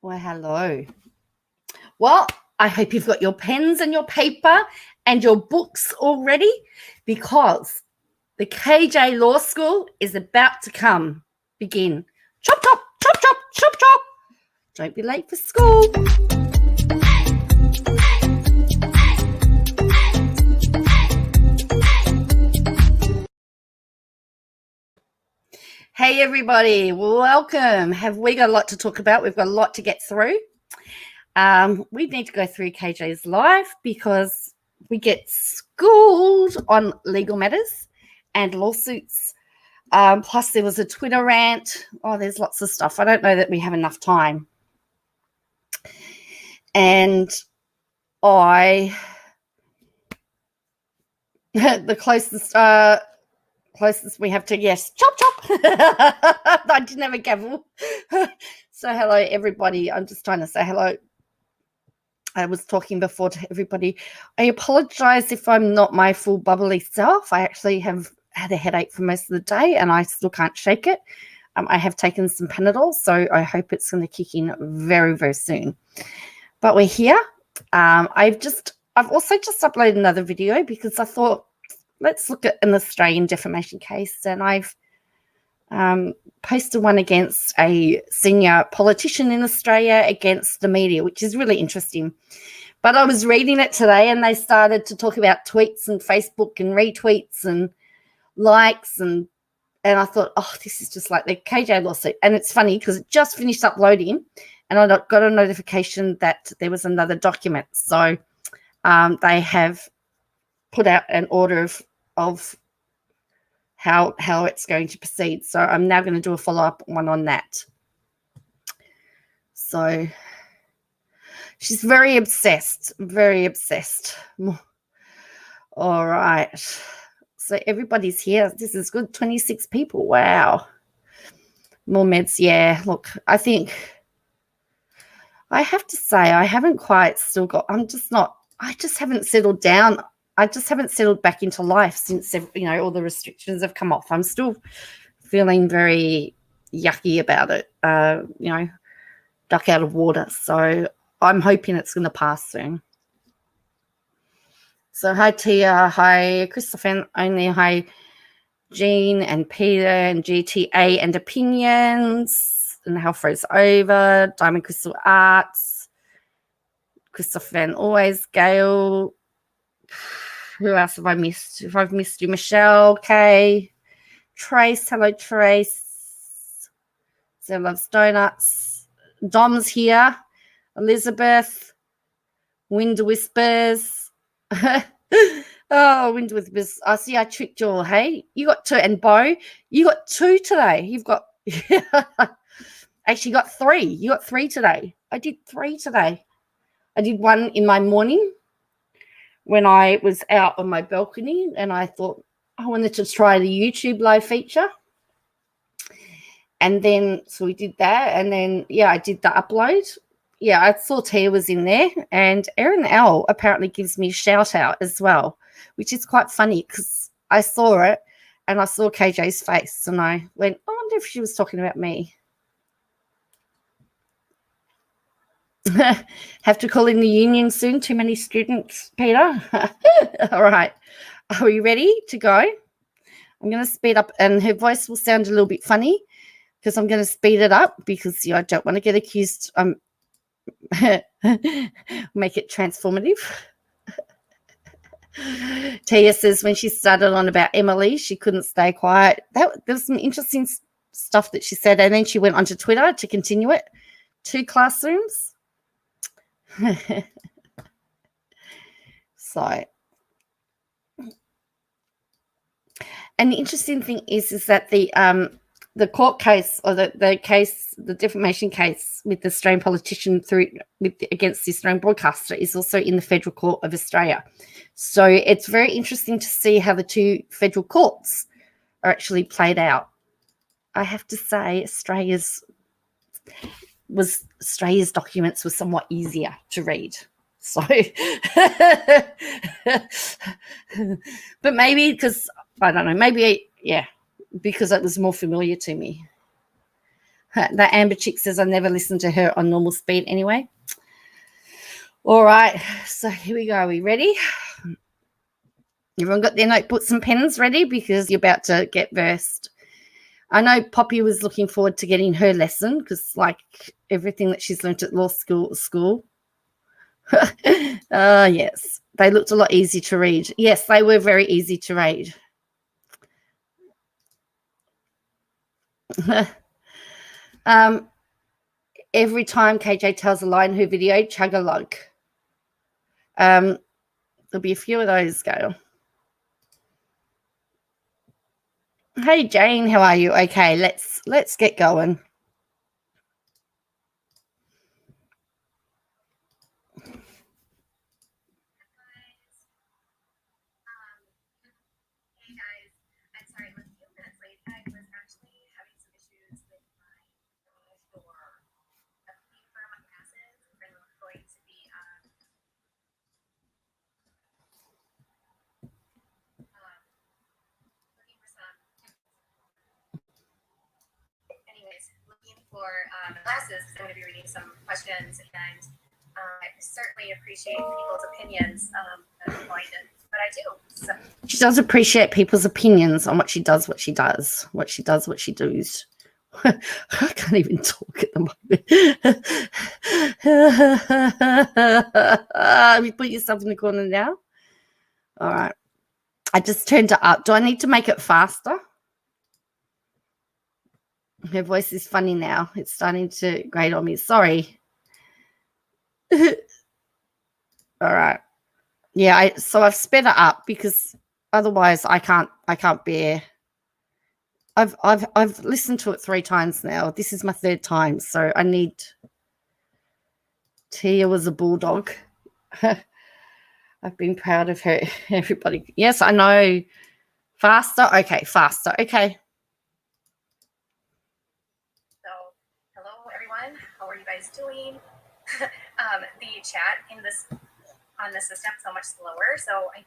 Well, hello. Well, I hope you've got your pens and your paper and your books all ready because the KJ Law School is about to begin. Chop, chop, chop, chop, chop, chop. Don't be late for school. Hey, everybody. Welcome. Have we got a lot to talk about? We've got a lot to get through. We need to go through KJ's life because we get schooled on legal matters and lawsuits. Plus, there was a Twitter rant. Oh, there's lots of stuff. I don't know that we have enough time. And the closest we have to, yes, chop, chop. I didn't have a gavel. So hello, everybody. I'm just trying to say hello. I was talking before to everybody. I apologize if I'm not my full bubbly self. I actually have had a headache for most of the day and I still can't shake it. I have taken some Panadol, so I hope it's going to kick in very, very soon. But we're here. I've also just uploaded another video because I thought, let's look at an Australian defamation case. And I've posted one against a senior politician in Australia against the media, which is really interesting. But I was reading it today and they started to talk about tweets and Facebook and retweets and likes. And I thought, oh, this is just like the KJ lawsuit. And it's funny because it just finished uploading and I got a notification that there was another document. So they have put out an order of how it's going to proceed. So I'm now going to do a follow-up one on that. So she's very obsessed. All right. So everybody's here. This is good. 26 people. Wow. More meds. Yeah. Look, I think I have to say I haven't quite still got, I just haven't settled down. I just haven't settled back into life since, all the restrictions have come off. I'm still feeling very yucky about it, duck out of water. So I'm hoping it's going to pass soon. So hi, Tia. Hi, Christopher. Only hi, Jean and Peter and GTA and Opinions and How Froze Over, Diamond Crystal Arts, Christopher and Always, Gail. Who else have I missed? If I've missed you, Michelle, Kay, Trace. Hello, Trace. So loves donuts. Dom's here. Elizabeth. Wind Whispers. Oh, Wind Whispers. I see I tricked you all, hey? You got two. And Bo, you got two today. You've got actually got three. You got three today. I did three today. I did one in my morning when I was out on my balcony and I thought I wanted to try the YouTube live feature. And then, so we did that. And then, I did the upload. Yeah, I saw Tia was in there. And Erin L apparently gives me a shout out as well, which is quite funny because I saw it and I saw KJ's face and I went, I wonder if she was talking about me. Have to call in the union soon. Too many students, Peter. All right. Are we ready to go? I'm going to speed up and her voice will sound a little bit funny because I'm going to speed it up because I don't want to get accused. Make it transformative. Tia says when she started on about Emily, she couldn't stay quiet. There was some interesting stuff that she said. And then she went onto Twitter to continue it. 2 classrooms. So, and the interesting thing is that the court case or the defamation case with the Australian politician against the Australian broadcaster is also in the Federal Court of Australia. So it's very interesting to see how the two federal courts are actually played out. I have to say Australia's documents were somewhat easier to read. So, but maybe because, I don't know, because it was more familiar to me. The Amber Chick says I never listen to her on normal speed anyway. All right, so here we go. Are we ready? Everyone got their notebooks and pens ready because you're about to get versed. I know Poppy was looking forward to getting her lesson because, like, everything that she's learnt at law school. Yes, they looked a lot easy to read. Yes, they were very easy to read. Every time KJ tells a lie in her video, chug a lug. There'll be a few of those, Gail. Hey Jane, how are you? Okay, let's get going. For classes, I'm going to be reading some questions, and I certainly appreciate people's opinions. But I do. So. She does appreciate people's opinions on what she does, what she does. I can't even talk at the moment. You put yourself in the corner now. All right. I just turned it up. Do I need to make it faster? Her voice is funny now. It's starting to grate on me. Sorry. All right. Yeah, so I've sped it up because otherwise I can't bear. I've listened to it 3 times now. This is my 3rd time, so I need. Tia was a bulldog. I've been proud of her. Everybody. Yes, I know. Faster. Okay, faster. Okay. How are you guys doing? The chat on this system is so much slower, so I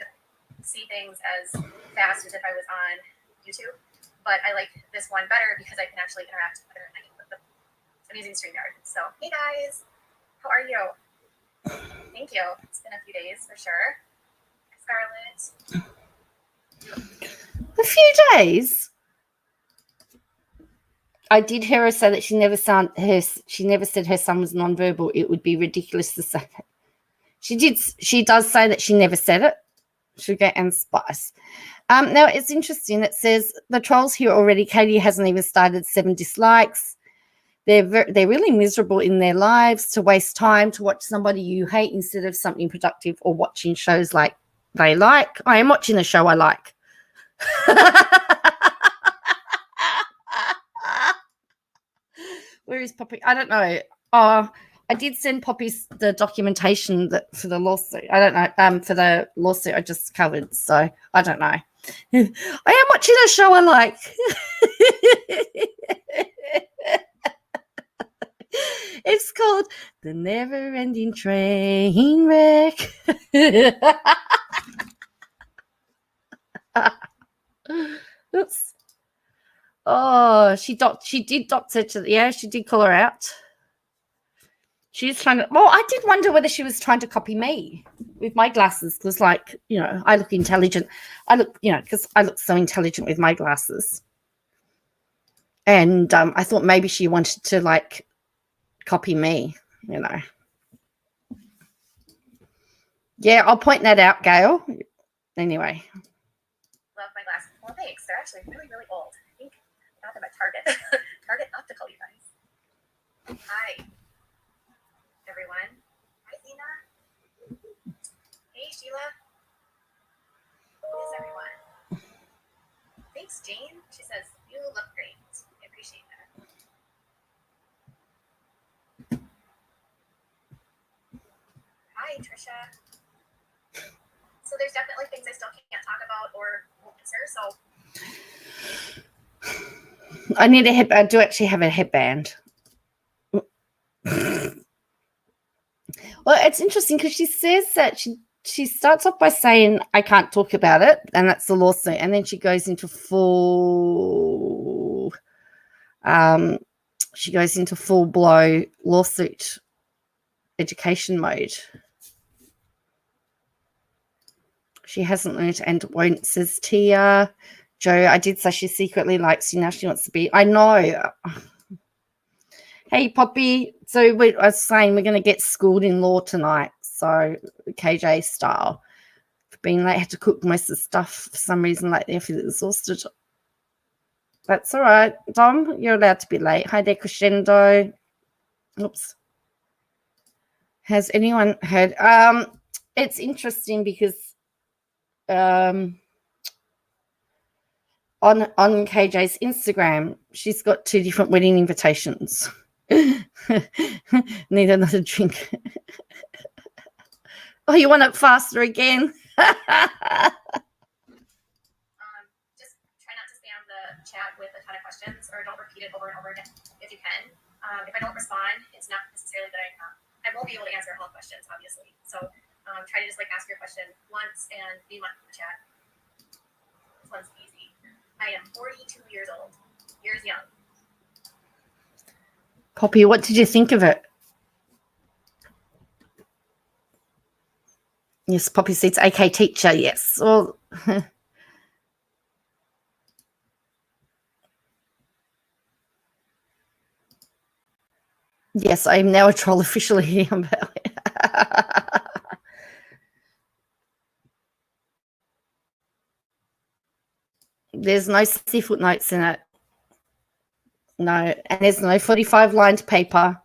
see things as fast as if I was on YouTube. But I like this one better because I can actually interact better. I'm using StreamYard. So, hey guys, how are you? Thank you. It's been a few days for sure. Scarlett. A few days. I did hear her say that she never said her son was nonverbal. It would be ridiculous to say that. She does say that she never said it. Sugar and spice. Now it's interesting. It says the trolls here already. Katie hasn't even started 7 dislikes. They're really miserable in their lives to waste time to watch somebody you hate instead of something productive or watching shows like they like. I am watching a show I like. Where is Poppy? I don't know. I did send Poppy the documentation for the lawsuit. I don't know. For the lawsuit I just covered. So I don't know. I am watching a show I like. It's called The Never Ending Train Wreck. Oops. Oh, she did doctor she did call her out. She's trying to, well, I did wonder whether she was trying to copy me with my glasses because, like, you know, I look intelligent. Because I look so intelligent with my glasses. And I thought maybe she wanted to, like, copy me, you know. Yeah, I'll point that out, Gail. Anyway. Love my glasses. Well, thanks. They're actually really, really old. I think I got them at Target. Target Optical, you guys. Hi, everyone. Hi, Zena. Hey, Sheila. Who is everyone? Thanks, Jane. She says, you look great. I appreciate that. Hi, Trisha. So there's definitely things I still can't talk about or won't answer, so. I need a headband. I do actually have a headband. Well, it's interesting because she says that she starts off by saying, I can't talk about it, and that's the lawsuit. And then she goes into full she goes into full blow lawsuit education mode. She hasn't learned and won't, says Tia. Joe, I did say she secretly likes you. Now she wants to be. I know. Hey, Poppy. So I was saying we're going to get schooled in law tonight. So KJ style. For being late, had to cook most of the stuff for some reason lately. I feel exhausted. That's all right. Dom, you're allowed to be late. Hi there, Crescendo. Oops. Has anyone heard? It's interesting because on KJ's Instagram, she's got 2 different wedding invitations. Need another drink. Oh, you want it faster again? Just try not to spam the chat with a ton of questions, or don't repeat it over and over again if you can. If I don't respond, it's not necessarily that I won't be able to answer all questions, obviously. So try to just ask your question once and be much in the chat. This one's easy. I am 42 years old, years young. Poppy, what did you think of it? Yes, Poppy Seeds, AK teacher, yes. Well, yes, I am now a troll officially. There's no 60 footnotes in it. No, and there's no 45-lined paper.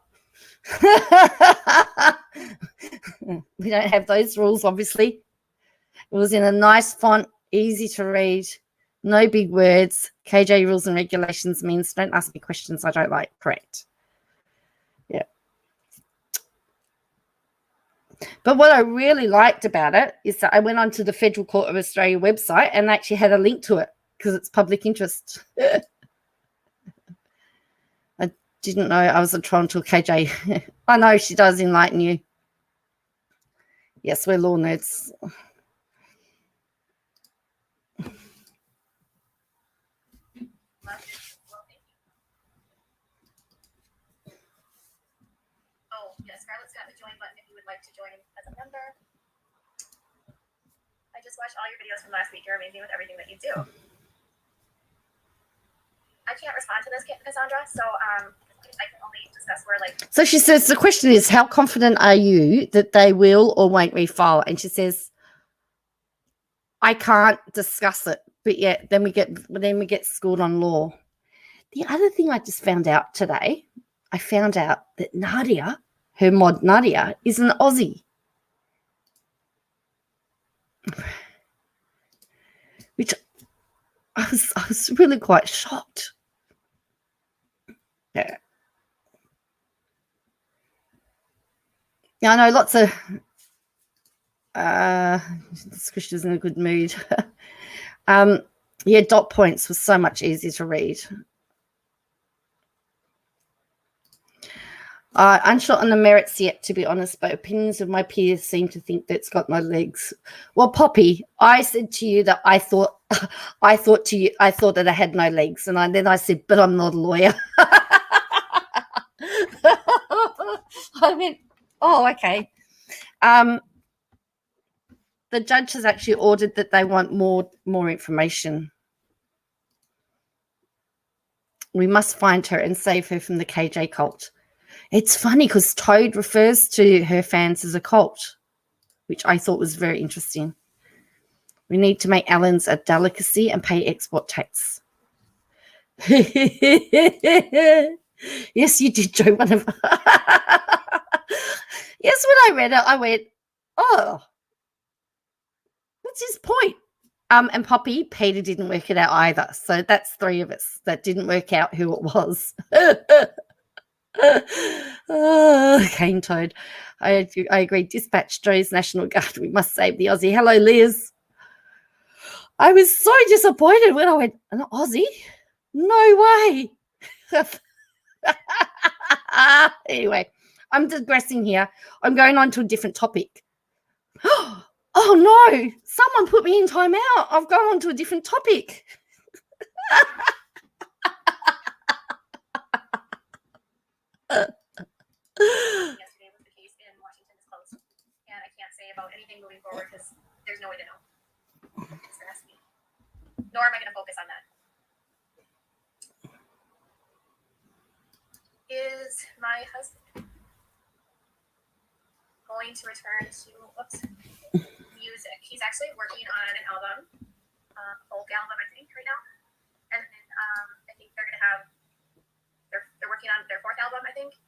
We don't have those rules, obviously. It was in a nice font, easy to read, no big words. KJ rules and regulations means don't ask me questions I don't like. Correct. Yeah. But what I really liked about it is that I went onto the Federal Court of Australia website and actually had a link to it because it's public interest. I didn't know I was a troll until KJ. I know she does enlighten you. Yes, we're law nerds. Oh, yes, Scarlett's got the join button if you would like to join as a member. I just watched all your videos from last week. You're amazing with everything that you do. I can't respond to this, Cassandra, so I can only discuss where So she says the question is, how confident are you that they will or won't refile? And she says, I can't discuss it, but yeah, then we get schooled on law. The other thing I just found out today, I found out that Nadia, her mod Nadia, is an Aussie. Which I was really quite shocked. Yeah. Yeah, I know lots of this Christian's in a good mood. Yeah, dot points was so much easier to read. Unsure on the merits yet, to be honest, but opinions of my peers seem to think that it's got no legs. Well, Poppy, I said to you that I thought that I had no legs, and then I said, but I'm not a lawyer. I mean, oh, okay. The judge has actually ordered that they want more information. We must find her and save her from the KJ cult. It's funny because Toad refers to her fans as a cult, which I thought was very interesting. We need to make Allens a delicacy and pay export tax. Yes, you did, Joe. Yes, when I read it, I went, oh, what's his point? And Poppy, Peter didn't work it out either. So that's 3 of us that didn't work out who it was. Oh, Cane Toad. I agree. Dispatch Joe's National Guard. We must save the Aussie. Hello, Liz. I was so disappointed when I went, an Aussie? No way. Anyway, I'm digressing here. I'm going on to a different topic. Oh, no. Someone put me in timeout. I've gone on to a different topic. Yesterday was the case in Washington is closed, and I can't say about anything moving forward because there's no way to know. There has to be. Nor am I going to focus on that. Is my husband going to return to music? He's actually working on an album, folk album, I think, right now. And then I think they're going to have, they're working on their fourth album, I think.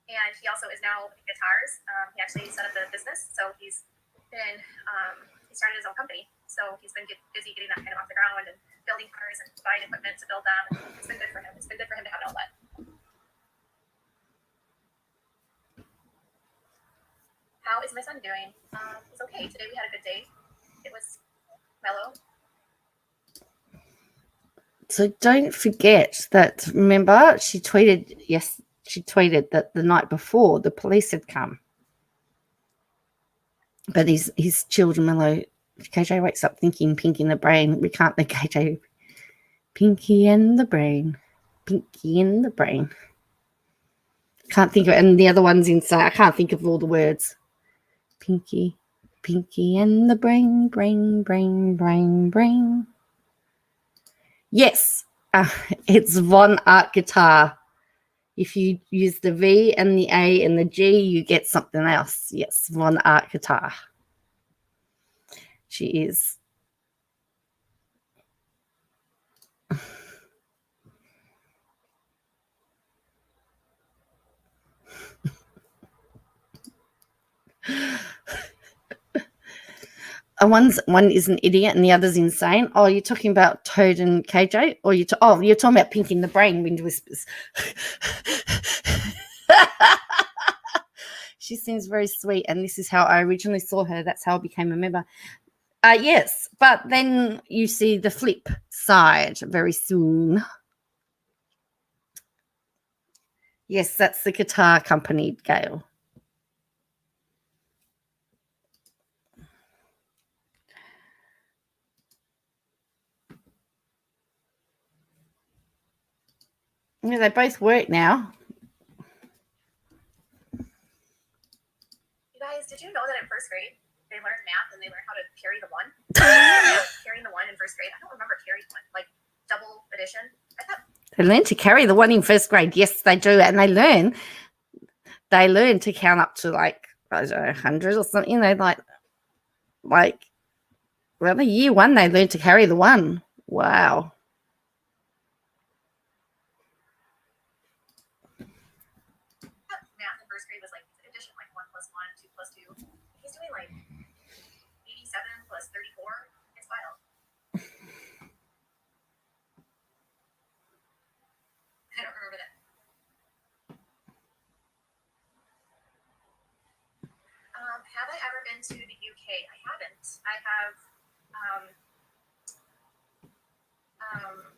And he also is now with guitars. He actually set up a business, so he's been, he started his own company. So he's been busy getting that kind of off the ground and building cars and buying equipment to build them. It's been good for him. It's been good for him to have an outlet. How is my son doing? He's okay. Today we had a good day. It was mellow. So don't forget that, remember, she tweeted that the night before the police had come. But he's chilled and mellow. KJ wakes up thinking Pinky in the Brain. We can't let KJ. Pinky and the Brain. Pinky in the Brain. Can't think of it. And the other one's inside. I can't think of all the words. Pinky and the brain, brain. Yes, it's Von Art Guitar. If you use the V and the A and the G, you get something else. Yes, Von Art Guitar. She is. One is an idiot and the other's insane. Oh, you're talking about Toad and KJ? Or you're talking about Pinky in the Brain, Wind Whispers. She seems very sweet, and this is how I originally saw her. That's how I became a member. Yes, but then you see the flip side very soon. Yes, that's the guitar company, Gail. Yeah, they both work now. You guys, did you know that in first grade they learned math and they learned how to carry the one? Carrying the one in first grade. I don't remember carrying one, like double addition. I thought they learn to carry the one in first grade. Yes, they do, and they learn to count up to like, I don't know, 100 or something. They like year one they learn to carry the one. Wow. math in first grade was like addition, like 1 plus 1, 2 plus 2. He's doing like 87 plus 34. It's wild. I don't remember that. Have I ever been to the UK? I haven't. I have.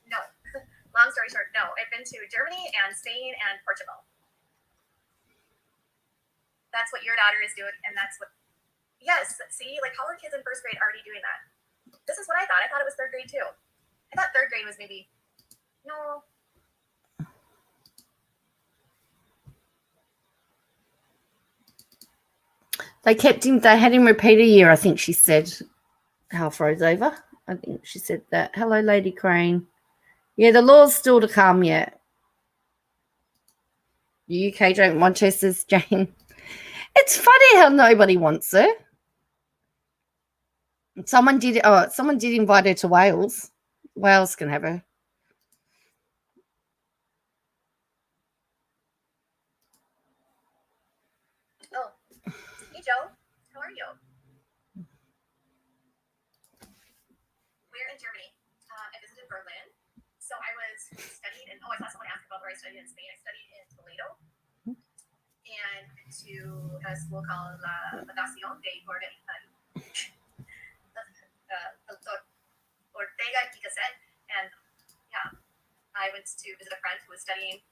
No. Long story short, no. I've been to Germany and Spain and Portugal. That's what your daughter is doing, and that's what. Yes. See, like, how are kids in first grade already doing that? This is what I thought. I thought it was third grade too. I thought third grade was maybe. No. They had him repeat a year, I think she said. Hal froze over. I think she said that. Hello, Lady Crane. Yeah, the law's still to come yet. The UK don't want her, says Jane. It's funny how nobody wants her. Someone did invite her to Wales. Wales can have her. Oh. Hey, Joe. How are you? We're in Germany. I visited Berlin. So I was studying in, I saw someone ask about where I studied in Spain. I studied in Toledo. And to a school called La Fundación de Ortega y Gasset. And yeah, I went to visit a friend who was studying.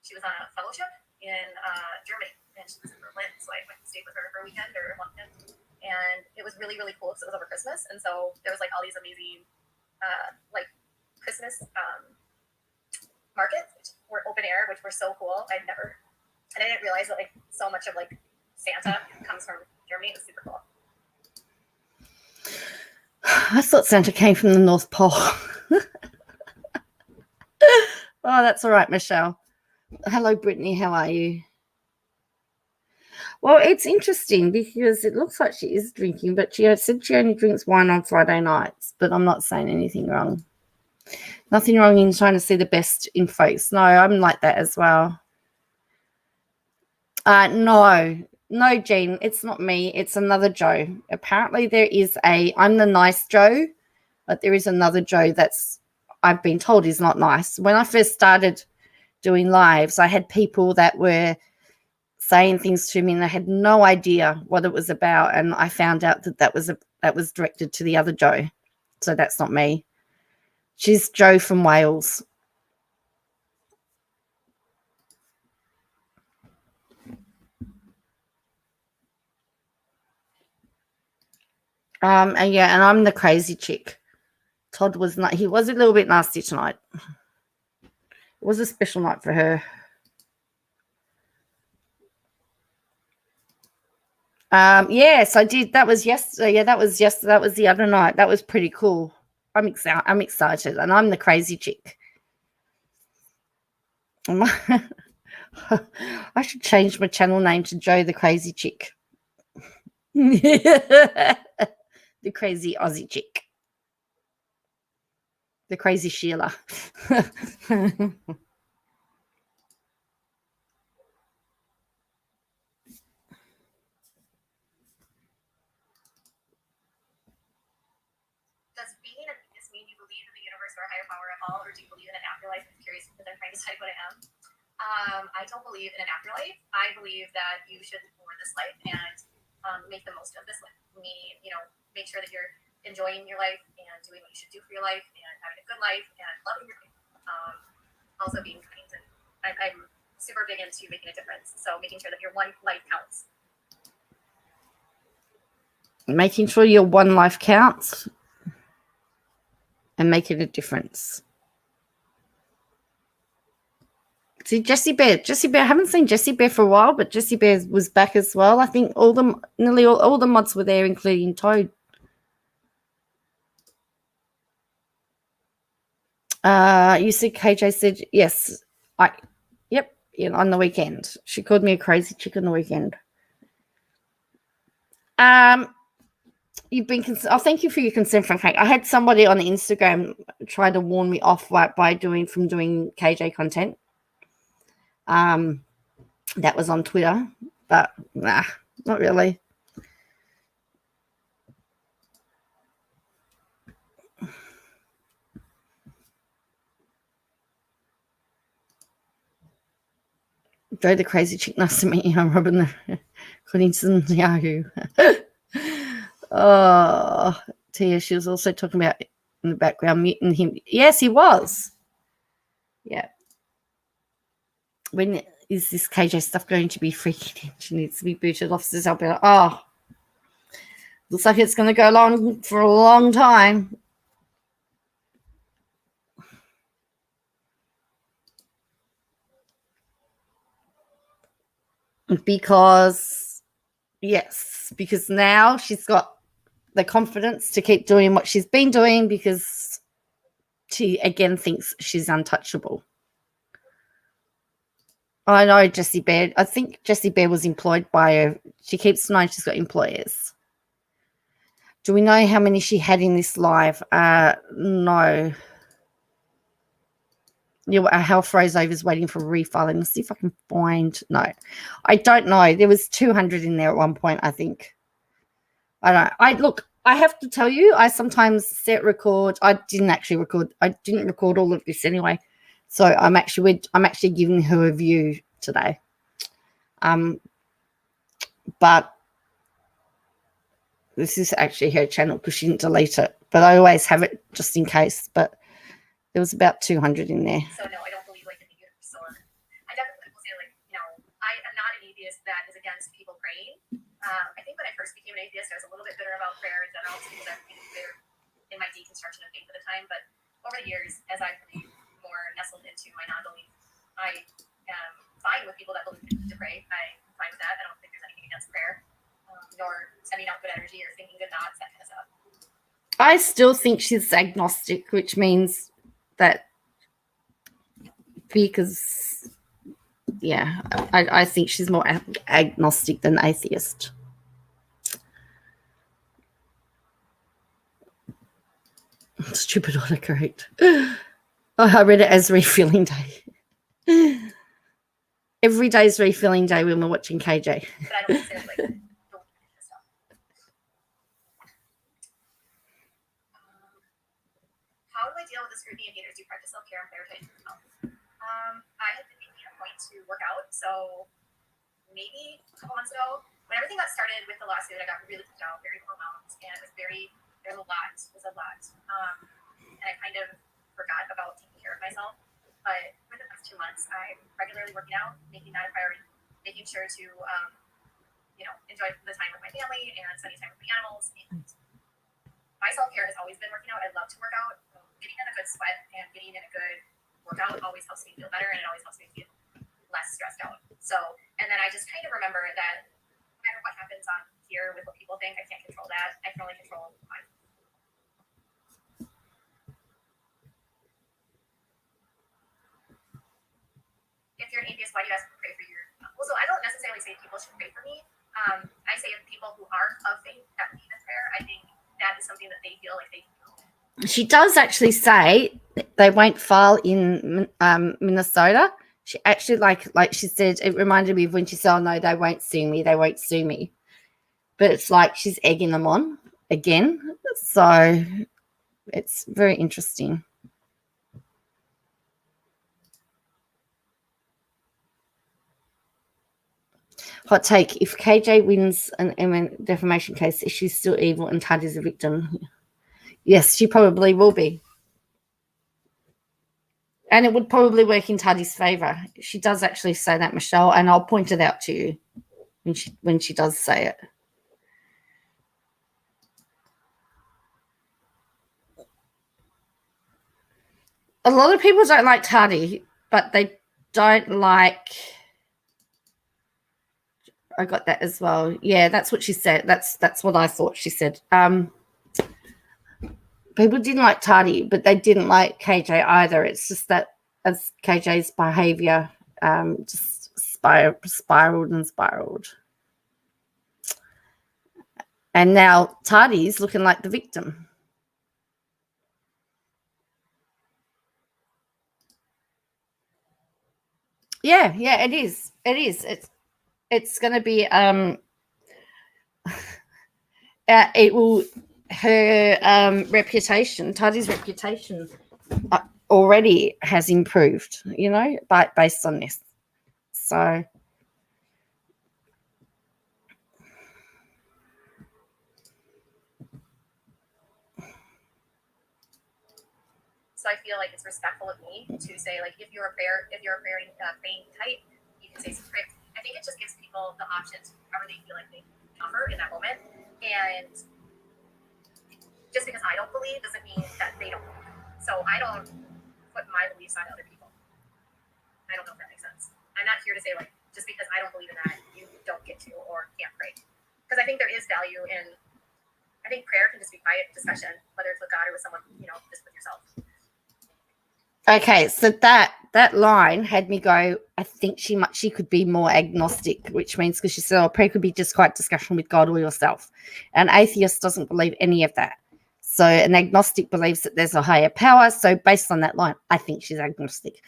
She was on a fellowship in Germany, and she was in Berlin. So I went and stayed with her for a weekend or a month. And it was really, really cool because it was over Christmas. And so there was like all these amazing like Christmas markets, which were open air, which were so cool. I'd never And I didn't realize that like so much of like Santa comes from Germany. It was super cool. I thought Santa came from the North Pole. Oh, that's all right, Michelle. Hello, Brittany. How are you? Well, it's interesting because it looks like she is drinking, but she said she only drinks wine on Friday nights, but I'm not saying anything wrong. Nothing wrong in trying to see the best in folks. No, I'm like that as well. No, Jean, it's not me. It's another Joe. Apparently there is I'm the nice Joe, but there is another Joe that's I've been told is not nice. When I first started doing lives, I had people that were saying things to me and I had no idea what it was about. And I found out that was directed to the other Joe. So that's not me. She's Joe from Wales. And I'm the crazy chick. Todd was not. He was a little bit nasty tonight. It was a special night for her. Yes, I did. That was yesterday. Yeah, that was yesterday. That was the other night. That was pretty cool. I'm excited, and I'm the crazy chick. I should change my channel name to Joe the Crazy Chick. The crazy Aussie chick. The crazy Sheila. Does being an atheist mean you believe in the universe or a higher power at all, or do you believe in an afterlife? I'm curious because I'm trying to decide what I am. I don't believe in an afterlife. I believe that you should live for this life and make the most of this life. Meaning, make sure that you're enjoying your life and doing what you should do for your life and having a good life and loving your life. Also being kind. And I'm super big into making a difference. So making sure that your one life counts. Making sure your one life counts and making a difference. See, Jessie Bear. I haven't seen Jessie Bear for a while, but Jessie Bear was back as well. I think nearly all the mods were there, including Toad. You see, KJ said yes. Yep, on the weekend. She called me a crazy chick on the weekend. You've been. Thank you for your consent, Frank. I had somebody on Instagram try to warn me off by doing KJ content. That was on Twitter, but nah, not really. Joe the crazy chick, nice to meet you. I'm Robin Clinton Yahoo. Oh, Tia, she was also talking about in the background muting him. Yes, he was. Yeah. When is this KJ stuff going to be freaking in? She needs to be booted off. I'll be like, oh, looks like it's going to go on for a long time. Because now she's got the confidence to keep doing what she's been doing because she again thinks she's untouchable. I know Jessie Bear. I think Jessie Bear was employed by her. She keeps denying she's got employers. Do we know how many she had in this live? No. Our health rose over is waiting for refiling. Let's see if I can find. No, I don't know. There was 200 in there at one point, I think. I don't. I have to tell you, I sometimes set record. I didn't actually record. I didn't record all of this anyway. So I'm actually giving her a view today. But this is actually her channel because she didn't delete it. But I always have it just in case. But there was about 200 in there. So no, I don't believe in the universe. So I definitely will say I am not an atheist that is against people praying. I think when I first became an atheist, I was a little bit bitter about prayer in general because I was in my deconstruction of faith at the time. But over the years, as I've really more nestled into my non-belief, I am fine with people that believe to pray. I'm fine with that. I don't think there's anything against prayer, nor sending out good energy or thinking good thoughts, that kind of stuff. I still think she's agnostic, which means that because, yeah, I think she's more agnostic than atheist. Stupid autocorrect. Oh, I read it as refilling day. Every day is refilling day when we're watching KJ. But I don't consider like don't finish this stuff. How do I deal with the scrutiny of haters? Do you practice self-care and prioritize yourself? I had been making a point to work out, so maybe a couple months ago, when everything got started with the lawsuit, I got really put down, very overwhelmed, and it was there's a lot. And I kind of forgot about taking care of myself. But for the past 2 months, I'm regularly working out, making that a priority, making sure to, enjoy the time with my family and spending time with my animals. And my self-care has always been working out. I love to work out. Getting in a good sweat and getting in a good workout always helps me feel better, and it always helps me feel less stressed out. So, and then I just kind of remember that no matter what happens on here with what people think, I can't control that. I can only control mine. If you're an atheist, why do you ask to pray for your? Well, so I don't necessarily say people should pray for me. I say if people who aren't of faith that believe in prayer, I think that is something that they feel like they can do. She does actually say they won't file in Minnesota. She actually, like she said, it reminded me of when she said, "Oh no, they won't sue me. They won't sue me." But it's like she's egging them on again. So it's very interesting. Hot take. If KJ wins an defamation case, is she still evil and Taddy's a victim? Yes, she probably will be. And it would probably work in Taddy's favor. She does actually say that, Michelle, and I'll point it out to you when she does say it. A lot of people don't like Taddy, but they don't like... I got that as well. Yeah, that's what she said. That's what I thought she said. People didn't like Taddy, but they didn't like KJ either. It's just that as KJ's behavior just spiraled and spiraled. And now Taddy's looking like the victim. Yeah, it is. It is. It's going to be it will her reputation, Taddy's reputation already has improved, based on this. So I feel like it's respectful of me to say, like, if you're a praying type, you can say some prayers. I think it just gives people the option to however they feel like they offer in that moment. And just because I don't believe doesn't mean that they don't believe. So I don't put my beliefs on other people. I don't know if that makes sense. I'm not here to say, like, just because I don't believe in that, you don't get to or can't pray. Because I think there is value in, I think prayer can just be quiet discussion, whether it's with God or with someone, just with yourself. Okay, so that line had me go, I think she could be more agnostic, which means because she said, prayer could be just quiet discussion with God or yourself. An atheist doesn't believe any of that. So an agnostic believes that there's a higher power. So based on that line, I think she's agnostic.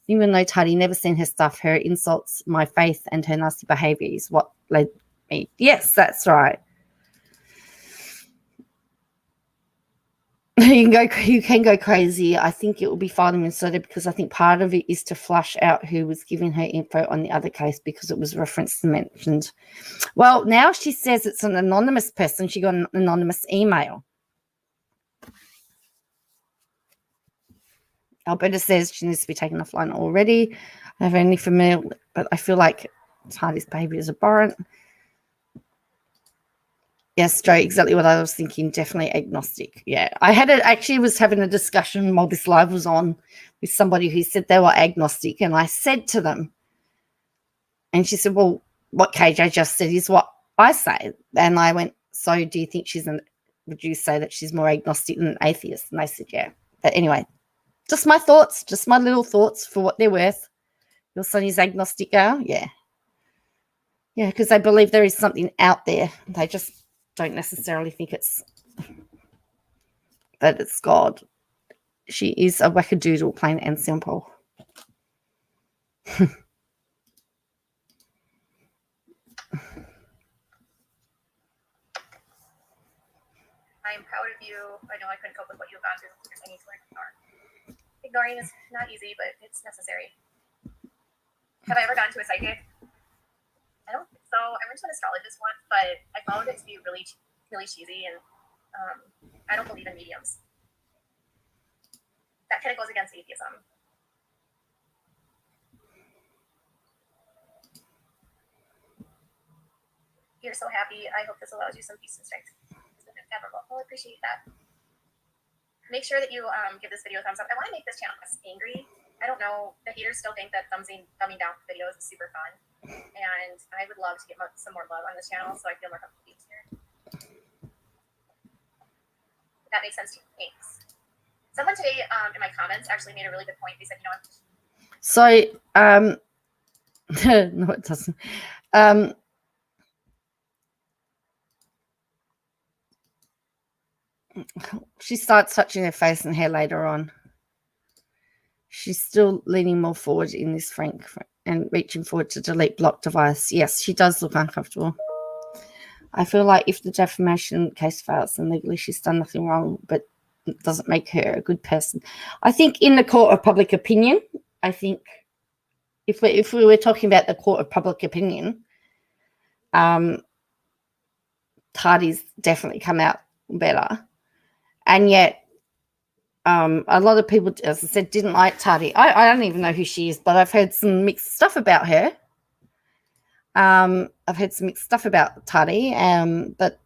Even though Taddy never seen her stuff, her insults, my faith, and her nasty behavior is what led me. Yes, that's right. You can go crazy. I think it will be filed in Minnesota because I think part of it is to flush out who was giving her info on the other case because it was referenced and mentioned. Well, now she says it's an anonymous person. She got an anonymous email. Alberta says she needs to be taken offline already. I have only familiar, but I feel like Taddy's behavior is abhorrent. Yes, Joe, exactly what I was thinking. Definitely agnostic. Yeah, I was having a discussion while this live was on with somebody who said they were agnostic, and I said to them, And she said, well, what KJ just said is what I say. And I went, so do you think would you say that she's more agnostic than an atheist? And they said, yeah. But anyway, just my thoughts, just my little thoughts for what they're worth. Your son is agnostic, girl? Yeah. Yeah, because they believe there is something out there. They just don't necessarily think that it's God. She is a wackadoodle, plain and simple. I am proud of you. I know I couldn't cope with what you've gone through. I need to learn to ignore. Ignoring is not easy, but it's necessary. Have I ever gone to a psychic? I don't think so. I went to an astrologist once, but I found it to be really, really cheesy, and I don't believe in mediums. That kind of goes against atheism. You're so happy. I hope this allows you some peace and strength. Admirable. Well, I appreciate that. Make sure that you give this video a thumbs up. I want to make this channel less angry. I don't know. The haters still think that dumbing down videos is super fun. And I would love to get some more love on this channel so I feel more comfortable being here. That makes sense to you. Thanks. Someone today in my comments actually made a really good point. They said, you know what? So, no, it doesn't. She starts touching her face and hair later on. She's still leaning more forward in this Frank and reaching forward to delete block device. Yes, she does look uncomfortable. I feel like if the defamation case fails, then legally she's done nothing wrong, but it doesn't make her a good person. I think in the court of public opinion, I think if we were talking about the court of public opinion, Tadi's definitely come out better. And yet, a lot of people, as I said, didn't like Tadi. I don't even know who she is, but I've heard some mixed stuff about her. I've heard some mixed stuff about Tadi, but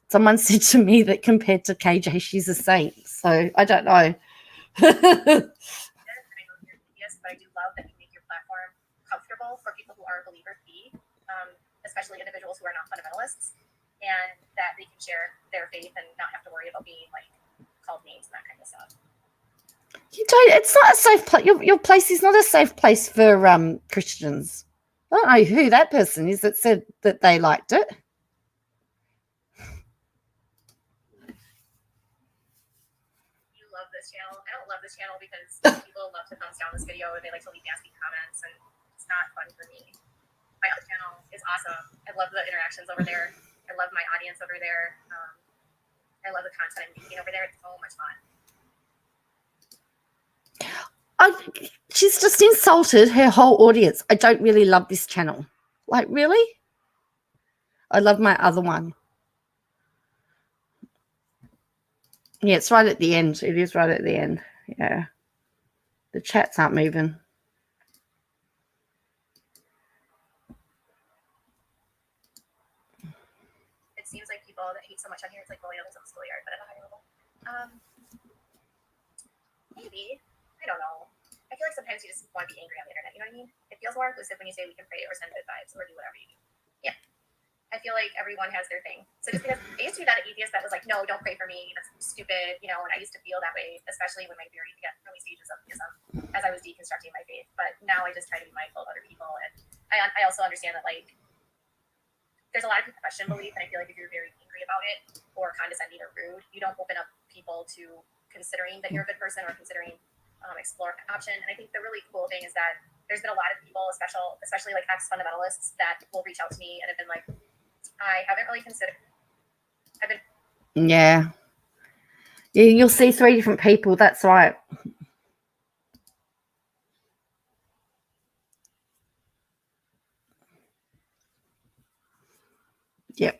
someone said to me that compared to KJ, she's a saint. So I don't know. Yes, but I do love that you make your platform comfortable for people who aren't believers be, especially individuals who are not fundamentalists, and that they can share their faith and not have to worry about being like called names and that kind of stuff. You don't. It's not a safe place. Your place is not a safe place for Christians. I don't know who that person is that said that they liked it. You love this channel. I don't love this channel because people love to thumbs down this video and they like to leave nasty comments, and it's not fun for me. My other channel is awesome. I love the interactions over there. I love my audience over there. I love the content I'm making over there. It's so much fun. She's just insulted her whole audience. I don't really love this channel. Like, really? I love my other one. Yeah, it's right at the end. It is right at the end. Yeah. The chats aren't moving. It seems like people that hate so much on here, it's like bully others on the schoolyard, but at a higher level. Maybe. I don't know. I feel like sometimes you just want to be angry on the internet. You know what I mean? It feels more inclusive when you say we can pray or send good vibes or do whatever you do. Yeah. I feel like everyone has their thing. So just because I used to be that atheist that was like, no, don't pray for me. That's stupid. You know, and I used to feel that way, especially when my very early stages of theism as I was deconstructing my faith. But now I just try to be mindful of other people. And I also understand that, like, there's a lot of people question belief. And I feel like if you're very angry about it or condescending or rude, you don't open up people to considering that you're a good person or considering explore option. And I think the really cool thing is that there's been a lot of people, especially like ex-fundamentalists, that will reach out to me and have been like, I haven't really considered. Yeah, you'll see 3 different people. That's right. Yep.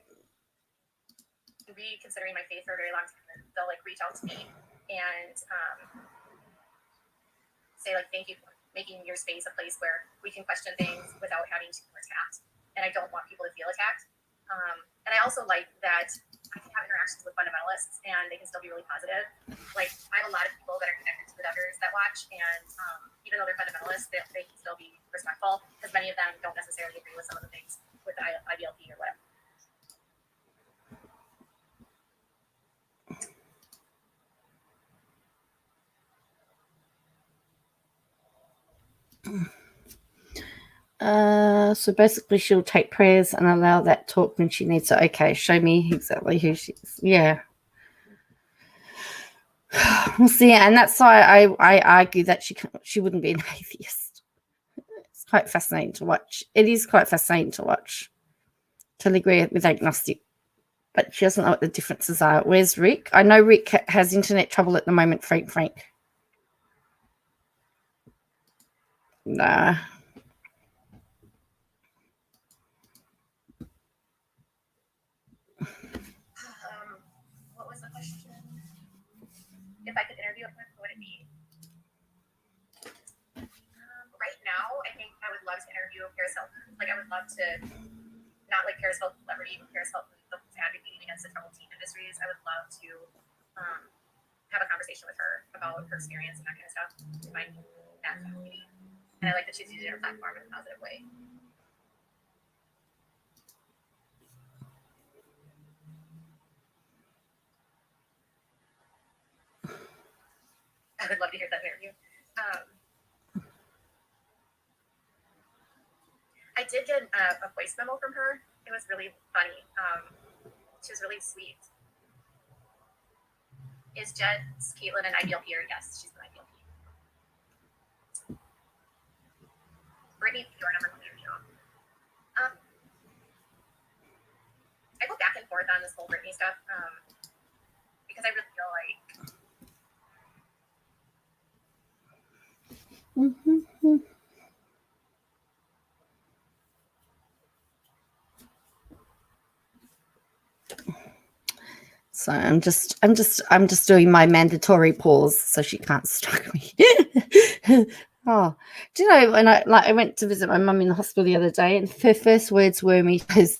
Be considering my faith for a very long time, and they'll like reach out to me and say like, thank you for making your space a place where we can question things without having to feel attacked. And I don't want people to feel attacked. And I also like that I can have interactions with fundamentalists and they can still be really positive. Like, I have a lot of people that are connected to the doctors that watch, and even though they're fundamentalists, they can still be respectful because many of them don't necessarily agree with some of the things with the IBLP or whatever. So basically she'll take prayers and allow that talk when she needs it. Okay, show me exactly who she is. Yeah. We'll see. And that's why I argue that she wouldn't be an atheist. It's quite fascinating to watch. It is quite fascinating to watch. Totally agree with agnostic. But she doesn't know what the differences are. Where's Rick? I know Rick has internet trouble at the moment, Frank. Nah. What was the question? If I could interview him, who would it be? Right now, I think I would love to interview Paris Hilton. Like, I would love to, not like Paris Hilton celebrity, but Paris Hilton advocating against the troubled teen industries. I would love to have a conversation with her about her experience and that kind of stuff. If I can that community. And I like that she's using her platform in a positive way. I would love to hear that interview. I did get a voice memo from her. It was really funny. She was really sweet. Is Caitlin an IBLP or yes, she's an IBLP. Brittany, your number one interview. I go back and forth on this whole Brittany stuff because I really feel like So I'm just doing my mandatory pause so she can't strike me. Oh, do you know when I went to visit my mum in the hospital the other day, and her first words were me because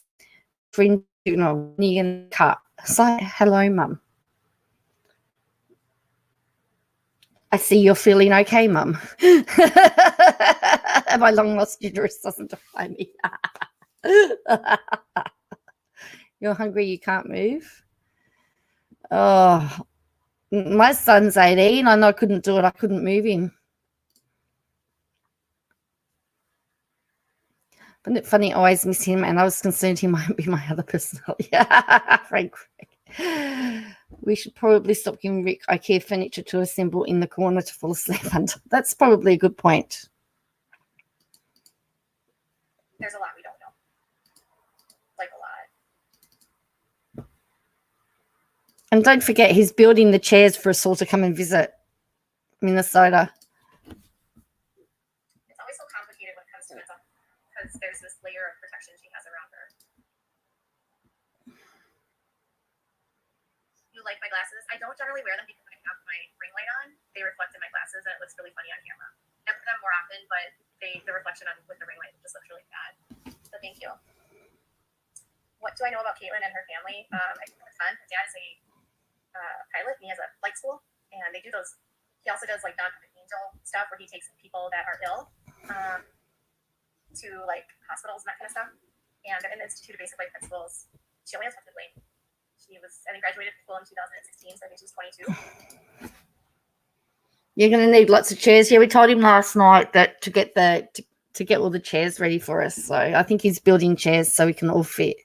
friend, you know, when you're gonna cut. It's like, hello, mum. I see you're feeling okay, mum. My long lost uterus doesn't define me. You're hungry, you can't move. Oh, my son's 18 and I couldn't do it. I couldn't move him. Isn't it funny? I always miss him, and I was concerned he might be my other personality. Frank. We should probably stop giving Rick IKEA furniture to assemble in the corner to fall asleep under. That's probably a good point. There's a lot we don't know. Like a lot. And don't forget, he's building the chairs for us all to come and visit Minnesota. It's always so complicated when it comes to it because there's this layer of protection she has around her. You like my glasses? I don't generally wear them because I have my ring light on. They reflect in my glasses and it looks really funny on camera. I put them more often, but the reflection on with the ring light just looks really bad. So thank you. What do I know about Caitlin and her family? I think it's fun. Her dad is a pilot and he has a flight school, and they do those. He also does like non-profit angel stuff where he takes people that are ill to like hospitals and that kind of stuff. And they're in the Institute of Basic Life Principles. She only has one lane. She was, I think, graduated from school in 2016, so I think she was 22. You're going to need lots of chairs. Yeah, we told him last night that to get all the chairs ready for us. So I think he's building chairs so we can all fit.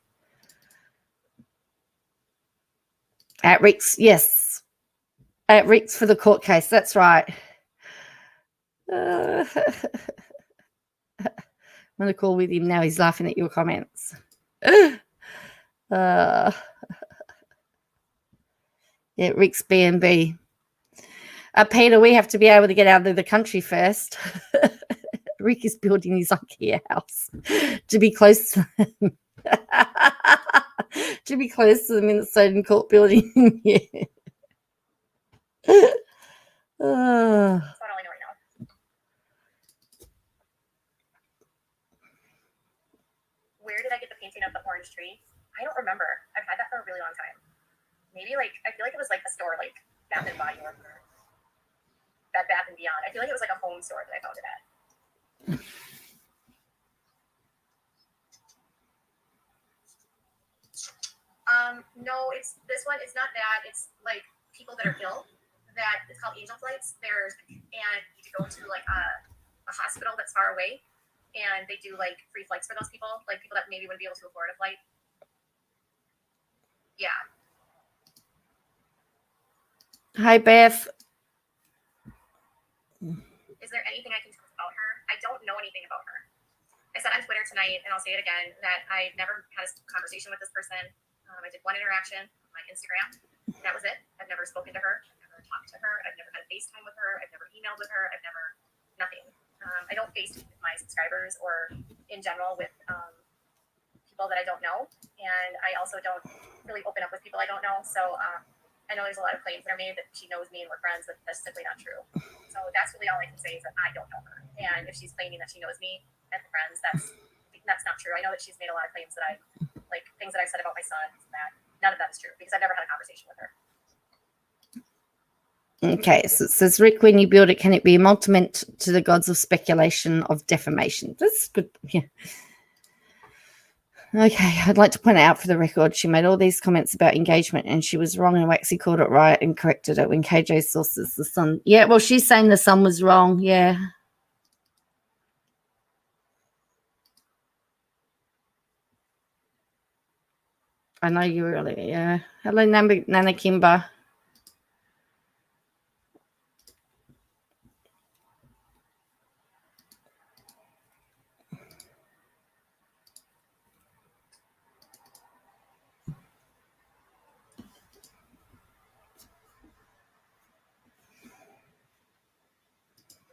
At Rick's, yes. At Rick's for the court case. That's right. I'm going to call with him now. He's laughing at your comments. Yeah, Rick's B&B. Peter, we have to be able to get out of the country first. Rick is building his IKEA house to be close to them. To be close to the Minnesota court building. Yeah. That's not all I know right now. Where did I get the painting of the orange tree? I don't remember. I've had that for a really long time. Maybe like I feel like it was like a store like Bath and Body Works or Bed Bath and Beyond. I feel like it was like a home store that I found it at. No, it's this one. It's not that. It's like people that are ill. That it's called Angel Flights. And you go to like a hospital that's far away, and they do like free flights for those people, like people that maybe wouldn't be able to afford a flight. Yeah. Hi, Beth. Is there anything I can tell about her? I don't know anything about her. I said on Twitter tonight, and I'll say it again, that I've never had a conversation with this person. I did one interaction on my Instagram. That was it. I've never spoken to her. I've never talked to her. I've never had a FaceTime with her. I've never emailed with her. I've never, nothing. I don't FaceTime with my subscribers or in general with people that I don't know. And I also don't really open up with people I don't know. So I know there's a lot of claims that are made that she knows me and we're friends, but that's simply not true. So that's really all I can say is that I don't know her. And if she's claiming that she knows me and we're friends, that's not true. I know that she's made a lot of claims that I like things that I've said about my son. That none of that is true because I've never had a conversation with her. Okay, so it says, Rick, when you build it, can it be a multiment to the gods of speculation of defamation? That's good. Yeah. Okay, I'd like to point out for the record, she made all these comments about engagement and she was wrong and Waxy called it right and corrected it when KJ sources the Sun. Yeah, well, she's saying the Sun was wrong. Yeah. I know you really, yeah. Hello, Nana Kimber.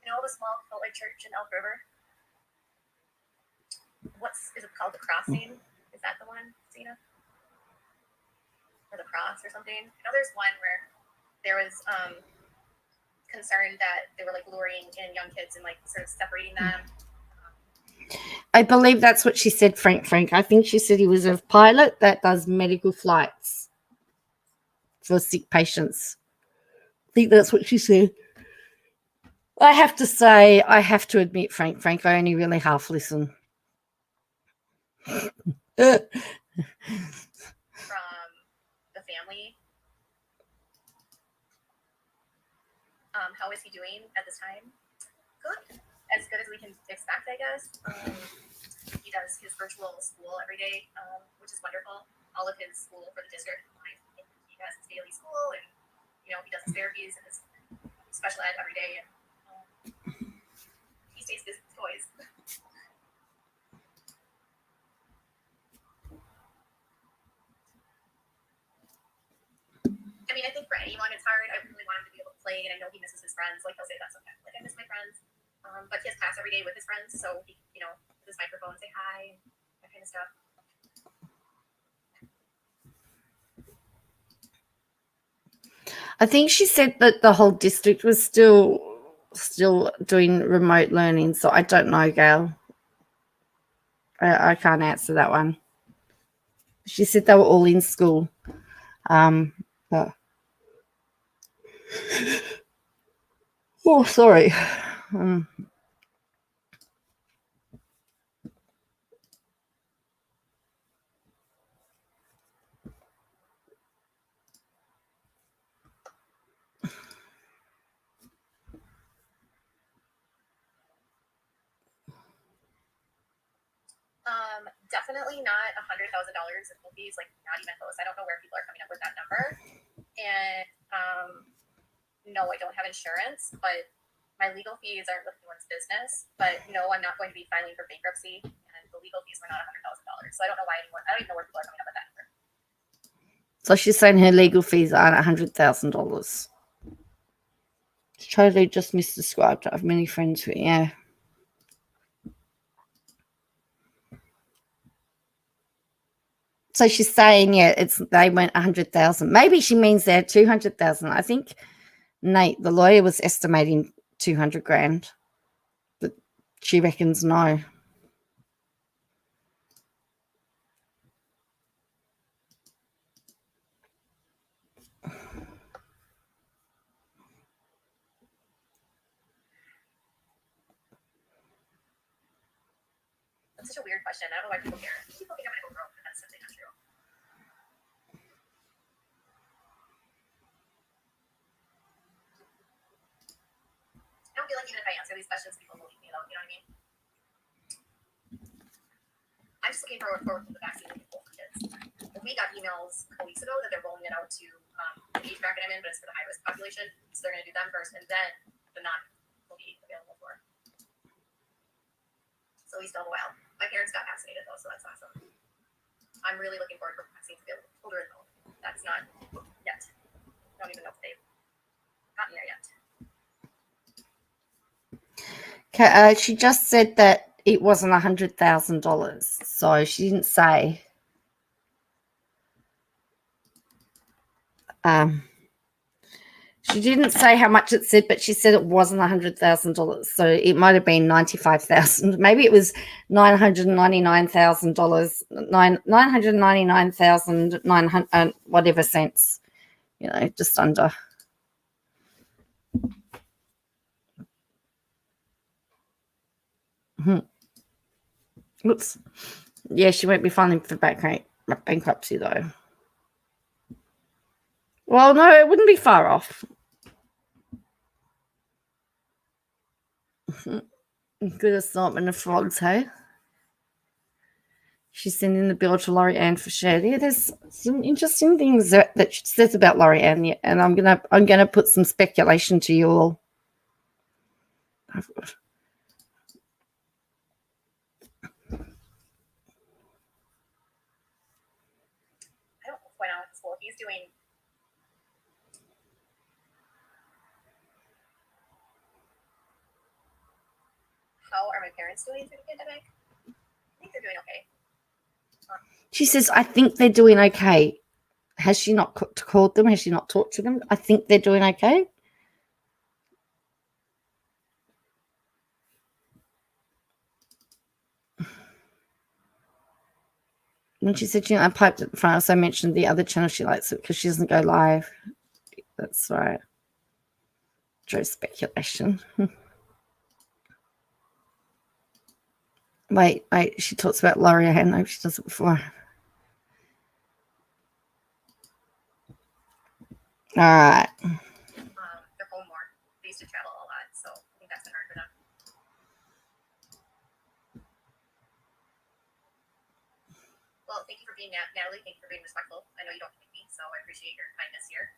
You know the small Salt Lake Church in Elk River? Is it called? The Crossing? Is that the one, Zena? Or the Cross or something? I know there's one where there was concern that they were like luring in young kids and like sort of separating them. I believe that's what she said, Frank. I think she said he was a pilot that does medical flights for sick patients. I think that's what she said. I have to say, I have to admit, Frank, I only really half listen. From the family. How is he doing at this time? Good. As good as we can expect, I guess. He does his virtual school every day, which is wonderful. All of his school for the district. He has his daily school, and he does his therapies and his special ed every day, and he stays busy with toys. I mean, I think for anyone it's hard. I really want him to be able to play, and I know he misses his friends. Like he'll say that sometimes. Like I miss my friends, but he has class every day with his friends, so he, with his microphone, say hi, that kind of stuff. I think she said that the whole district was still doing remote learning. So I don't know, Gail. I can't answer that one. She said they were all in school. But... Oh, sorry. Definitely not $100,000 in movies, like not even close. I don't know where people are coming up with that number. And no, I don't have insurance, but my legal fees aren't with anyone's business. But no, I'm not going to be filing for bankruptcy, and the legal fees were not $100,000. So I don't know why anyone. I don't even know where people are coming up with that number. So she's saying her legal fees aren't $100,000. It's totally just misdescribed. I have many friends who, yeah. So she's saying, yeah, they went 100,000. Maybe she means they're 200,000. I think Nate, the lawyer, was estimating 200 grand, but she reckons no. such a weird question. I don't know why people care. People think I'm gonna go broke, but that's simply not true. I don't feel like even if I answer these questions, people believe me, though. You know what I mean? I'm just looking forward to the vaccine for kids. We got emails a couple weeks ago that they're rolling it out to the age bracket I'm in, but it's for the high risk population. So they're going to do them first, and then the non will be available for. So we still have a while. My parents got vaccinated though, so that's awesome. I'm really looking forward for vaccines to be older adult. That's not yet. I don't even know if they've gotten there yet. She just said that it wasn't $100,000, so she didn't say. She didn't say how much it said, but she said it wasn't $100,000. So it might have been $95,000. Maybe it was $999,000, $999,900 whatever cents. You know, just under. Oops. Yeah, she won't be filing for bankruptcy though. Well, no, it wouldn't be far off. Good assortment of frogs, hey? She's sending the bill to Laurie Ann for share. Yeah, there's some interesting things that she says about Laurie Ann, and I'm gonna put some speculation to you all. I don't know why not at school. He's doing. How are my parents doing through the pandemic? I think they're doing okay. She says, I think they're doing okay. Has she not called them? Has she not talked to them? I think they're doing okay. When she said, I piped at the front, I also mentioned the other channel she likes it because she doesn't go live. That's right. True speculation. Wait, she talks about Laurie Ann. No, she does it before. All right. They're home more. They used to travel a lot, so I think that's been hard for them. Well, thank you for being Natalie. Thank you for being respectful. I know you don't hate me, so I appreciate your kindness here.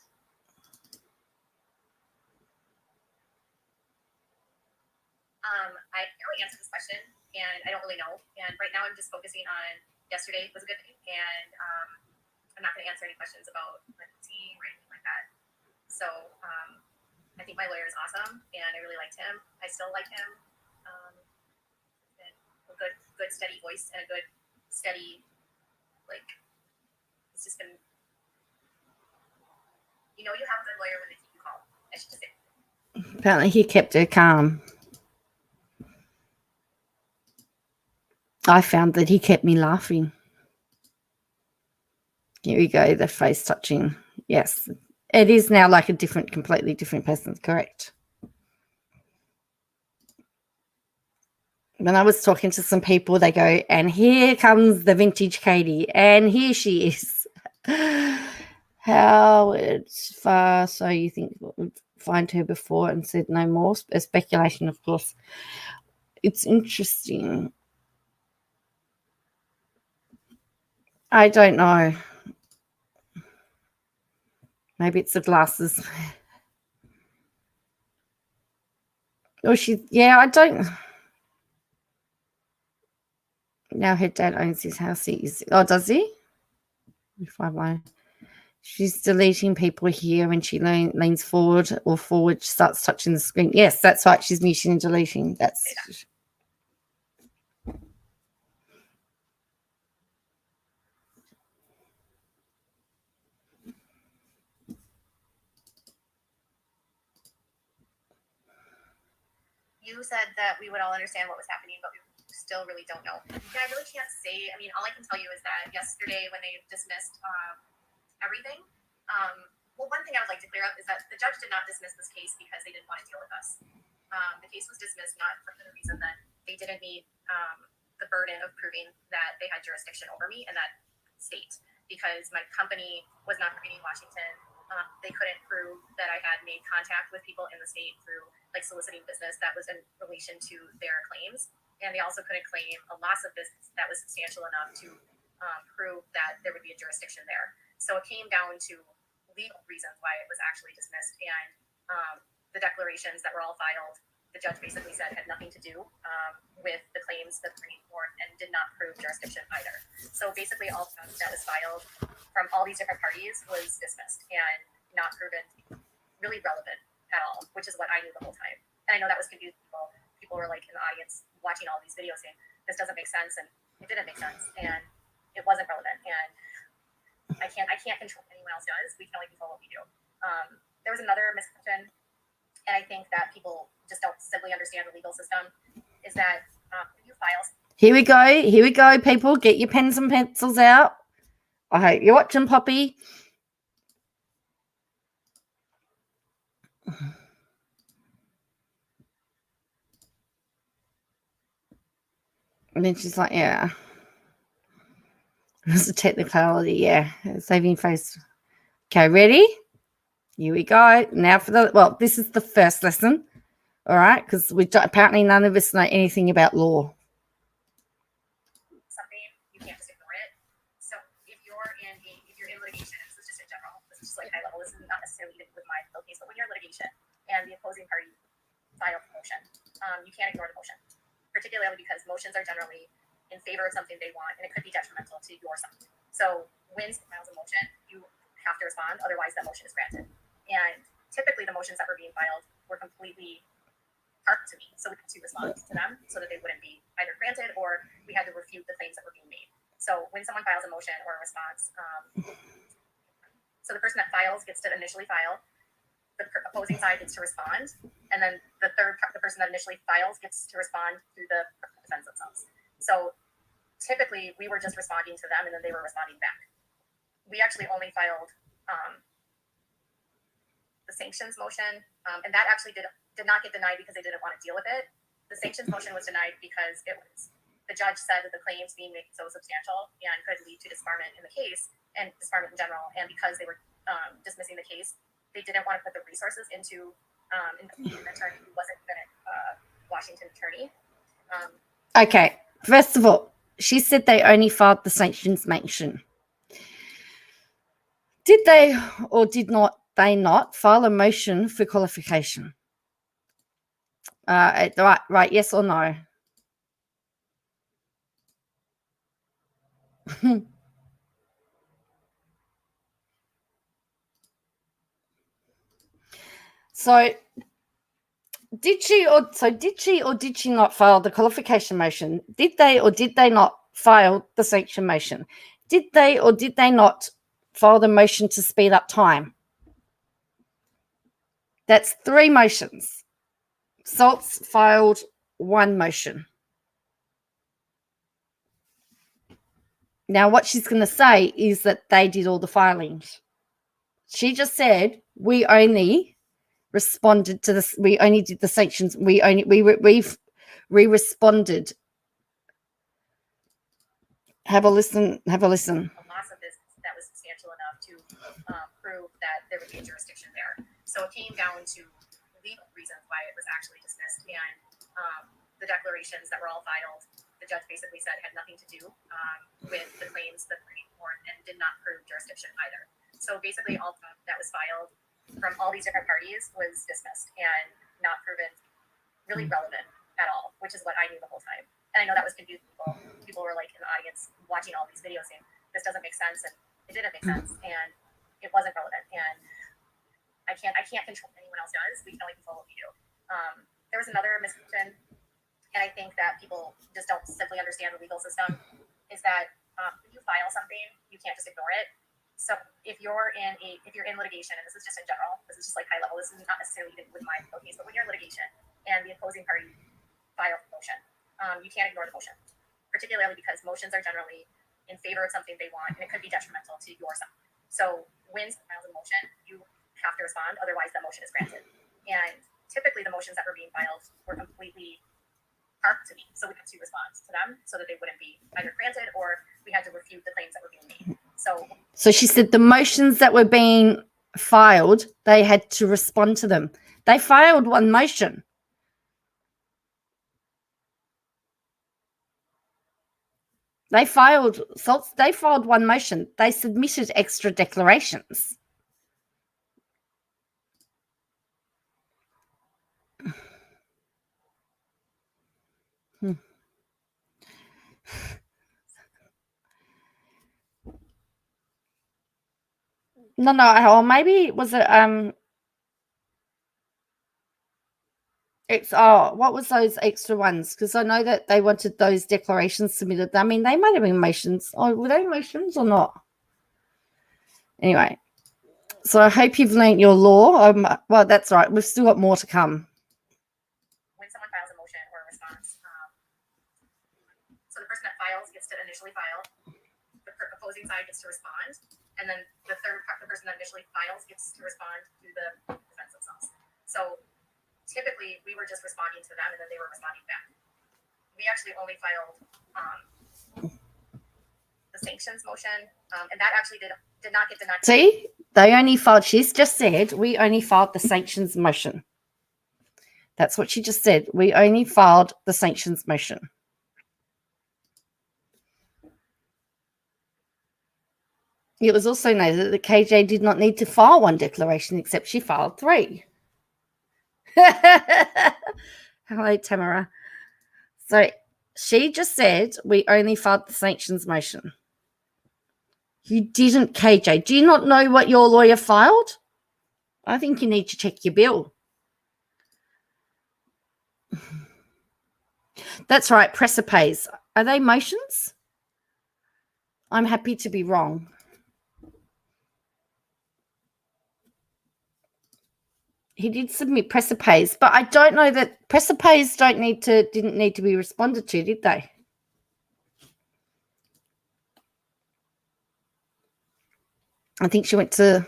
I can't really answer this question, and I don't really know. And right now, I'm just focusing on yesterday was a good thing, and I'm not going to answer any questions about pregnancy or anything like that. So I think my lawyer is awesome, and I really liked him. I still like him. And a good steady voice and a good steady, like, it's just been, you know, you have a good lawyer when they keep you calm. I should just say. Apparently he kept her calm. I found that he kept me laughing. Here we go, the face touching. Yes, it is now like a completely different person, correct? When I was talking to some people, they go, and here comes the vintage Katie, and here she is. Howard Far, so you think would find her before and said no more? Speculation, of course. It's interesting. I don't know. Maybe it's the glasses. Or I don't. Now her dad owns his house. Does he? If I mind. She's deleting people here when she leans forward or forward, starts touching the screen. Yes, that's right. She's muting and deleting. That's. You said that we would all understand what was happening, but we still really don't know. And I really can't say. I mean, all I can tell you is that yesterday when they dismissed everything, well, one thing I would like to clear up is that the judge did not dismiss this case because they didn't want to deal with us. The case was dismissed not for the reason that they didn't meet the burden of proving that they had jurisdiction over me in that state because my company was not creating Washington. They couldn't prove that I had made contact with people in the state through like soliciting business that was in relation to their claims. And they also couldn't claim a loss of business that was substantial enough to prove that there would be a jurisdiction there. So it came down to legal reasons why it was actually dismissed. And the declarations that were all filed, the judge basically said had nothing to do with the claims that were bringing forth and did not prove jurisdiction either. So basically all that was filed from all these different parties was dismissed and not proven really relevant at all, which is what I knew the whole time. And I know that was confusing people. People were like in the audience watching all these videos saying, this doesn't make sense. And it didn't make sense. And it wasn't relevant. And I can't control what anyone else does. We can only control what we do. There was another misconception, and I think that people just don't simply understand the legal system, is that when you file... Here we go, people. Get your pens and pencils out. I hope you're watching, Poppy. And then she's like, yeah. It was a technicality, yeah. Saving face. Okay, ready? Here we go. Now for this is the first lesson, all right? Because apparently none of us know anything about law. Something, you can't just ignore it. So if you're in litigation, this is just in general, this is just like high level, this is not necessarily even with my legal case, but when you're in litigation and the opposing party files a motion, you can't ignore the motion, particularly because motions are generally in favor of something they want, and it could be detrimental to your side. So when someone files a motion, you have to respond, otherwise that motion is granted. And typically the motions that were being filed were completely hard to me, so we had to respond to them so that they wouldn't be either granted or we had to refute the claims that were being made. So when someone files a motion or a response, so the person that files gets to initially file, the opposing side gets to respond, and then the person that initially files gets to respond through the defense themselves. So typically we were just responding to them and then they were responding back. We actually only filed the sanctions motion, and that actually did not get denied because they didn't want to deal with it. The sanctions motion was denied because the judge said that the claims being made so substantial and could lead to disbarment in the case and disbarment in general. And because they were dismissing the case, they didn't want to put the resources into an attorney who wasn't even a Washington attorney. Okay, first of all, she said they only filed the sanctions motion. Did they or did not they not file a motion for qualification? Right, yes or no? So did she or did she not file the qualification motion? Did they or did they not file the sanction motion? Did they or did they not file the motion to speed up time? That's 3 motions. Salts filed 1 motion. Now, what she's going to say is that they did all the filings. She just said, we only responded to this. We only did the sanctions. We responded. Have a listen. A loss of business that was substantial enough to prove that there would be a jurisdiction there. So it came down to legal reasons why it was actually dismissed, and the declarations that were all filed, the judge basically said had nothing to do with the claims that were bringing forth and did not prove jurisdiction either. So basically all that was filed from all these different parties was dismissed and not proven really relevant at all, which is what I knew the whole time. And I know that was confusing people. People were like in the audience watching all these videos saying, this doesn't make sense, and it didn't make sense, and it wasn't relevant. And I can't control what anyone else does. We can only control what we do. There was another misconception, and I think that people just don't simply understand the legal system, is that when you file something, you can't just ignore it. So if you're in litigation, and this is just in general, this is just like high level, this is not necessarily even with my case, but when you're in litigation and the opposing party files a motion, you can't ignore the motion, particularly because motions are generally in favor of something they want, and it could be detrimental to your side. So when someone files a motion, you have to respond, otherwise that motion is granted. And typically the motions that were being filed were completely Park to me. So we had to respond to them so that they wouldn't be either granted or we had to refute the claims that were being made. So she said the motions that were being filed, they had to respond to them. They filed one motion. They filed one motion. They submitted extra declarations. No, or maybe was it what was those extra ones? Because I know that they wanted those declarations submitted. I mean, they might have been motions. Oh, were they motions or not? Anyway, so I hope you've learnt your law. Well, that's right. We've still got more to come. When someone files a motion or a response, so the person that files gets to initially file, the opposing side gets to respond, and then the person that initially files gets to respond to the defense themselves. So typically, we were just responding to them, and then they were responding back. We actually only filed the sanctions motion, and that actually did not get denied. See, they only filed. She's just said we only filed the sanctions motion. That's what she just said. We only filed the sanctions motion. It was also noted that the KJ did not need to file one declaration, except she filed 3. Hello, Tamara. So she just said we only filed the sanctions motion. You didn't, KJ. Do you not know what your lawyer filed? I think you need to check your bill. That's right, presser pays. Are they motions? I'm happy to be wrong. He did submit presser pays, but I don't know that presser pays didn't need to be responded to, did they? I think she went to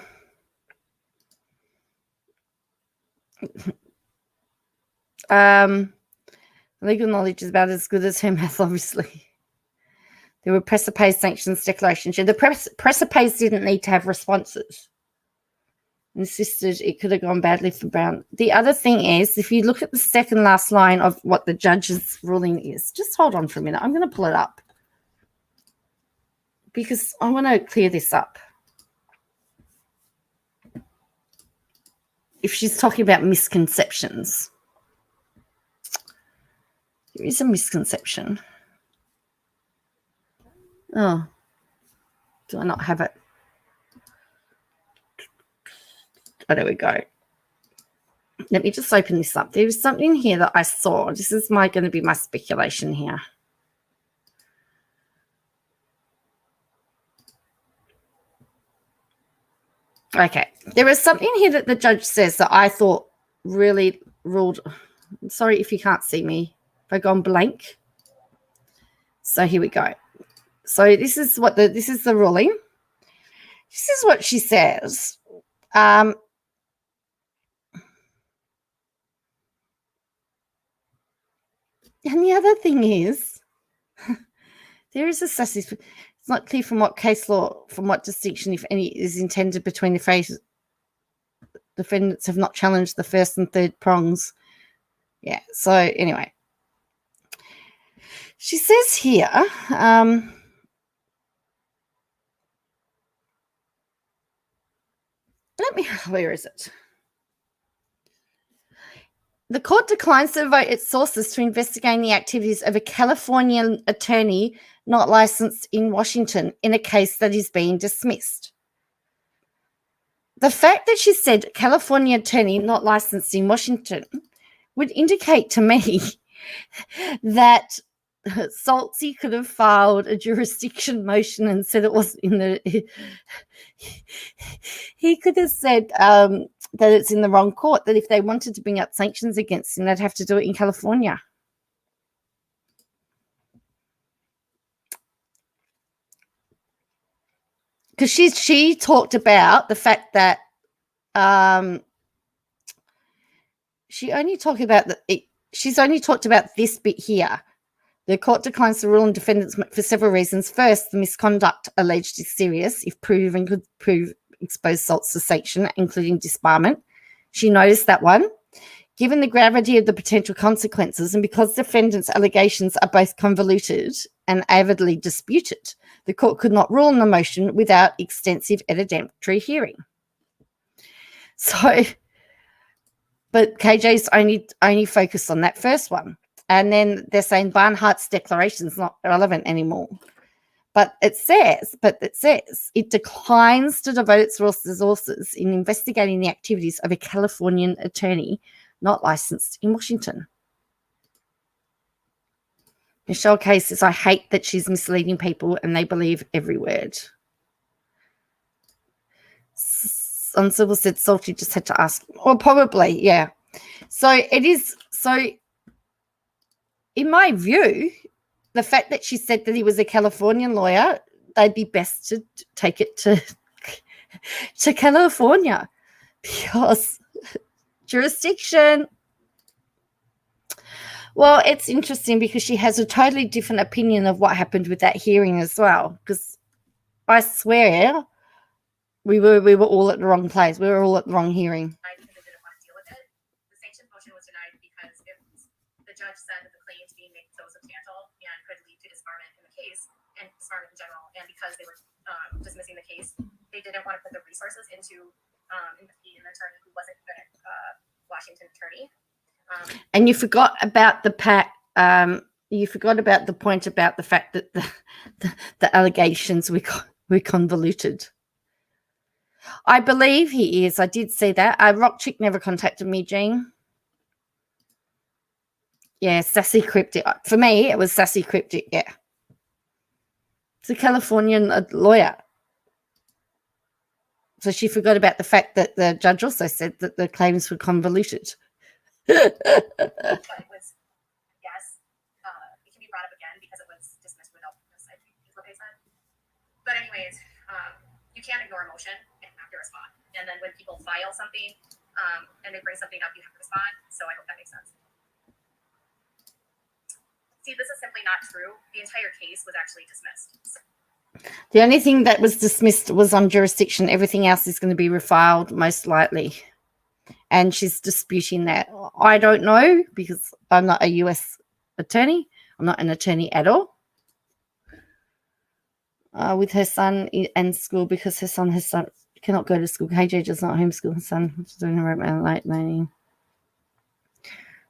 legal knowledge is about as good as her math, obviously. There were presser pays sanctions declarations. The presser pays didn't need to have responses. Insisted it could have gone badly for Brown. The other thing is, if you look at the second last line of what the judge's ruling is, just hold on for a minute. I'm going to pull it up because I want to clear this up. If she's talking about misconceptions, there is a misconception. Oh, do I not have it? Oh, there we go. Let me just open this up. There is something here that I saw. This is going to be my speculation here. Okay. There is something here that the judge says that I thought really ruled. I'm sorry if you can't see me. Have I gone blank? So here we go. So this is the ruling. This is what she says. And the other thing is, there is a sus. It's not clear from what case law, from what distinction, if any, is intended between the phrases. Defendants have not challenged the first and third prongs. Yeah. So anyway, she says here. Where is it? The court declines to devote its sources to investigating the activities of a Californian attorney not licensed in Washington in a case that is being dismissed. The fact that she said California attorney not licensed in Washington would indicate to me that Saltsy could have filed a jurisdiction motion and said it wasn't in the. He could have said that it's in the wrong court, that if they wanted to bring out sanctions against him, they'd have to do it in California. Because she talked about the fact that she only talked about she's only talked about this bit here. The court declines to rule on defendants for several reasons. First, the misconduct alleged is serious if proven could prove exposed salts to sanction, including disbarment. She noticed that one. Given the gravity of the potential consequences and because defendants' allegations are both convoluted and avidly disputed, the court could not rule on the motion without extensive evidentiary hearing. So, but KJ's only focused on that first one. And then they're saying Barnhart's declaration is not relevant anymore. But it says it declines to devote its resources in investigating the activities of a Californian attorney not licensed in Washington. Michelle Kay says, I hate that she's misleading people and they believe every word. Unsybil said Salty just had to ask. Or probably, yeah. So it is. So in my view, the fact that she said that he was a Californian lawyer, they'd be best to take it to California because jurisdiction. Well, it's interesting because she has a totally different opinion of what happened with that hearing as well. Because I swear we were all at the wrong place. We were all at the wrong hearing. I didn't want to deal with it. The sanctions motion was denied because the judge said that the claims being made so substantial and could lead to disbarment in the case and disbarment in general. And because they were dismissing the case, they didn't want to put the resources into investigating an attorney who wasn't even a Washington attorney. And you forgot about you forgot about the point about the fact that the allegations were convoluted. I believe he is. I did see that. Rock Chick never contacted me, Jean. Yeah, Sassy Cryptic. For me, it was Sassy Cryptic, yeah. It's a Californian lawyer. So she forgot about the fact that the judge also said that the claims were convoluted. But it was, yes, it can be brought up again because it was dismissed without notice, I think is what they said. But anyways, you can't ignore emotion and have to respond. And then when people file something and they bring something up, you have to respond. So I hope that makes sense. See, this is simply not true. The entire case was actually dismissed. The only thing that was dismissed was on jurisdiction. Everything else is going to be refiled, most likely. And she's disputing that. I don't know because I'm not a US attorney. I'm not an attorney at all. With her son in school because her son cannot go to school. KJ does not homeschool her son. She's doing her late learning.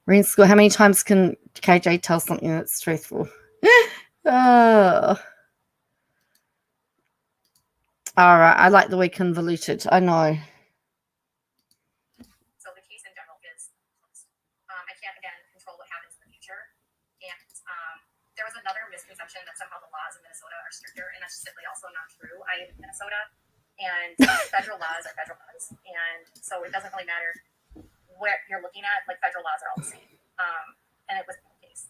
We're in school. How many times can KJ tell something that's truthful? Oh. All right. I like the way convoluted. I know. So the case in general is closed. I can't, again, control what happens in the future. And there was another misconception that somehow the laws in Minnesota are stricter, and that's simply also not true. I am in Minnesota, and federal laws are federal laws. And so it doesn't really matter what you're looking at. Like, federal laws are all the same. And it was the case.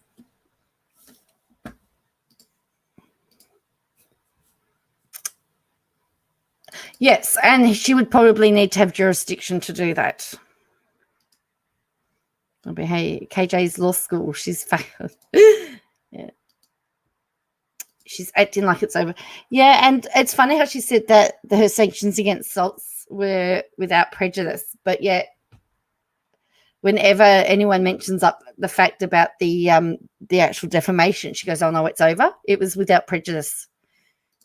Yes, and she would probably need to have jurisdiction to do that. I'll be, hey, KJ's law school. She's yeah. She's acting like it's over. Yeah, and it's funny how she said that her sanctions against salts were without prejudice, but yet whenever anyone mentions up the fact about the actual defamation, she goes, "Oh no, it's over. It was without prejudice."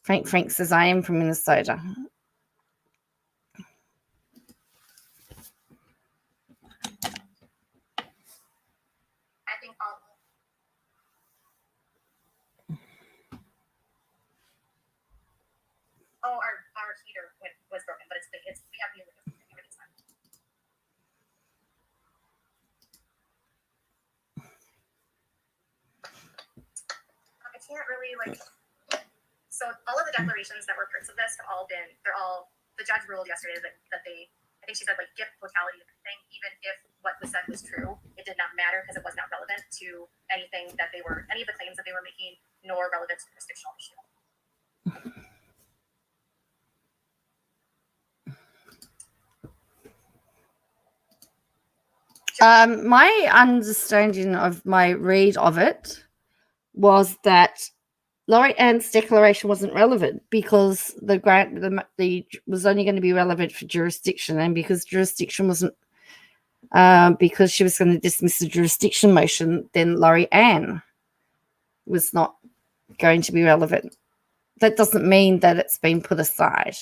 Frank says, "I am from Minnesota." I think our heater was broken, but we have the everything's fine. I can't really so all of the declarations that were parts of this have all been, the judge ruled yesterday that they, I think she said, give totality of everything, even if what was said was true, it did not matter because it was not relevant to any of the claims that they were making, nor relevant to the jurisdictional issue. My understanding of my read of it was that Laurie Ann's declaration wasn't relevant because the grant was only going to be relevant for jurisdiction, and because jurisdiction wasn't because she was going to dismiss the jurisdiction motion, then Laurie Ann was not going to be relevant. That doesn't mean that it's been put aside.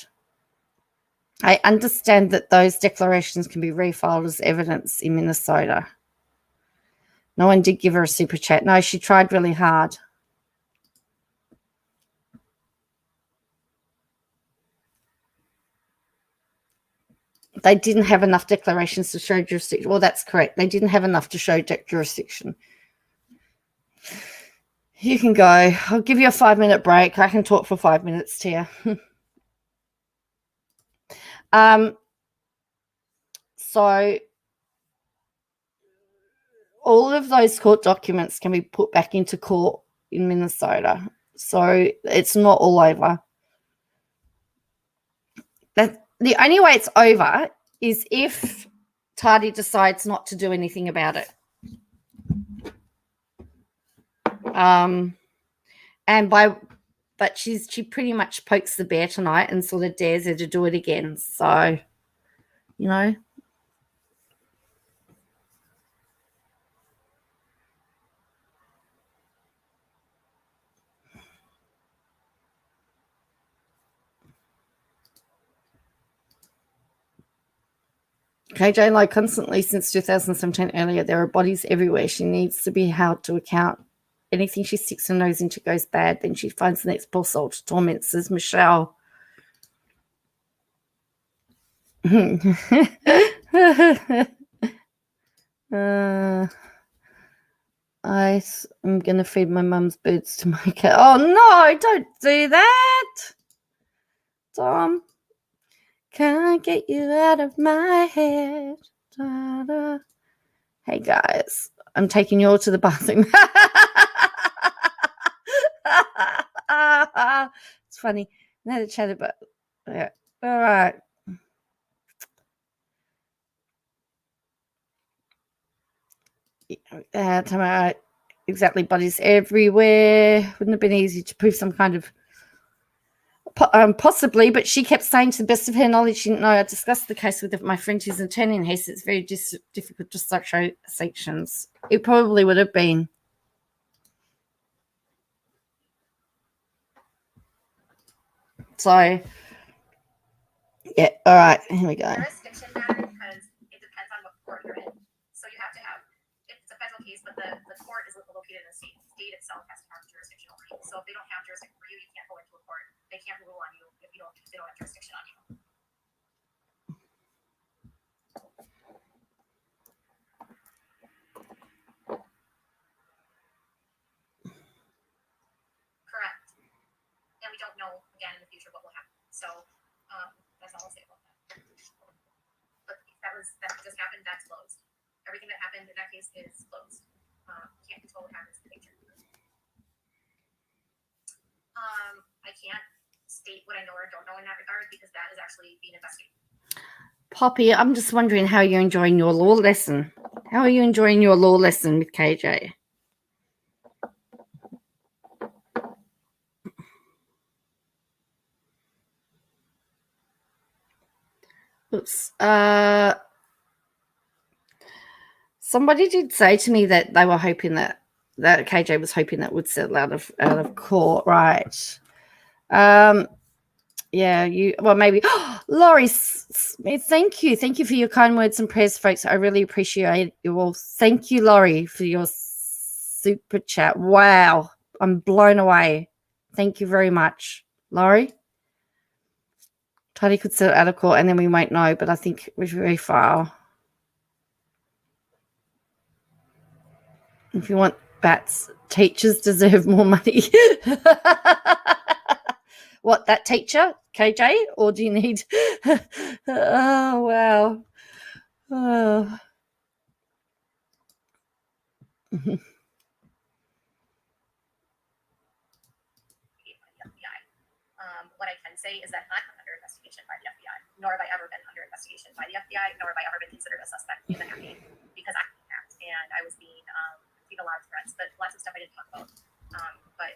I understand that those declarations can be refiled as evidence in Minnesota. No one did give her a super chat. No, she tried really hard. They didn't have enough declarations to show jurisdiction. Well, that's correct. They didn't have enough to show jurisdiction. You can go. I'll give you a 5-minute break. I can talk for 5 minutes to you. So all of those court documents can be put back into court in Minnesota. So it's not all over. The only way it's over is if Tardy decides not to do anything about it. But she pretty much pokes the bear tonight and sort of dares her to do it again. So, you know. KJ Lowe constantly since 2017 earlier, there are bodies everywhere. She needs to be held to account. Anything she sticks her nose into goes bad. Then she finds the next poor soul to torment, says Michelle. I am going to feed my mum's birds to my cat. Oh, no, don't do that. Tom, can't get you out of my head. Da-da. Hey, guys, I'm taking you all to the bathroom. It's funny. I had a chat about it. All right. Tomorrow, exactly, bodies everywhere. Wouldn't have been easy to prove some kind of possibly, but she kept saying to the best of her knowledge, she didn't know. I discussed the case with my friend who's an attorney in Hesse. It's very difficult to show sections. It probably would have been. So, yeah, all right, here we go. Jurisdiction matter because it depends on what court you're in. So you have to have, it's a federal case, but the court is located in the state. The state itself has to have jurisdiction over you. So if they don't have jurisdiction for you, you can't go into a court. They can't rule on you if they don't have jurisdiction on you. Correct. And we don't know again in the future what will happen. So that's all I'll say about that. But that just happened. That's closed. Everything that happened in that case is closed. Can't control what happens in the future. I can't state what I know or don't know in that regard because that is actually being investigated. Poppy, I'm just wondering how you're enjoying your law lesson. How are you enjoying your law lesson with KJ? Oops. Somebody did say to me that they were hoping that KJ was hoping that would settle out of court, right? Yeah, maybe. Laurie, thank you for your kind words and prayers, folks. I really appreciate you all. Thank you, Laurie, for your super chat. Wow, I'm blown away. Thank you very much, Laurie. Tidy could settle out of court, and then we won't know. But I think we're very far. If you want bats, teachers deserve more money. What, that teacher, KJ? Or do you need... Oh, wow. Oh. What I can say is that I'm not under investigation by the FBI, nor have I ever been under investigation by the FBI, nor have I ever been considered a suspect in the campaign because I threats, but lots of stuff I didn't talk about. But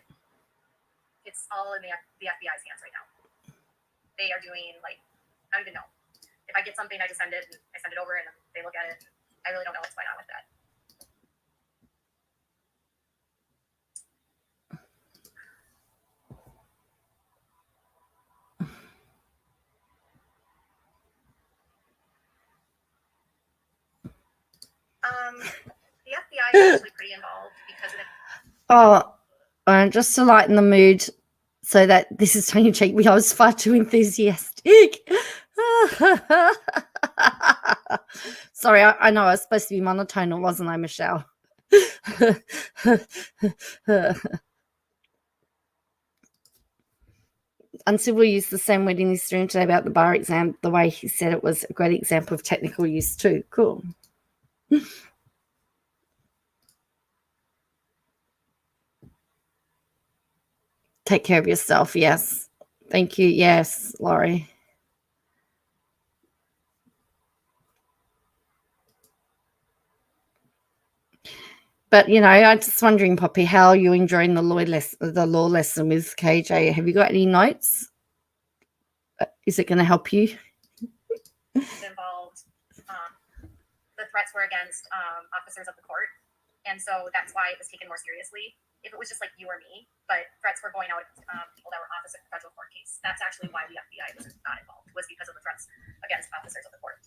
it's all in the FBI's hands right now. They are doing, like, I don't even know. If I get something, I just send it, and I send it over, and they look at it. I really don't know what's going on with that. The FBI is actually pretty involved because of just to lighten the mood, so that this is tongue in cheek. I was far too enthusiastic. Sorry, I know I was supposed to be monotonal, wasn't I, Michelle? Uncivil used the same word in his stream today about the bar exam. The way he said it was a great example of technical use too. Cool. Take care of yourself. Yes. Thank you. Yes, Laurie. But, I'm just wondering, Poppy, how are you enjoying the law lesson with KJ? Have you got any notes? Is it going to help you? Involved. The threats were against officers of the court, and so that's why it was taken more seriously. If it was just like you or me, but threats were going out at people that were officers of the federal court case. That's actually why the FBI was not involved, was because of the threats against officers of the court.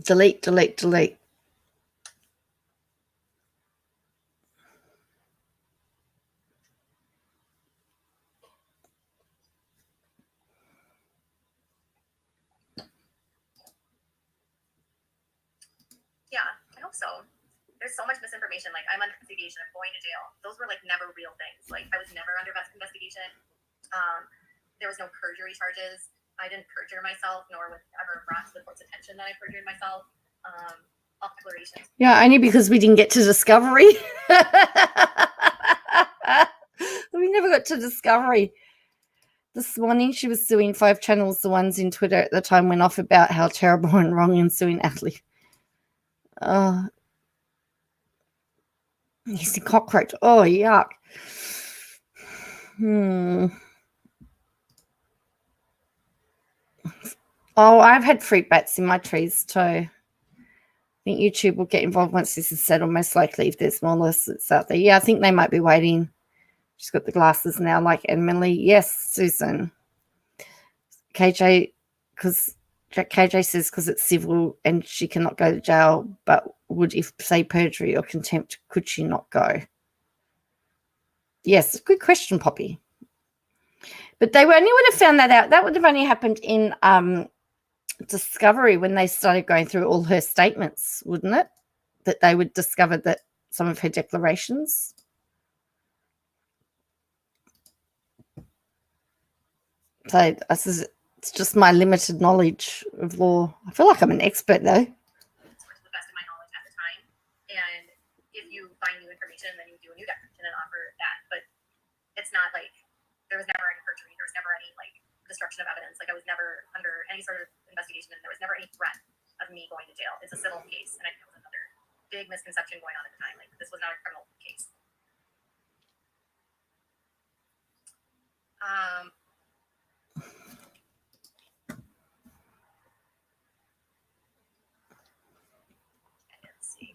Delete, delete, delete. Yeah, I hope so. There's so much misinformation. Like, I'm under investigation, I'm going to jail. Those were like never real things. Like, I was never under investigation. There was no perjury charges. I didn't perjure myself, nor was ever brought to the court's attention that I perjured myself. All declarations. Yeah, only because we didn't get to discovery. We never got to discovery. This morning she was suing 5 channels. The ones in Twitter at the time went off about how terrible and wrong and suing Atlee. He's a cockroach. Oh, yuck. Oh, I've had fruit bats in my trees too. I think YouTube will get involved once this is settled, most likely, if there's more lawsuits out there. Yeah, I think they might be waiting. She's got the glasses now, like Emily. Yes, Susan. KJ says because it's civil and she cannot go to jail, but would, if, say, perjury or contempt, could she not go? Yes, good question, Poppy. But they only would have found that out. That would have only happened in discovery when they started going through all her statements, wouldn't it? That they would discover that some of her declarations. So it's just my limited knowledge of law. I feel like I'm an expert though. To the best of my knowledge at the time, and if you find new information, then you do a new declaration and offer that. But it's not like there was never any perjury. There was never any like destruction of evidence. Like, I was never under any sort of investigation, and there was never any threat of me going to jail. It's a civil case, and I think it was another big misconception going on at the time. Like, this was not a criminal case. Let's see.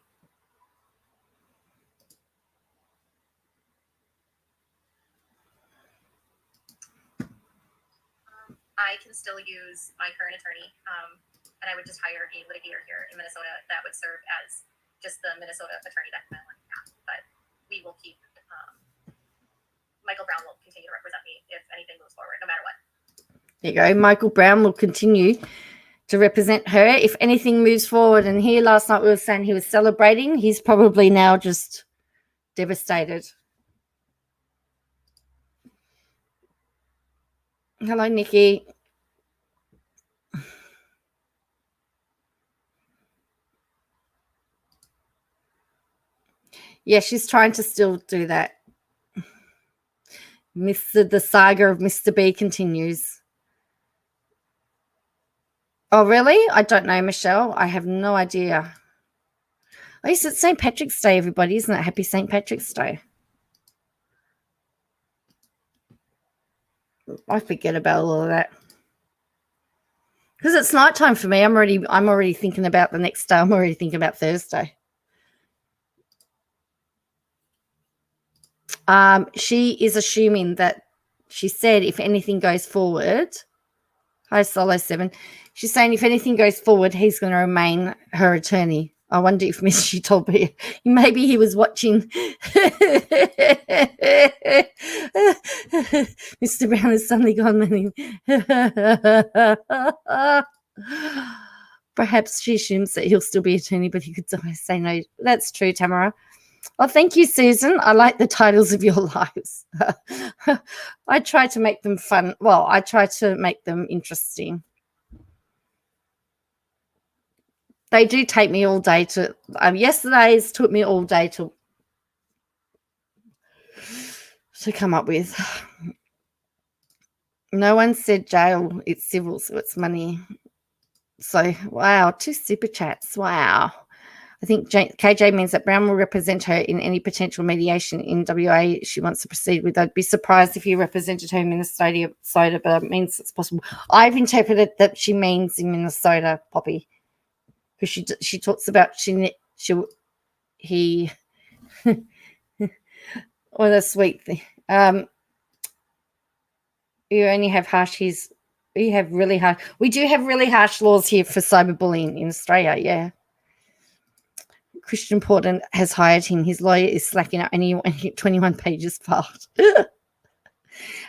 I can still use my current attorney, and I would just hire a litigator here in Minnesota that would serve as just the Minnesota attorney that Madeline has. But we will keep Michael Brown will continue to represent me if anything moves forward, no matter what. There you go. Michael Brown will continue to represent her if anything moves forward. And here last night we were saying he was celebrating. He's probably now just devastated. Hello, Nikki. Yeah, she's trying to still do that. The saga of Mr. B continues. Oh, really? I don't know, Michelle. I have no idea. Oh, yes, it's St. Patrick's Day, everybody, isn't it? Happy St. Patrick's Day. I forget about all of that. Because it's nighttime for me. I'm already thinking about the next day. I'm already thinking about Thursday. She is assuming that she said if anything goes forward. Hi, Solo 7. She's saying if anything goes forward, he's going to remain her attorney. I wonder if she told me. Maybe he was watching. Mr. Brown has suddenly gone missing. Perhaps she assumes that he'll still be attorney, but he could say no. That's true, Tamara. Well, thank you, Susan. I like the titles of your lives. I try to make them fun. Well, I try to make them interesting. They do take me all day to. Yesterday's took me all day to come up with. No one said jail. It's civil, so it's money. So, wow, 2 super chats. Wow. I think KJ means that Brown will represent her in any potential mediation in WA she wants to proceed with. I'd be surprised if you represented her in Minnesota, but it means it's possible. I've interpreted that she means in Minnesota, Poppy, because she talks about he. What a sweet thing. You only have we have really harsh. We do have really harsh laws here for cyberbullying in Australia. Yeah. Christian Portland has hired him. His lawyer is slacking out, and he 21 pages filed.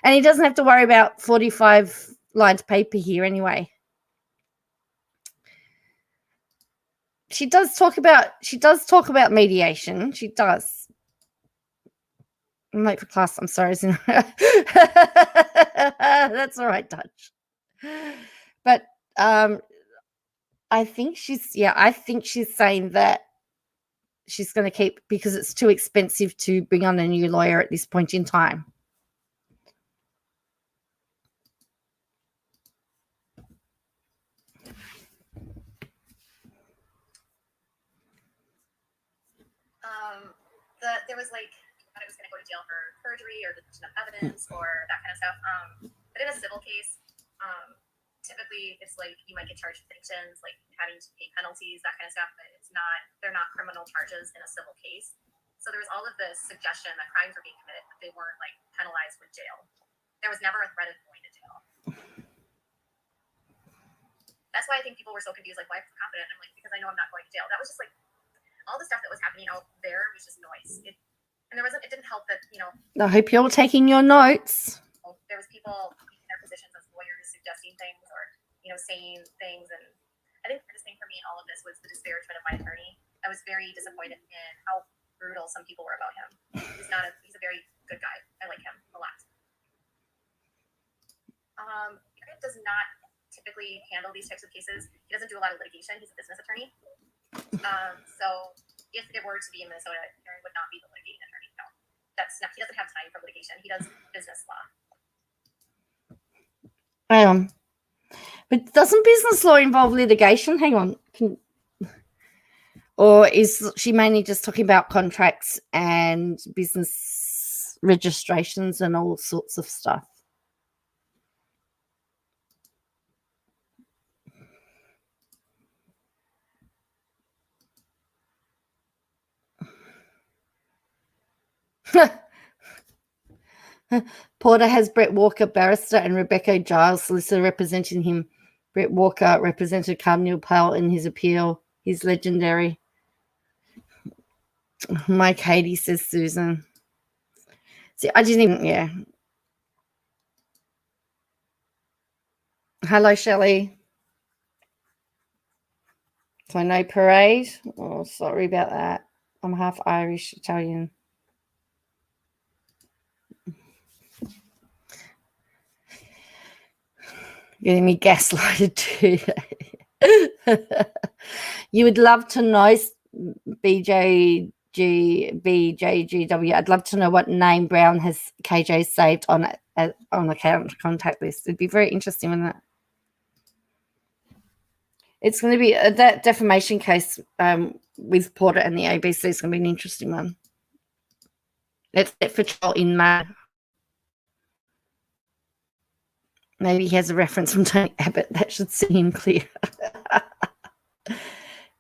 And he doesn't have to worry about 45 lines paper here anyway. She does talk about mediation. She does. I'm late for class. I'm sorry. That's all right, Dutch. But I think she's saying that she's going to keep, because it's too expensive to bring on a new lawyer at this point in time. There was like, I thought it was going to go to jail for perjury or detention of evidence or that kind of stuff. But in a civil case, typically it's like you might get charged with sanctions, like having to pay penalties, that kind of stuff. But they're not criminal charges in a civil case. So there was all of this suggestion that crimes were being committed, but they weren't like penalized with jail. There was never a threat of going to jail. That's why I think people were so confused, like, why am I confident? I'm like, because I know I'm not going to jail. That was just like, all the stuff that was happening out there was just noise. It didn't help that, I hope you're taking your notes. There was people in their positions as lawyers suggesting things or, saying things. And I think the biggest thing for me in all of this was the disparagement of my attorney. I was very disappointed in how brutal some people were about him. He's a very good guy. I like him a lot. Eric does not typically handle these types of cases. He doesn't do a lot of litigation. He's a business attorney. So if it were to be in Minnesota, Aaron would not be the litigating attorney. No, he doesn't have time for litigation. He does business law. But doesn't business law involve litigation? Hang on. Or is she mainly just talking about contracts and business registrations and all sorts of stuff? Porter has Brett Walker, barrister, and Rebecca Giles, solicitor, representing him. Brett Walker represented Cardinal Powell in his appeal. He's legendary. My Katie, says Susan. See, I didn't even, yeah. Hello, Shelley. So no parade. Oh, sorry about that. I'm half Irish, Italian. Getting me gaslighted too. You would love to know, BJ GBJGW. I'd love to know what name Brown has KJ saved on account contact list. It'd be very interesting, wouldn't it? It's going to be that defamation case with Porter and the ABC is going to be an interesting one. It's set for trial in May. Maybe he has a reference from Tony Abbott that should see him clear.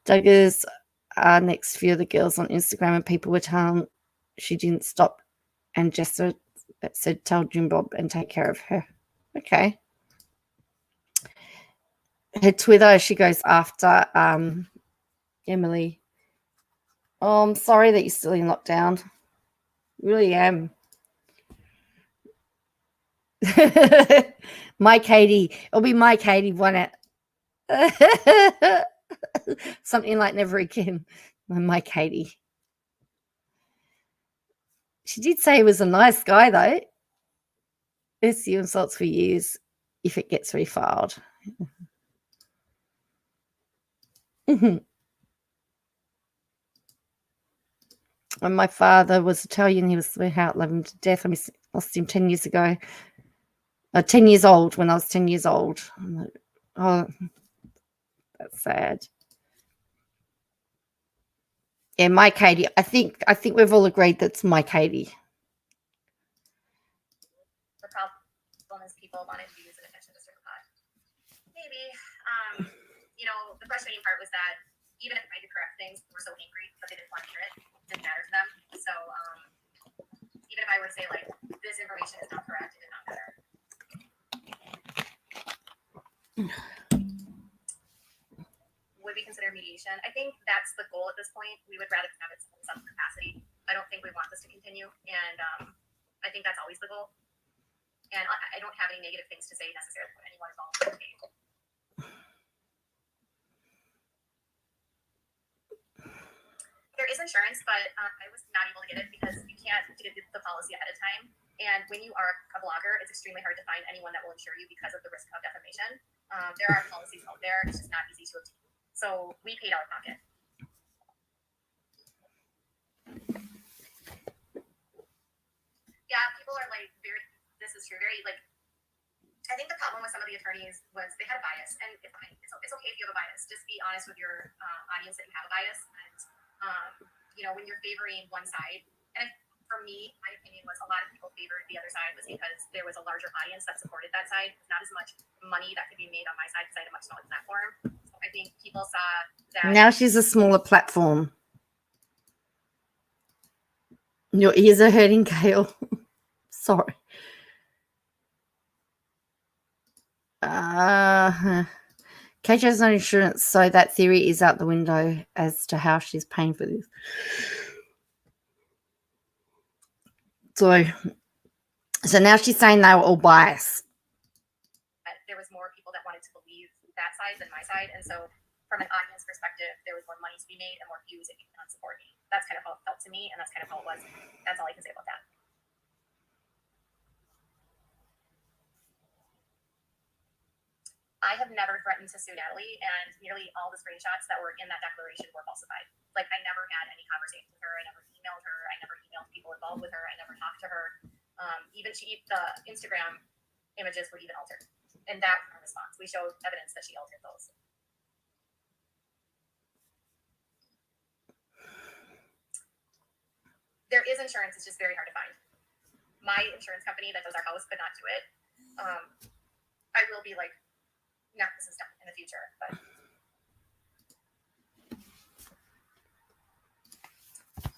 Douglas next few of the girls on Instagram, and people were telling she didn't stop, and Jessa said tell Jim Bob and take care of her. Okay. Her Twitter, she goes after Emily. Oh, I'm sorry that you're still in lockdown. Really am. My Katie. It'll be my Katie won it. Something like never again. My Katie. She did say he was a nice guy, though. SU insults for years if it gets refiled. And my father was Italian. He was sweetheart, loved him to death. I lost him 10 years ago. 10 years old, when I was 10 years old. I'm like, oh, that's sad. Yeah, my Katie. I think we've all agreed that's my Katie. The problem is people wanted to use an attention to certain pot. Maybe. The frustrating part was that even if I did correct things, they were so angry, but they didn't want to hear it. It didn't matter to them. So even if I were to say, like, this information is not correct, it did not matter. Would we consider mediation? I think that's the goal at this point. We would rather have it in some capacity. I don't think we want this to continue, and I think that's always the goal. And I don't have any negative things to say necessarily when anyone is involved. There is insurance, but I was not able to get it because you can't get the policy ahead of time. And when you are a blogger, it's extremely hard to find anyone that will insure you because of the risk of defamation. There are policies out there. It's just not easy to obtain. So we paid out of pocket. Yeah, people are like this is true, I think the problem with some of the attorneys was they had a bias, and it's okay if you have a bias. Just be honest with your audience that you have a bias, and when you're favoring one side. And for me, my opinion was a lot of people favored the other side was because there was a larger audience that supported that side. Not as much money that could be made on my side because I had a much smaller platform. So I think people saw that. Now she's a smaller platform. Your ears are hurting, Gail. Sorry. KJ has no insurance, so that theory is out the window as to how she's paying for this. So now she's saying they were all biased. There was more people that wanted to believe that side than my side, and so from an audience perspective, there was more money to be made and more views if you cannot support me. That's kind of how it felt to me, and that's kind of how it was. That's all I can say about that. I have never threatened to sue Natalie, and nearly all the screenshots that were in that declaration were falsified. Like, I never had any conversation with her. I never emailed her. I never emailed people involved with her. I never talked to her. Even the Instagram images were even altered. And that was her response. We showed evidence that she altered those. There is insurance. It's just very hard to find. My insurance company that does our house could not do it. I will be like, no, this is done in the future. But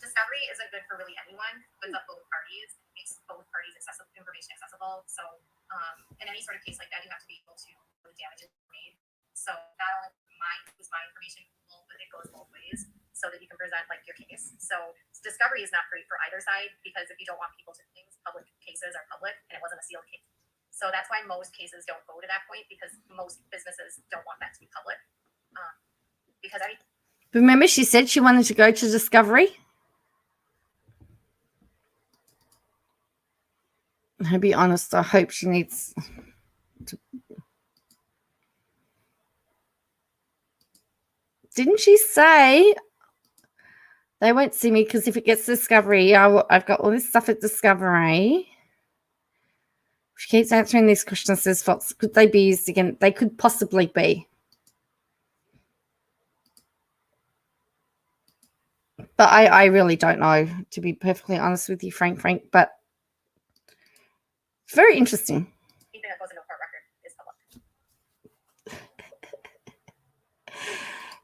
discovery isn't good for really anyone, but it's up both parties. It makes both parties information accessible. So in any sort of case like that, you have to be able to know the damage is made. So not only use my information, but it goes both ways so that you can present like your case. So discovery is not great for either side because if you don't want people to things, public cases are public, and it wasn't a sealed case. So that's why most cases don't go to that point because most businesses don't want that to be public. Remember, she said she wanted to go to discovery. I'll be honest, I hope she needs to. Didn't she say They won't see me because if it gets Discovery, I've got all this stuff at Discovery. She keeps answering these questions, says Fox. Could they be used again? They could possibly be. But I really don't know, to be perfectly honest with you, Frank. But it's very interesting. Anything that goes into a court record is public.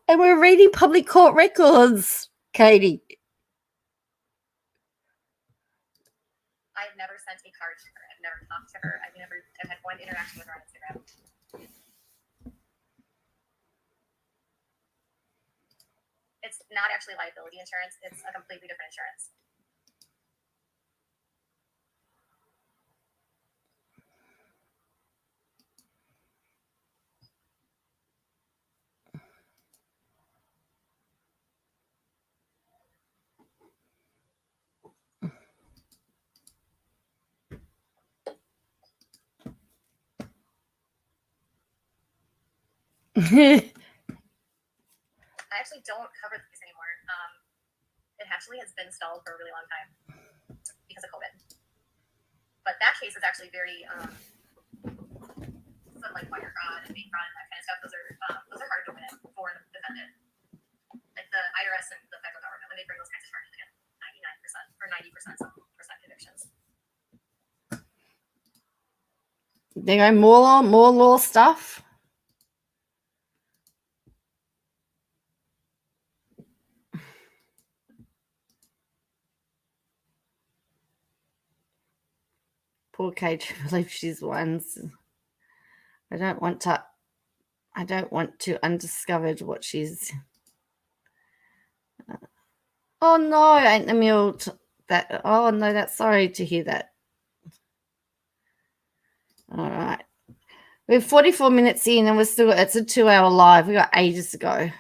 And we're reading public court records, Katie. I've never sent a card to her. I've never talked to her. I've had one interaction with her on Instagram. It's not actually liability insurance. It's a completely different insurance. I actually don't cover these anymore. It actually has been stalled for a really long time because of COVID. But that case is actually very sort of like wire fraud and bank fraud and that kind of stuff. Those are hard to win for the defendant. Like the IRS and the federal government, when they bring those kinds of charges, they get 99% or 90% convictions. There you go, more law stuff. Poor Kate, I believe she's won. I don't want to undiscovered what she's. Oh no, ain't the meal that. Oh no, that's sorry to hear that. All right, we're 44 minutes in, and it's a 2-hour live. We got ages to go. I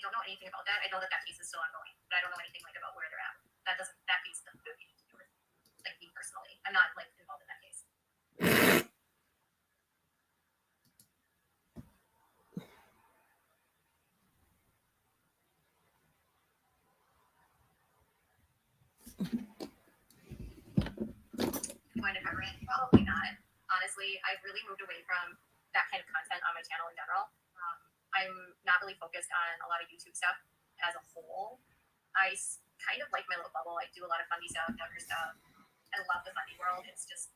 don't know anything about that. I know that case is still ongoing, but I don't know anything about where they're at. That piece doesn't have anything to do with me personally. I'm not involved in that case. Going to cover it? Probably not. Honestly, I've really moved away from that kind of content on my channel in general. I'm not really focused on a lot of YouTube stuff as a whole. I kind of like my little bubble. I do a lot of funny stuff, Duggar stuff. I love the funny world. It's just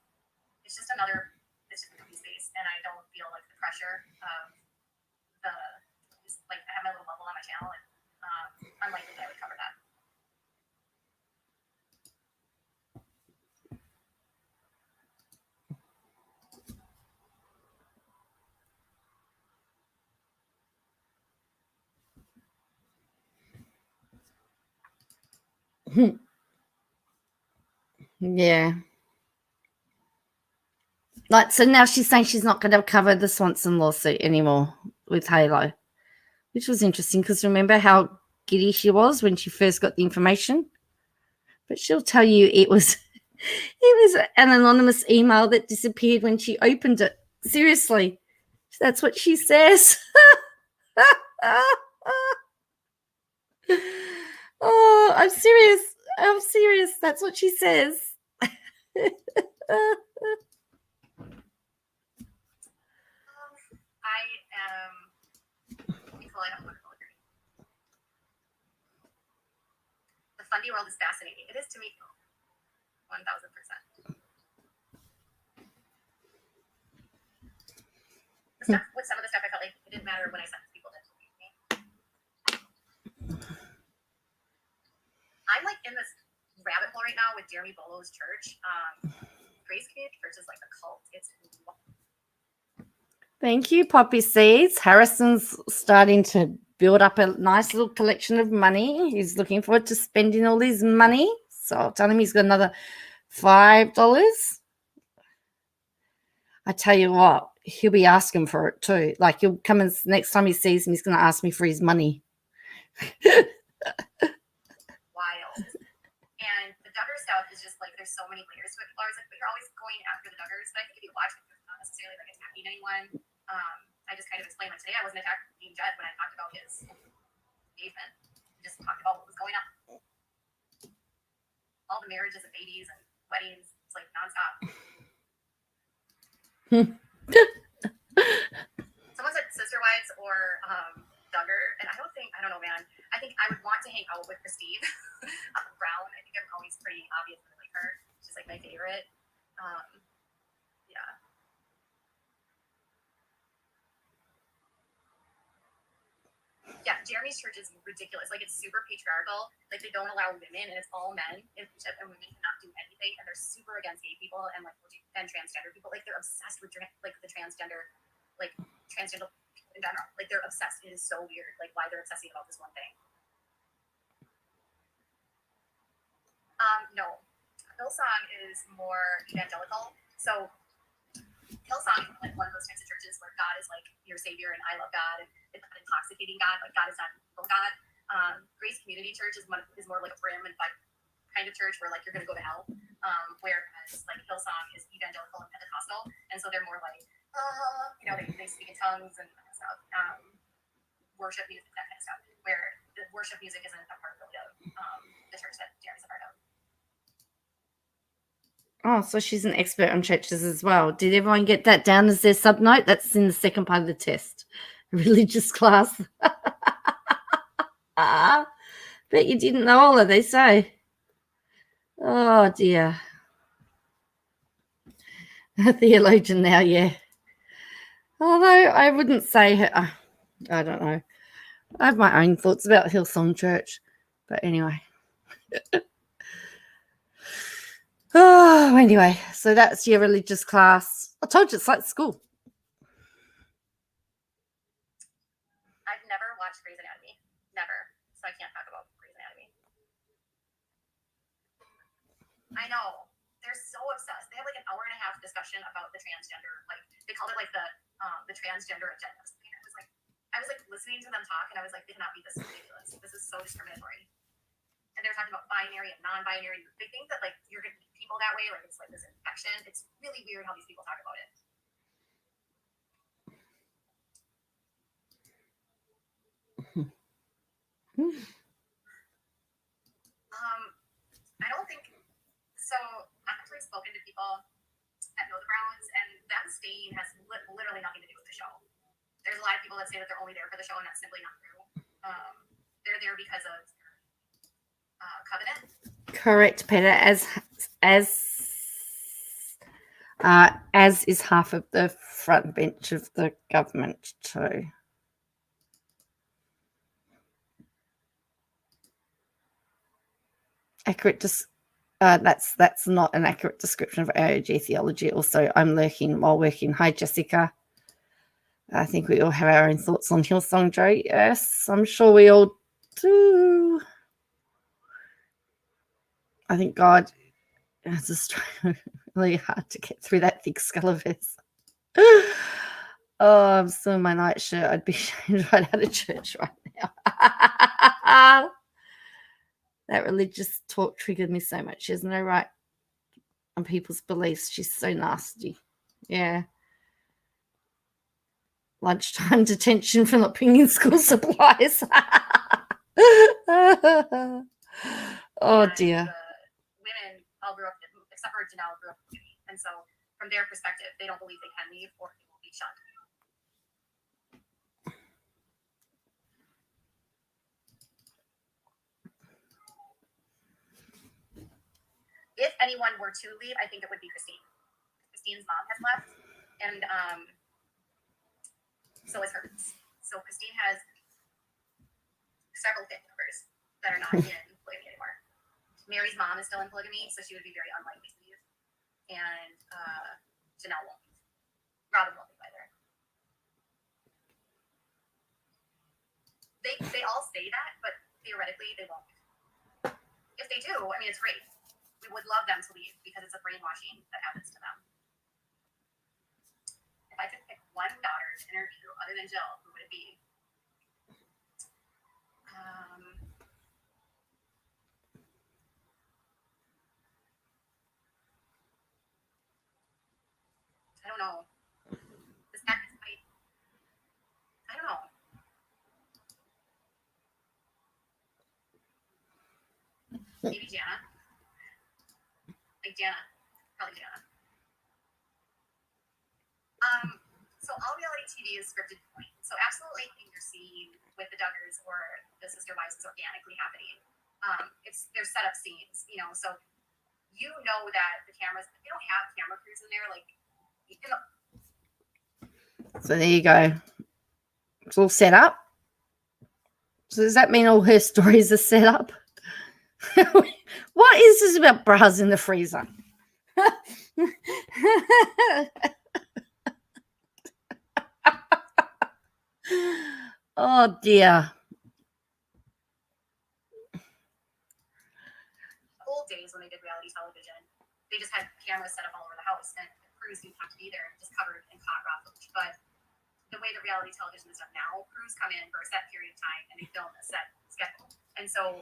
another movie space, and I don't feel like the pressure of I have my little bubble on my channel, and unlikely that I would cover that. Yeah. So now she's saying she's not going to cover the Swanson lawsuit anymore with Halo, which was interesting because remember how giddy she was when she first got the information? But she'll tell you it was an anonymous email that disappeared when she opened it. Seriously, that's what she says. Oh, I'm serious. That's what she says. The fundy world is fascinating. It is to me, 1,000%. With some of the stuff, I felt like it didn't matter when I sent people to me. I'm in this rabbit hole right now with Jeremy Bolo's church. Grace Community Church is like a cult. It's Thank you, Poppy Seeds. Harrison's starting to build up a nice little collection of money. He's looking forward to spending all his money. So I'll tell him he's got another $5. I tell you what, he'll be asking for it too. He'll come and next time he sees him, he's going to ask me for his money. Wild. And the Duggar stuff is just there's so many layers to it. People are always but you're always going after the Duggars. But I think if you watch it, it's not necessarily attacking anyone. I I just kind of explained, like, today I wasn't attacking Jed when I talked about his engagement. I just talked about what was going on. All the marriages and babies and weddings, it's like nonstop. Someone said Sister Wives or Duggar, and I don't know, man. I think I would want to hang out with Christine Brown. I think I'm always pretty obviously like her. She's like my favorite. Yeah. Yeah, Jeremy's church is ridiculous. Like, it's super patriarchal. Like, they don't allow women, and it's all men in leadership, and women cannot do anything. And they're super against gay people and like and transgender people. Like, they're obsessed with like the transgender people in general. Like, they're obsessed. It is so weird. Like, why they're obsessing about this one thing. No, Hillsong is more evangelical. So Hillsong is like one of those types of churches where God is like your savior and I love God and it's not intoxicating God, but God is not evil God. Grace Community Church is more like a brim and like kind of church where like you're gonna go to hell. Whereas like Hillsong is evangelical and Pentecostal, and so they're more like they speak in tongues and stuff. Worship music, that kind of stuff. Where the worship music isn't a part really of the church that Jeremy's a part of. Oh, so she's an expert on churches as well. Did everyone get that down as their subnote? That's in the second part of the test. Religious class. Bet you didn't know all of this, eh? Oh, dear. A theologian now, yeah. Although I wouldn't say her. I don't know. I have my own thoughts about Hillsong Church. But anyway. Oh, anyway, so that's your religious class. I told you it's like school. I've never watched Grey's Anatomy. Never. So I can't talk about Grey's Anatomy. I know. They're so obsessed. They have like an hour and a half discussion about the transgender, like they called it like the transgender agenda. I was like listening to them talk and I was like, they cannot be this ridiculous. This is so discriminatory. And they're talking about binary and non-binary. They think that like you're gonna meet people that way, like it's like this infection. It's really weird how these people talk about it. I don't think so. I've actually spoken to people that know the Browns, and them staying has literally nothing to do with the show. There's a lot of people that say that they're only there for the show, and that's simply not true. They're there because of covenant. Correct, Peter. As is half of the front bench of the government too. Accurate. That's not an accurate description of AOG theology. Also, I'm lurking while working. Hi, Jessica. I think we all have our own thoughts on Hillsong, Joe. Yes, I'm sure we all do. I think God is just really hard to get through that thick skull of his. Oh, I'm still in my night shirt. I'd be shamed right out of church right now. That religious talk triggered me so much. She has no right on people's beliefs. She's so nasty. Yeah. Lunchtime detention for not bringing school supplies. Oh, dear. Women all grew up, except for Janelle, grew up in Uni. And so, from their perspective, they don't believe they can leave or they will be shunned. If anyone were to leave, I think it would be Christine. Christine's mom has left, and so is hers. So Christine has several family members that are not in polygamy anymore. Mary's mom is still in polygamy, so she would be very unlikely to leave. And Janelle won't leave. Robin won't leave either. They all say that, but theoretically they won't. If they do, I mean, it's great. We would love them to leave because it's a brainwashing that happens to them. If I could pick one daughter to interview other than Jill, who would it be? I don't know. This next fight, Maybe Jana. Like Jana. Probably Jana. So all reality TV is scripted point. So absolutely anything you're seeing with the Duggars or the Sister Wives is organically happening. They're set up scenes, you know, so you know that the cameras, they don't have camera crews in there, like, you know. So there you go. It's all set up. So does that mean all her stories are set up? What is this about bras in the freezer? Oh dear. Old days when they did reality television, they just had cameras set up all over the house, and the crews didn't have to be there, just covered in caught raw footage. But the way that reality television is done now, crews come in for a set period of time and they film a set schedule. And so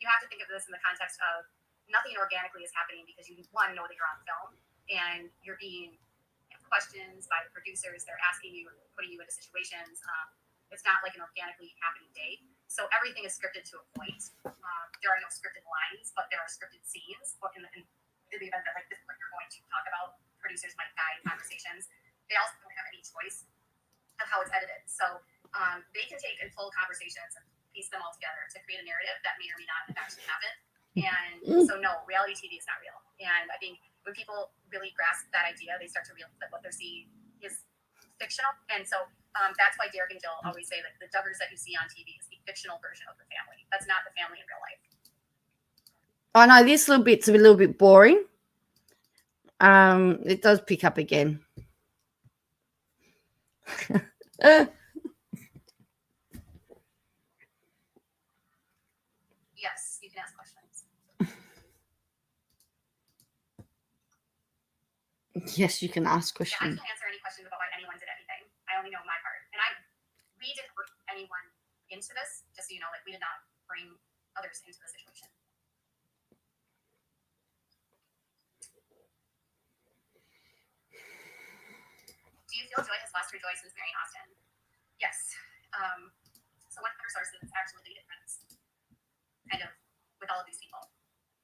you have to think of this in the context of nothing organically is happening because you, one, know that you're on film and you're being questions by the producers. They're asking you, putting you into situations. It's not like an organically happening day. So everything is scripted to a point. There are no scripted lines, but there are scripted scenes. In the event that like this is what you're going to talk about, producers might guide conversations. They also don't have any choice of how it's edited. So they can take and pull conversations and piece them all together to create a narrative that may or may not have actually happened. And so no, reality TV is not real. And I think when people really grasp that idea, they start to realize that what they're seeing is fictional. And so that's why Derek and Jill always say that the Duggars that you see on TV is the fictional version of the family. That's not the family in real life. I know this little bit's a little bit boring. It does pick up again. Yes, you can ask questions. Yes, you can ask Yeah, I questions. can't answer any questions about why anyone did anything. I only know my part. And we didn't bring anyone into this, just so you know, like we did not bring others into the situation. Do you feel Joy has lost her joy since marrying Austin? Yes. So one of her sources actually dated friends, kind of, with all of these people.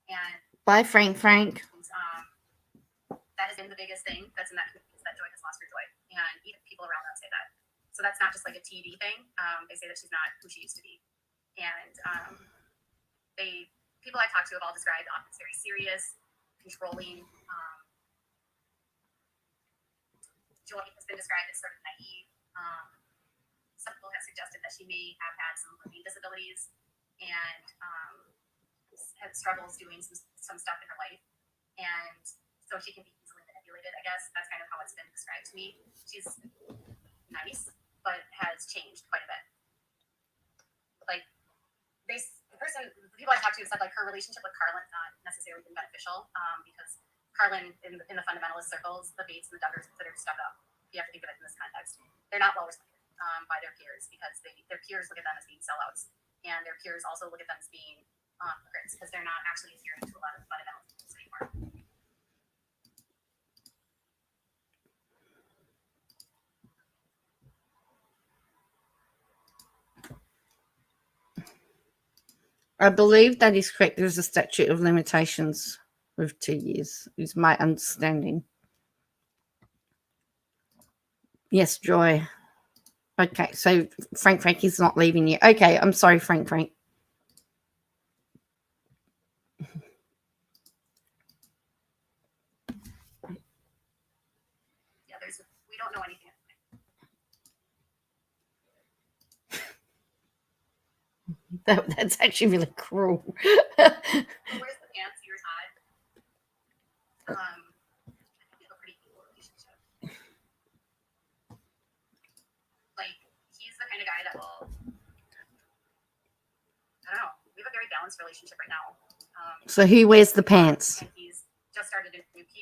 And Bye, Frank. that has been the biggest thing that's in that community is that Joy has lost her joy. And even people around them say that. So that's not just like a TV thing. They say that she's not who she used to be. And people I talk to have all described Austin's very serious, controlling. Joy has been described as sort of naive. Some people have suggested that she may have had some learning disabilities and had struggles doing some stuff in her life. And so she can be easily manipulated, I guess. That's kind of how it's been described to me. She's nice, but has changed quite a bit. Like, the people I talked to have said, like, her relationship with Carlin not necessarily been beneficial because Carlin, in the fundamentalist circles, the Bates and the Duggars considered stuck up. You have to think of it in this context. They're not well respected by their peers because their peers look at them as being sellouts, and their peers also look at them as being hypocrites because they're not actually adhering to a lot of fundamental things anymore. I believe that is correct. There's a statute of limitations of 2 years, is my understanding. Yes, Joy. Okay, so Frank is not leaving you. Okay, I'm sorry, Frank. Yeah, we don't know anything. That's actually really cruel. So where's the pants you were tied? I think we have a pretty equal relationship. Like, he's the kind of guy that will, I don't know, we have a very balanced relationship right now. So who wears the pants? And he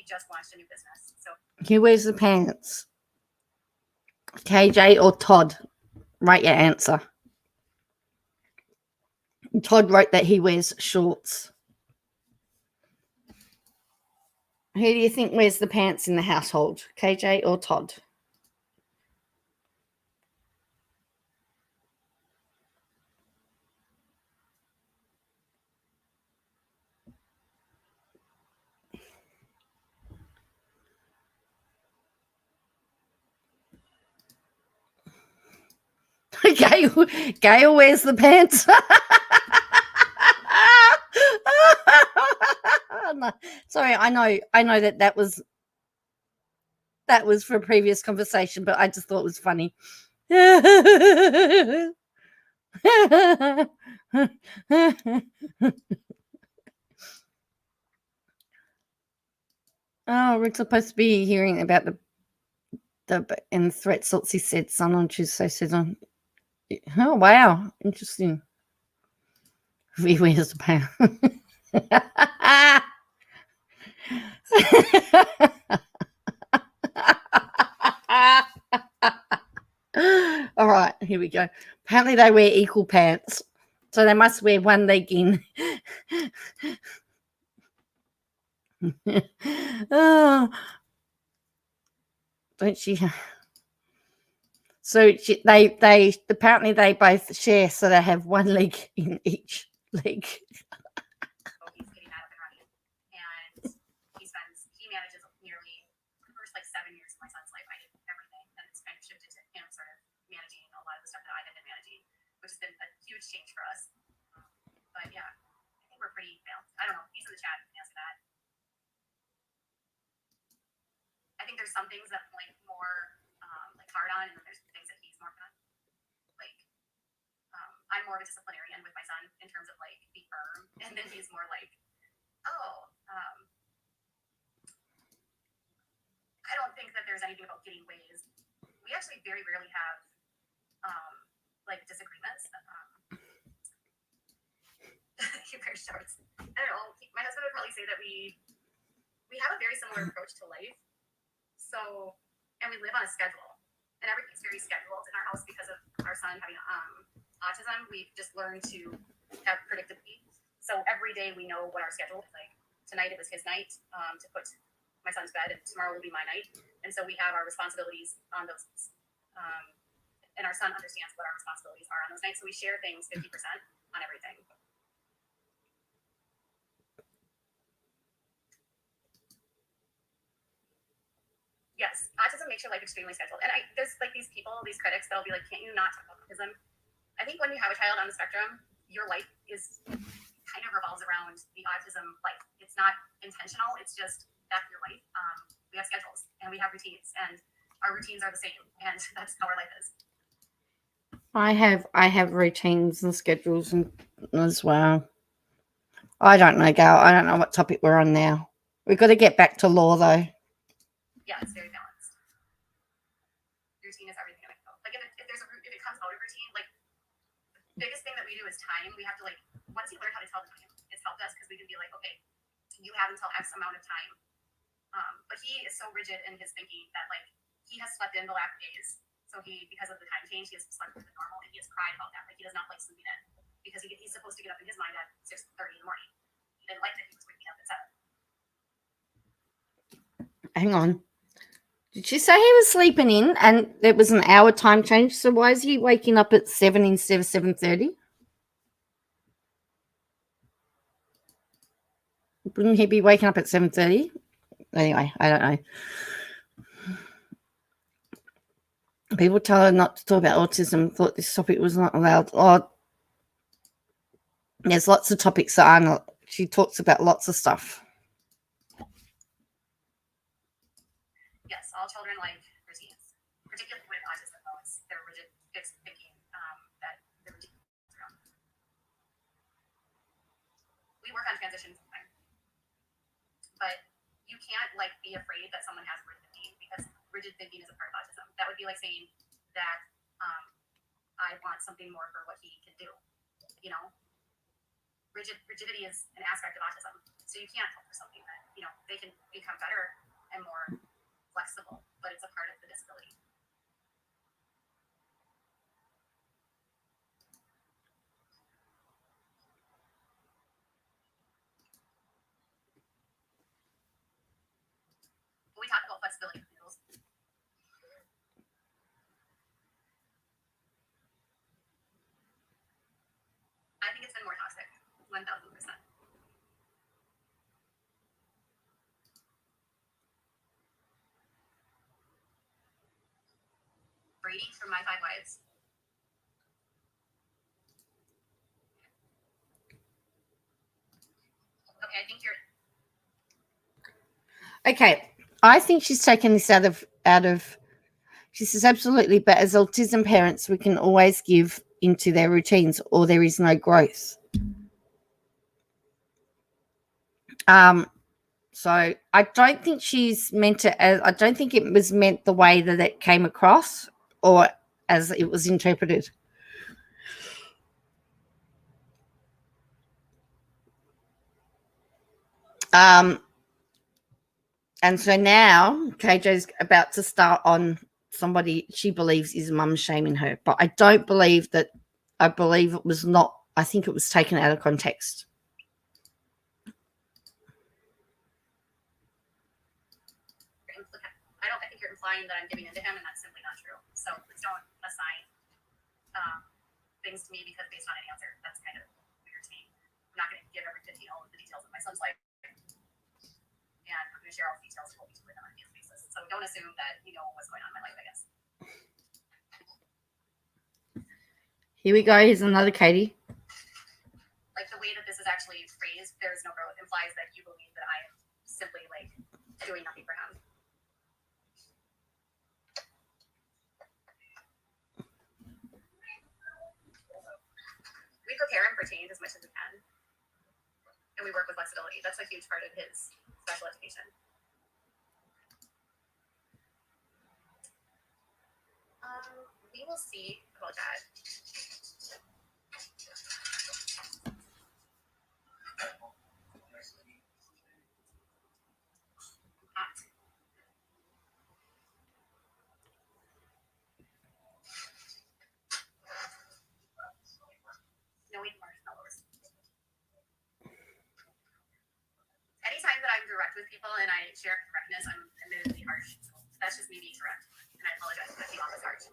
just launched a new business. So Who wears the pants? KJ or Todd? Write your answer. Todd wrote that he wears shorts. Who do you think wears the pants in the household? KJ or Todd? Gail wears the pants. No, sorry, I know that was for a previous conversation, but I just thought it was funny. Oh, we're supposed to be hearing about the and threat Saltsy said son on Tuesday said on. Oh wow, interesting. He wears the pants. All right, here we go. Apparently, they wear equal pants, so they must wear one leg in. Oh, don't she? So they apparently they both share, so they have one leg in each leg. So he's getting that up and running, and he manages nearly the first like 7 years of my son's life. I did everything, and it's kind of shifted to him sort of managing a lot of the stuff that I had been managing, which has been a huge change for us. But yeah, I think we're pretty balanced. I don't know. He's in the chat. Answer that. I think there's some things that point more like hard on, and then there's things that he's more kind of like. I'm more of a disciplinarian with my son in terms of like be firm, and then he's more like, oh, I don't think that there's anything about getting ways. We actually very rarely have like disagreements. He wears shorts. I don't know. My husband would probably say that we have a very similar approach to life. So, and we live on a schedule, and everything's very scheduled in our house because of our son having autism. We've just learned to have predictability. So every day we know what our schedule is like. Tonight it was his night to put my son's bed, and tomorrow will be my night. And so we have our responsibilities on those. And our son understands what our responsibilities are on those nights. So we share things 50% on everything. Yes, autism makes your life extremely scheduled. And there's like these people, these critics that'll be like, can't you not talk about autism? I think when you have a child on the spectrum, your life is kind of revolves around the autism life. It's not intentional. It's just that's your life. We have schedules and we have routines, and our routines are the same, and that's how our life is. I have routines and schedules as well. I don't know, Gail. I don't know what topic we're on now. We've got to get back to law, though. Yeah, it's very balanced. Routine is everything that we know. Like if it comes out of routine, like the biggest thing that we do is time. We have to like once you learn how to tell the time, it's helped us because we can be like, okay, you have until X amount of time. But he is so rigid in his thinking that like he has slept in the last days. So because of the time change, he has slept with the normal, and he has cried about that. Like he does not like sleeping in because he's supposed to get up in his mind at 6:30 in the morning. He didn't like that he was waking up at 7. Hang on. Did she say he was sleeping in and there was an hour time change? So why is he waking up at 7 instead of 7:30? Wouldn't he be waking up at 7:30? Anyway, I don't know. People tell her not to talk about autism. Thought this topic was not allowed. Oh, there's lots of topics that are not. She talks about lots of stuff. Yes, all children like routines, particularly with autism. It's their rigid, fixed thinking that the routine is around. We work on transitions, but you can't like be afraid that someone has rigid thinking because rigid thinking is a part of autism. That would be like saying that I want something more for what he can do. You know, rigidity is an aspect of autism, so you can't hope for something that they can become better and more flexible, but it's a part of the disability. But we talk about flexibility rules. I think it's been more toxic, 1000%. Brady from My 5 Wives. I think you're. Okay, I think she's taken this out of. She says absolutely, but as autism parents, we can always give into their routines, or there is no growth. So I don't think she's meant to. I don't think it was meant the way that it came across, or as it was interpreted. And so now KJ's about to start on somebody she believes is mum shaming her, but I don't believe that. I believe it was not. I think it was taken out of context. I think you're implying that I'm giving in to him, and that's simply not true. So please don't assign things to me because based on an answer. That's kind of weird to me. I'm not going to give every 15 all of the details of my son's life, and I'm going to share all the details of what we do with him on a daily basis. So don't assume that you know what's going on in my life, I guess. Here we go. Here's another Katie. Like the way that this is actually phrased, there is no growth, implies that you believe that I am simply like doing nothing for him. We prepare him for change as much as we can, and we work with flexibility. That's a huge part of his special education. We will see about that. Knowing marshmallows. Anytime that I'm direct with people and I share correctness, I'm admittedly harsh. So that's just me being direct, and I apologize if that came off as harsh.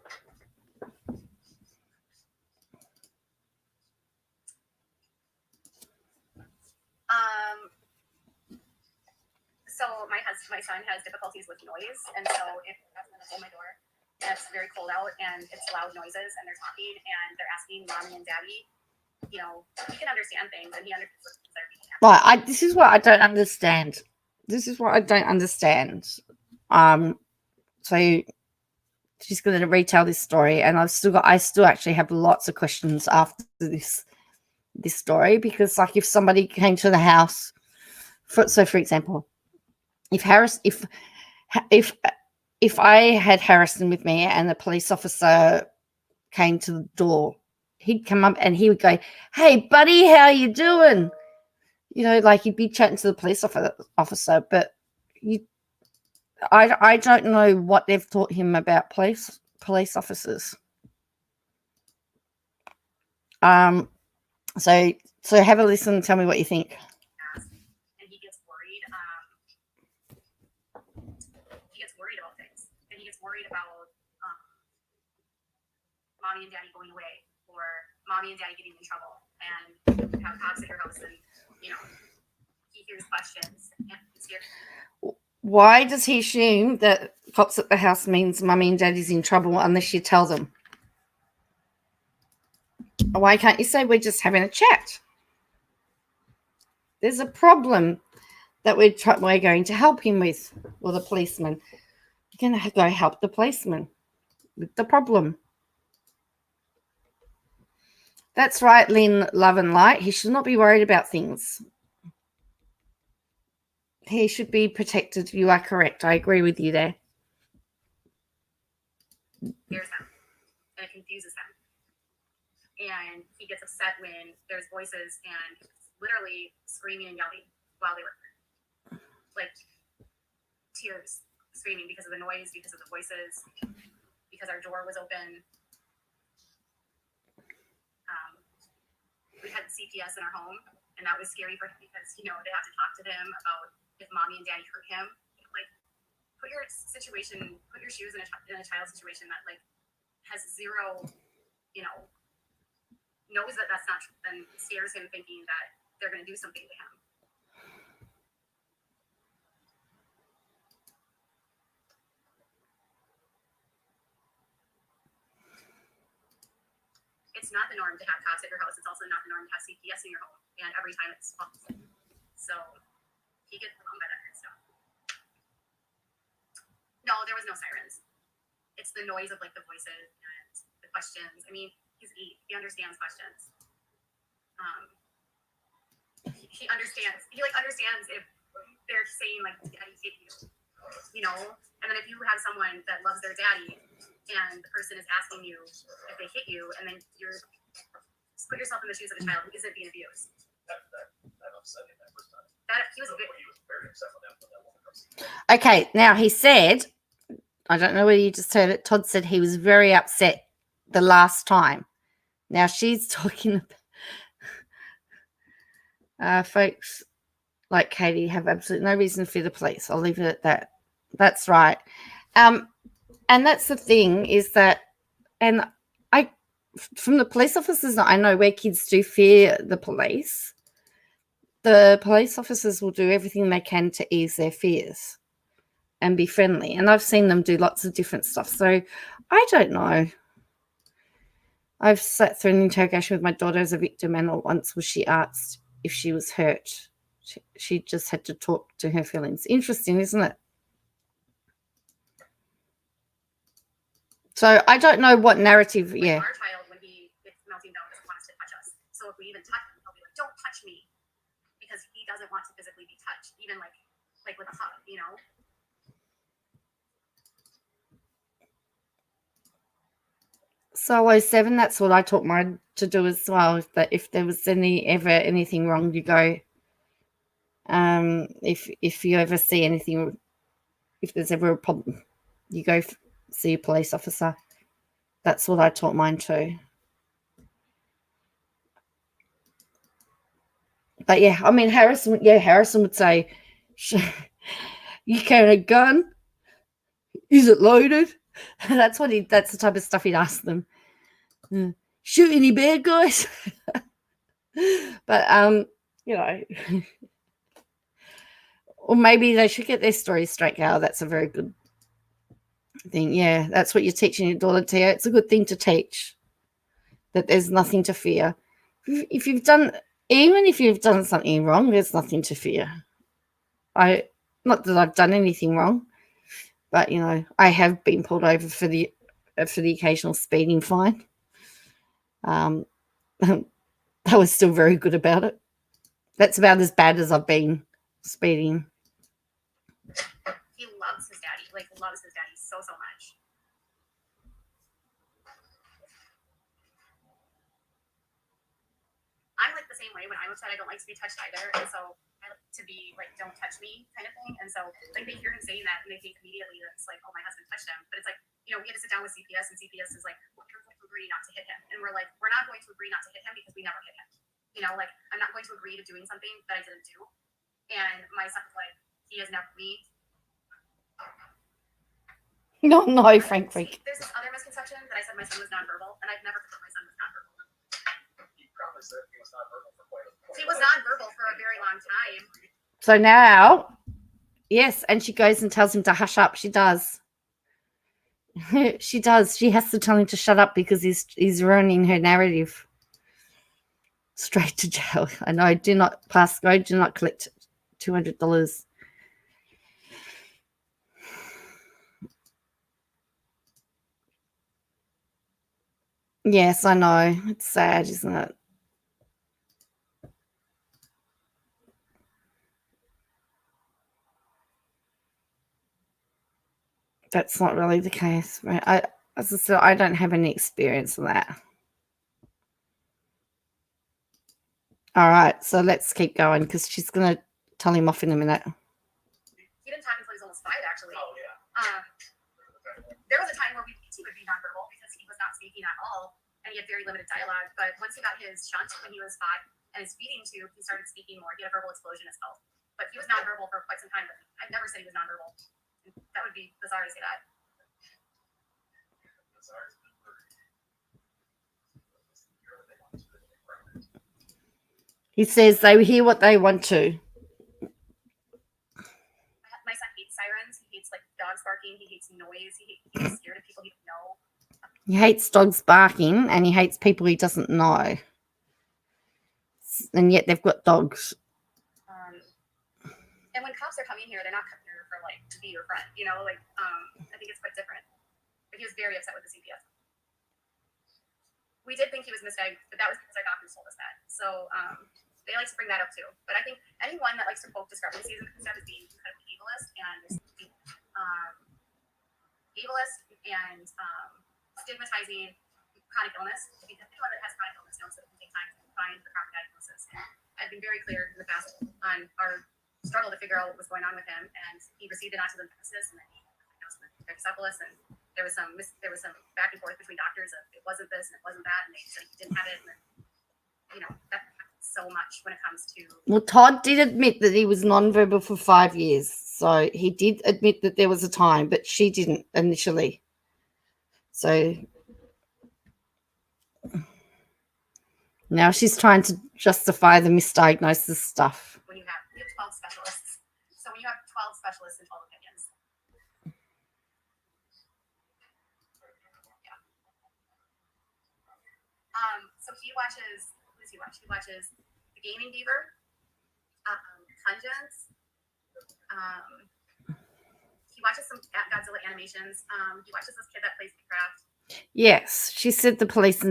So my son has difficulties with noise, and so if I'm going to hold my door, and it's very cold out, and it's loud noises, and they're talking, and they're asking mommy and daddy, you know, he can understand things, and he understands what they're being asked. Right. This is what I don't understand. So she's going to retell this story, and I still actually have lots of questions after this story, because like if somebody came to the house, for example, if I had Harrison with me and the police officer came to the door, he'd come up and he would go, "Hey buddy, how you doing?" You know, like he'd be chatting to the police officer, but I don't know what they've taught him about police officers. So have a listen and tell me what you think. And he gets worried. He gets worried about things, and he gets worried about mommy and daddy going away, or mommy and daddy getting in trouble, and have cops at your house, and you know, he hears questions and he's scared. Why does he assume that cops at the house means mummy and daddy's in trouble unless you tell them? Why can't you say we're just having a chat? There's a problem that we're going to help him with, or the policeman. You're going to go help the policeman with the problem. That's right, Lynn, love and light. He should not be worried about things. He should be protected. You are correct. I agree with you there. Hears them, and it confuses him. And he gets upset when there's voices and literally screaming and yelling while they were like tears, screaming because of the noise, because of the voices, because our door was open. We had CPS in our home, and that was scary for him because, you know, they have to talk to them about if mommy and daddy hurt him. Like, put your shoes in a child's situation that like has zero, you know, knows that that's not true, and scares him thinking that they're going to do something to him. It's not the norm to have cops at your house. It's also not the norm to have CPS in your home, and every time it's false. So he gets along by that kind of stuff. No, there was no sirens. It's the noise of like the voices and the questions. I mean, he's 8. He understands questions. He understands. He like understands if they're saying like daddy hit you, you know. And then if you have someone that loves their daddy, and the person is asking you if they hit you, and then you're put yourself in the shoes of a child who isn't being abused. That upset him that first time. That he was very upset with that. Okay, now he said, I don't know whether you just heard it. Todd said he was very upset the last time. Now she's talking about. Folks like Katie have absolutely no reason to fear the police. I'll leave it at that. That's right. And that's the thing is that, and I, from the police officers that I know where kids do fear the police officers will do everything they can to ease their fears and be friendly. And I've seen them do lots of different stuff. So I don't know. I've sat through an interrogation with my daughter as a victim, and not once was she asked if she was hurt. She just had to talk to her feelings. Interesting, isn't it? So I don't know what narrative. Like yeah. Our child, when he gets melting down, doesn't want us to touch us. So if we even touch him, he'll be like, "Don't touch me," because he doesn't want to physically be touched, even like with a hug, you know. So 07, that's what I taught mine to do as well. That if there was ever anything wrong, you go. If you ever see anything, if there's ever a problem, you go see a police officer. That's what I taught mine too. But yeah, I mean Harrison would say, "You carry a gun? Is it loaded?" That's the type of stuff he'd ask them. Shoot any bad guys? But or maybe they should get their stories straight out. That's a very good thing. Yeah, that's what you're teaching your daughter, Tia. It's a good thing to teach, that there's nothing to fear. Even if you've done something wrong, there's nothing to fear. Not that I've done anything wrong, but I have been pulled over for the occasional speeding fine. I was still very good about it. That's about as bad as I've been speeding. He loves his daddy, loves his daddy so much. I'm like the same way. When I'm upset, I don't like to be touched either, and so I like to be like, "Don't touch me," kind of thing. And so like they hear him saying that, and they think immediately that it's like, "Oh, my husband touched him." But it's like, we had to sit down with CPS, and CPS is like, "Well, you're going to agree not to hit him," and we're like, "We're not going to agree not to hit him because we never hit him." I'm not going to agree to doing something that I didn't do. And my son's like, he has never me. No, Frank. There's this other misconception that I said my son was nonverbal, and I've never heard my son was nonverbal. You probably said he was nonverbal for quite a while. He was nonverbal for a very long time. So now, yes, and she goes and tells him to hush up. She does. She does. She has to tell him to shut up because he's ruining her narrative. Straight to jail. I know. Do not pass go. Do not collect $200. Yes, I know. It's sad, isn't it? That's not really the case. As I said, I don't have any experience with that. All right, so let's keep going because she's going to tell him off in a minute. He didn't talk until he was almost 5, actually. Oh, yeah. There was a time where he would be nonverbal because he was not speaking at all, and he had very limited dialogue. But once he got his shunt when he was 5 and his feeding tube, he started speaking more. He had a verbal explosion, it's called. But he was nonverbal for quite some time. But I've never said he was nonverbal. That would be bizarre to say that. He says they hear what they want to. My son hates sirens. He hates dogs barking. He hates noise. He gets scared of people he doesn't know. He hates dogs barking and he hates people he doesn't know. And yet they've got dogs. And when cops are coming here, they're not coming here for like to be your friend, you know. Like, I think it's quite different. But he was very upset with the CPS. We did think he was misdiagnosed, but that was because our doctors told us that. So they like to bring that up too. But I think anyone that likes to poke discrepancies and stuff is being incredibly ableist and stigmatizing chronic illness. Because anyone that has chronic illness knows that it can take time to find the proper diagnosis. And I've been very clear in the past on our struggle to figure out what was going on with him, and he received an autism diagnosis, and then he diagnosed with hydrocephalus, and there was some back and forth between doctors of it wasn't this and it wasn't that, and they said he didn't have it, and then, you know, that happens so much when it comes to. Well, Todd did admit that he was nonverbal for 5 years, so he did admit that there was a time, but she didn't initially. So now she's trying to justify the misdiagnosis stuff. When you have 12 specialists, so when you have 12 specialists and 12 opinions. Yeah. So he watches. Who does he watch? He watches The Gaming Beaver, Pungence. He watches some Godzilla animations. He watches this kid that plays Minecraft. Yes, she said the police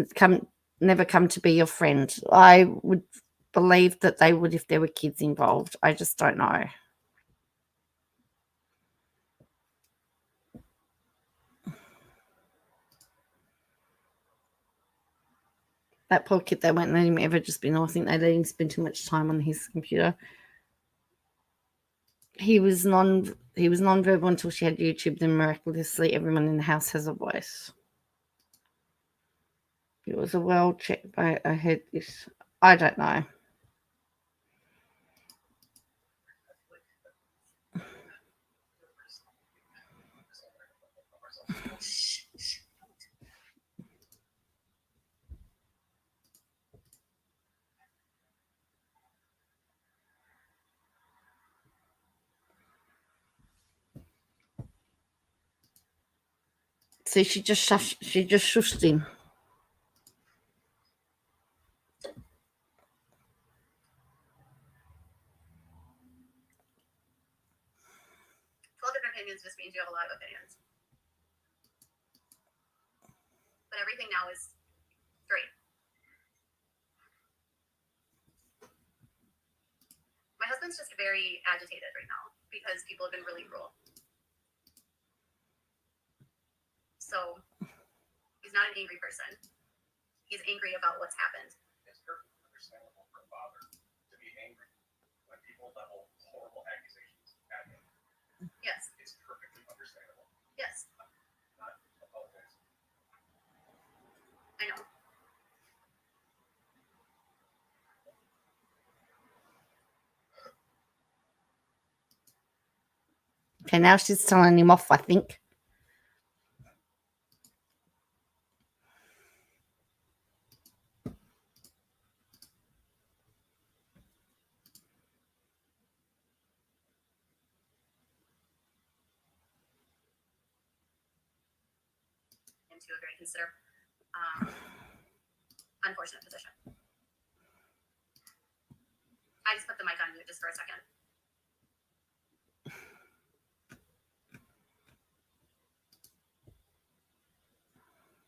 never come to be your friend. I would believe that they would if there were kids involved. I just don't know. That poor kid, they won't let him ever just be normal. I think they let him spend too much time on his computer. He was nonverbal until she had YouTube. Then miraculously, everyone in the house has a voice. It was a well checked by. I heard this. I don't know. See, she just shushed him. Different opinions just means you have a lot of opinions. But everything now is great. My husband's just very agitated right now because people have been really cruel. So he's not an angry person. He's angry about what's happened. It's perfectly understandable for a father to be angry when people level horrible accusations at him. Yes. It's perfectly understandable. Yes. Not apologize. I know. Okay, now she's telling him off, I think. Into a very unfortunate position. I just put the mic on mute just for a second.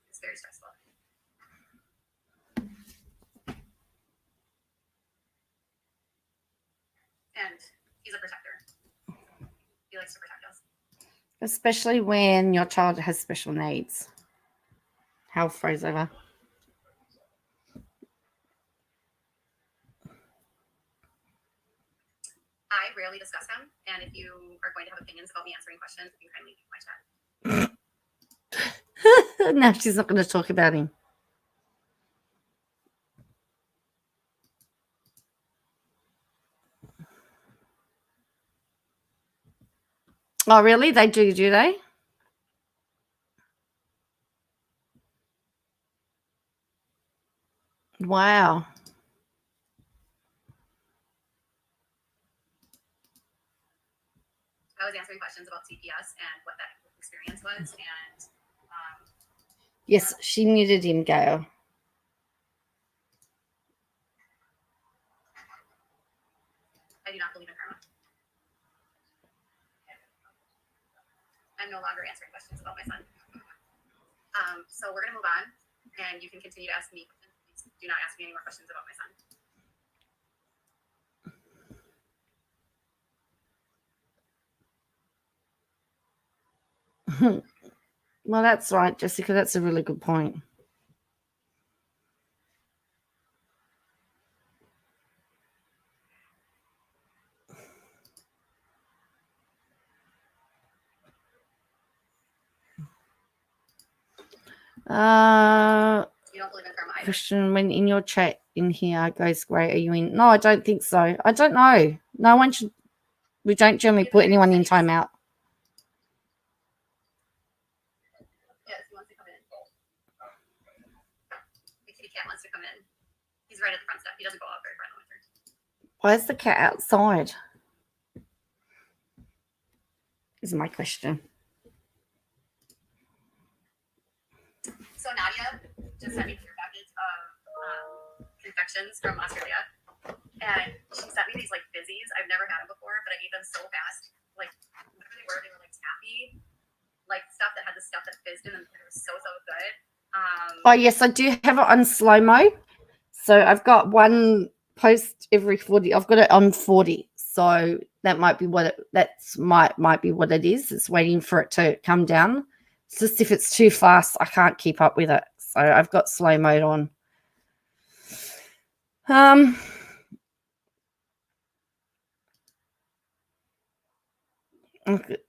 It's very stressful. And he's a protector. He likes to protect us. Especially when your child has special needs. Hal froze over. I rarely discuss him, and if you are going to have opinions about me answering questions, you can kindly leave my chat. Now she's not going to talk about him. Oh, really? They do they? Wow. I was answering questions about CPS and what that experience was, and yes, she muted him, Gail. I do not believe in karma. I'm no longer answering questions about my son. So we're gonna move on, and you can continue to ask me questions. Please do not ask me any more questions about my son. Well, that's right, Jessica. That's a really good point. You don't believe in karma either. Christian, when in your chat in here goes great, are you in? No, I don't think so. I don't know. No one should. We don't generally put anyone in timeout. Yes, he wants to come in. The kitty cat wants to come in. He's right at the front step. He doesn't go out very far in the winter. Why is the cat outside? Is my question. So Nadia just sent me a package of confections from Australia, and she sent me these like fizzies. I've never had them before, but I ate them so fast. Like whatever they were taffy, like stuff that had the stuff that fizzed in them. It was so good. Oh yes, I do have it on slow mo. So I've got one post every 40. I've got it on 40. So that might be what might be what it is. It's waiting for it to come down. It's just if it's too fast, I can't keep up with it. So I've got slow mode on.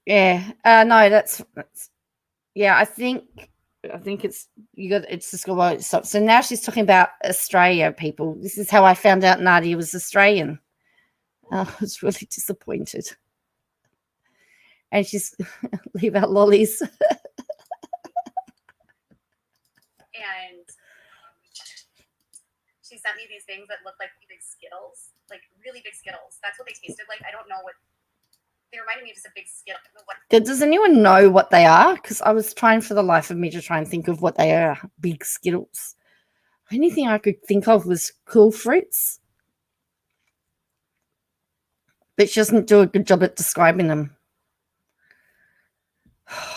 Yeah. No, that's yeah. I think it's it's just got to stop. So now she's talking about Australia, people. This is how I found out Nadia was Australian. I was really disappointed. And she's leave out lollies. And she sent me these things that look like big Skittles, like really big Skittles. That's what they tasted like. I don't know what they reminded me of, just a big Skittle. Does anyone know what they are? Because I was trying for the life of me to try and think of what they are. Big Skittles. Anything I could think of was Cool Fruits. But she doesn't do a good job at describing them.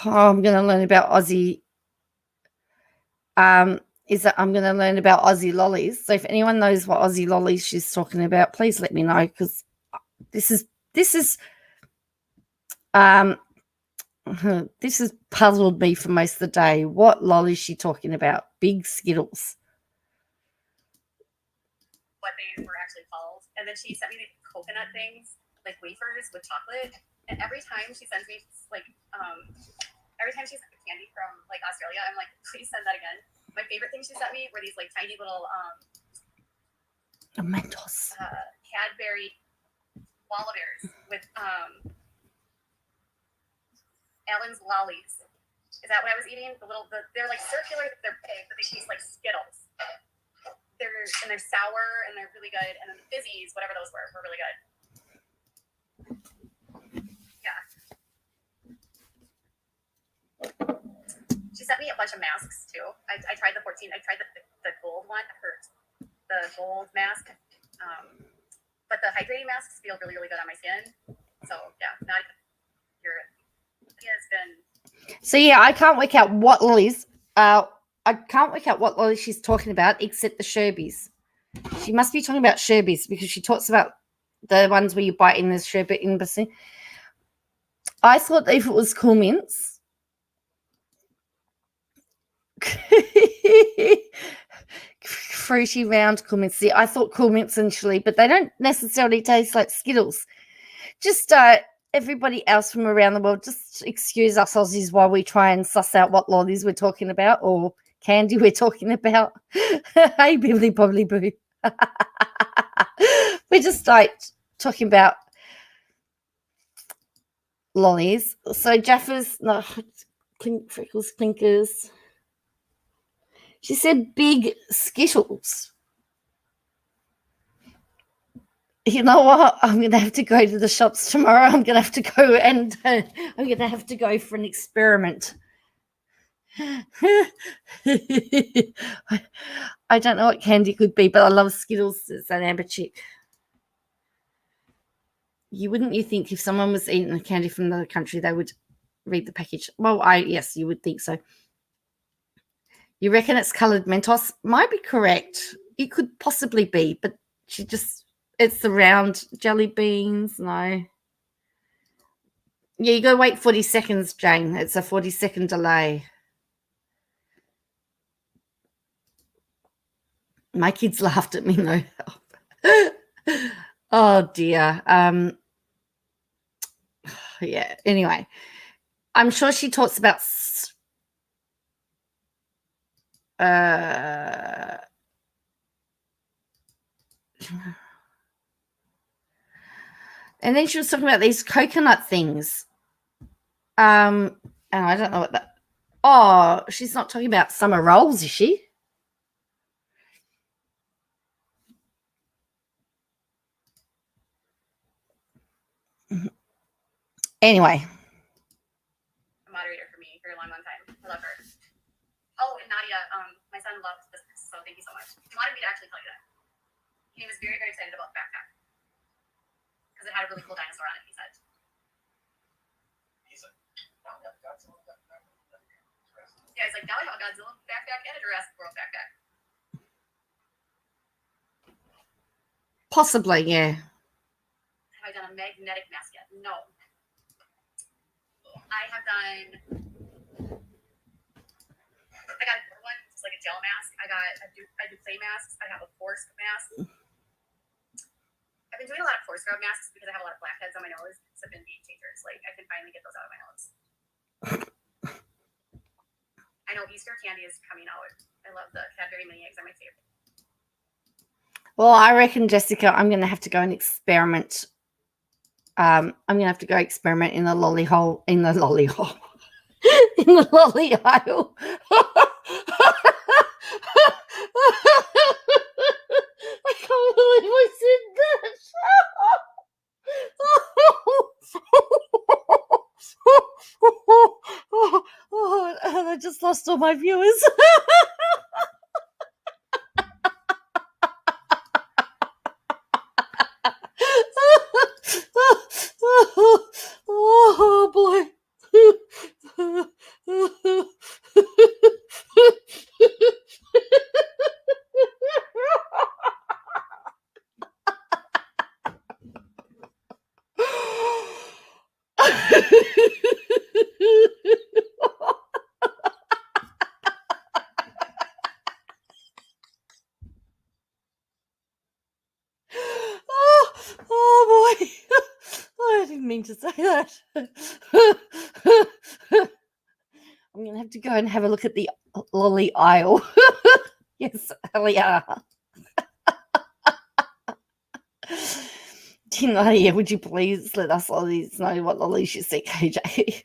Oh, I'm going to learn about Aussie. I'm going to learn about Aussie lollies. So if anyone knows what Aussie lollies she's talking about, please let me know, because this has puzzled me for most of the day. What lolly is she talking about? Big Skittles. What they were actually called. And then she sent me these coconut things, like wafers with chocolate. And every time she sends me every time she sends me candy from like Australia, I'm like, please send that again. My favorite thing she sent me were these like tiny little Mentos. Cadbury Walla Bears with Allen's lollies. Is that what I was eating? They're like circular, they're big, but they taste like Skittles. They're sour and they're really good. And then the fizzies, whatever those were really good. Yeah. She sent me a bunch of masks too. I tried the 14. I tried the gold one. It hurt. The gold mask. But the hydrating masks feel really, really good on my skin. So yeah, So yeah, I can't work out what lollies. I can't work out what lollies she's talking about except the Sherbies. She must be talking about Sherbies because she talks about the ones where you bite in the sherbet embassy. I thought if it was Cool Mints. Fruity round Cool Mints. See, I thought Cool Mints initially, but they don't necessarily taste like Skittles. Just everybody else from around the world, just excuse us Aussies while we try and suss out what lollies we're talking about or candy we're talking about. Hey, bibbly bobbly boo. We're just like talking about lollies. So Jaffa's, no, Freckles Clinkers. She said big Skittles. You know what? I'm going to have to go to the shops tomorrow. I'm going to have to go and I'm going to have to go for an experiment. I don't know what candy could be, but I love Skittles. It's an amber chick. You think if someone was eating a candy from another country, they would read the package. Well, yes, you would think so. You reckon it's coloured Mentos? Might be correct. It could possibly be, but it's the round jelly beans. No. Yeah, you got to wait 40 seconds, Jane. It's a 40-second delay. My kids laughed at me, no help. Oh, dear. Yeah, anyway. I'm sure she talks about and then she was talking about these coconut things. And I don't know what that. Oh, she's not talking about summer rolls, is she? Anyway. A moderator for me for a long, long time. I love her. Oh, and Nadia, my son loves this, so thank you so much. He wanted me to actually tell you that. He was very, very excited about the backpack because it had a really cool dinosaur on it, he said. Yeah, he's like, now I have a Godzilla backpack and a Jurassic World backpack. Possibly, yeah. Have I done a magnetic mask yet? No. I have done. I got one, it's like a gel mask. I do clay masks. I have a pore scrub mask. I've been doing a lot of pore scrub masks because I have a lot of blackheads on my nose. So I've been game changers. Like I can finally get those out of my nose. I know Easter candy is coming out. I love the Cadbury mini eggs. Are my favorite. Well, I reckon, Jessica, I'm going to have to go and experiment. I'm going to have to go experiment in the lolly hole, in the lolly hole, in the lolly aisle. I can't believe I said that. Oh, I just lost all my viewers. Oh boy. Oh boy. I didn't mean to say that. I'm going to have to go and have a look at the lolly aisle. Yes, hell yeah. Nadia, would you please let us lollies know what lollies you see, KJ?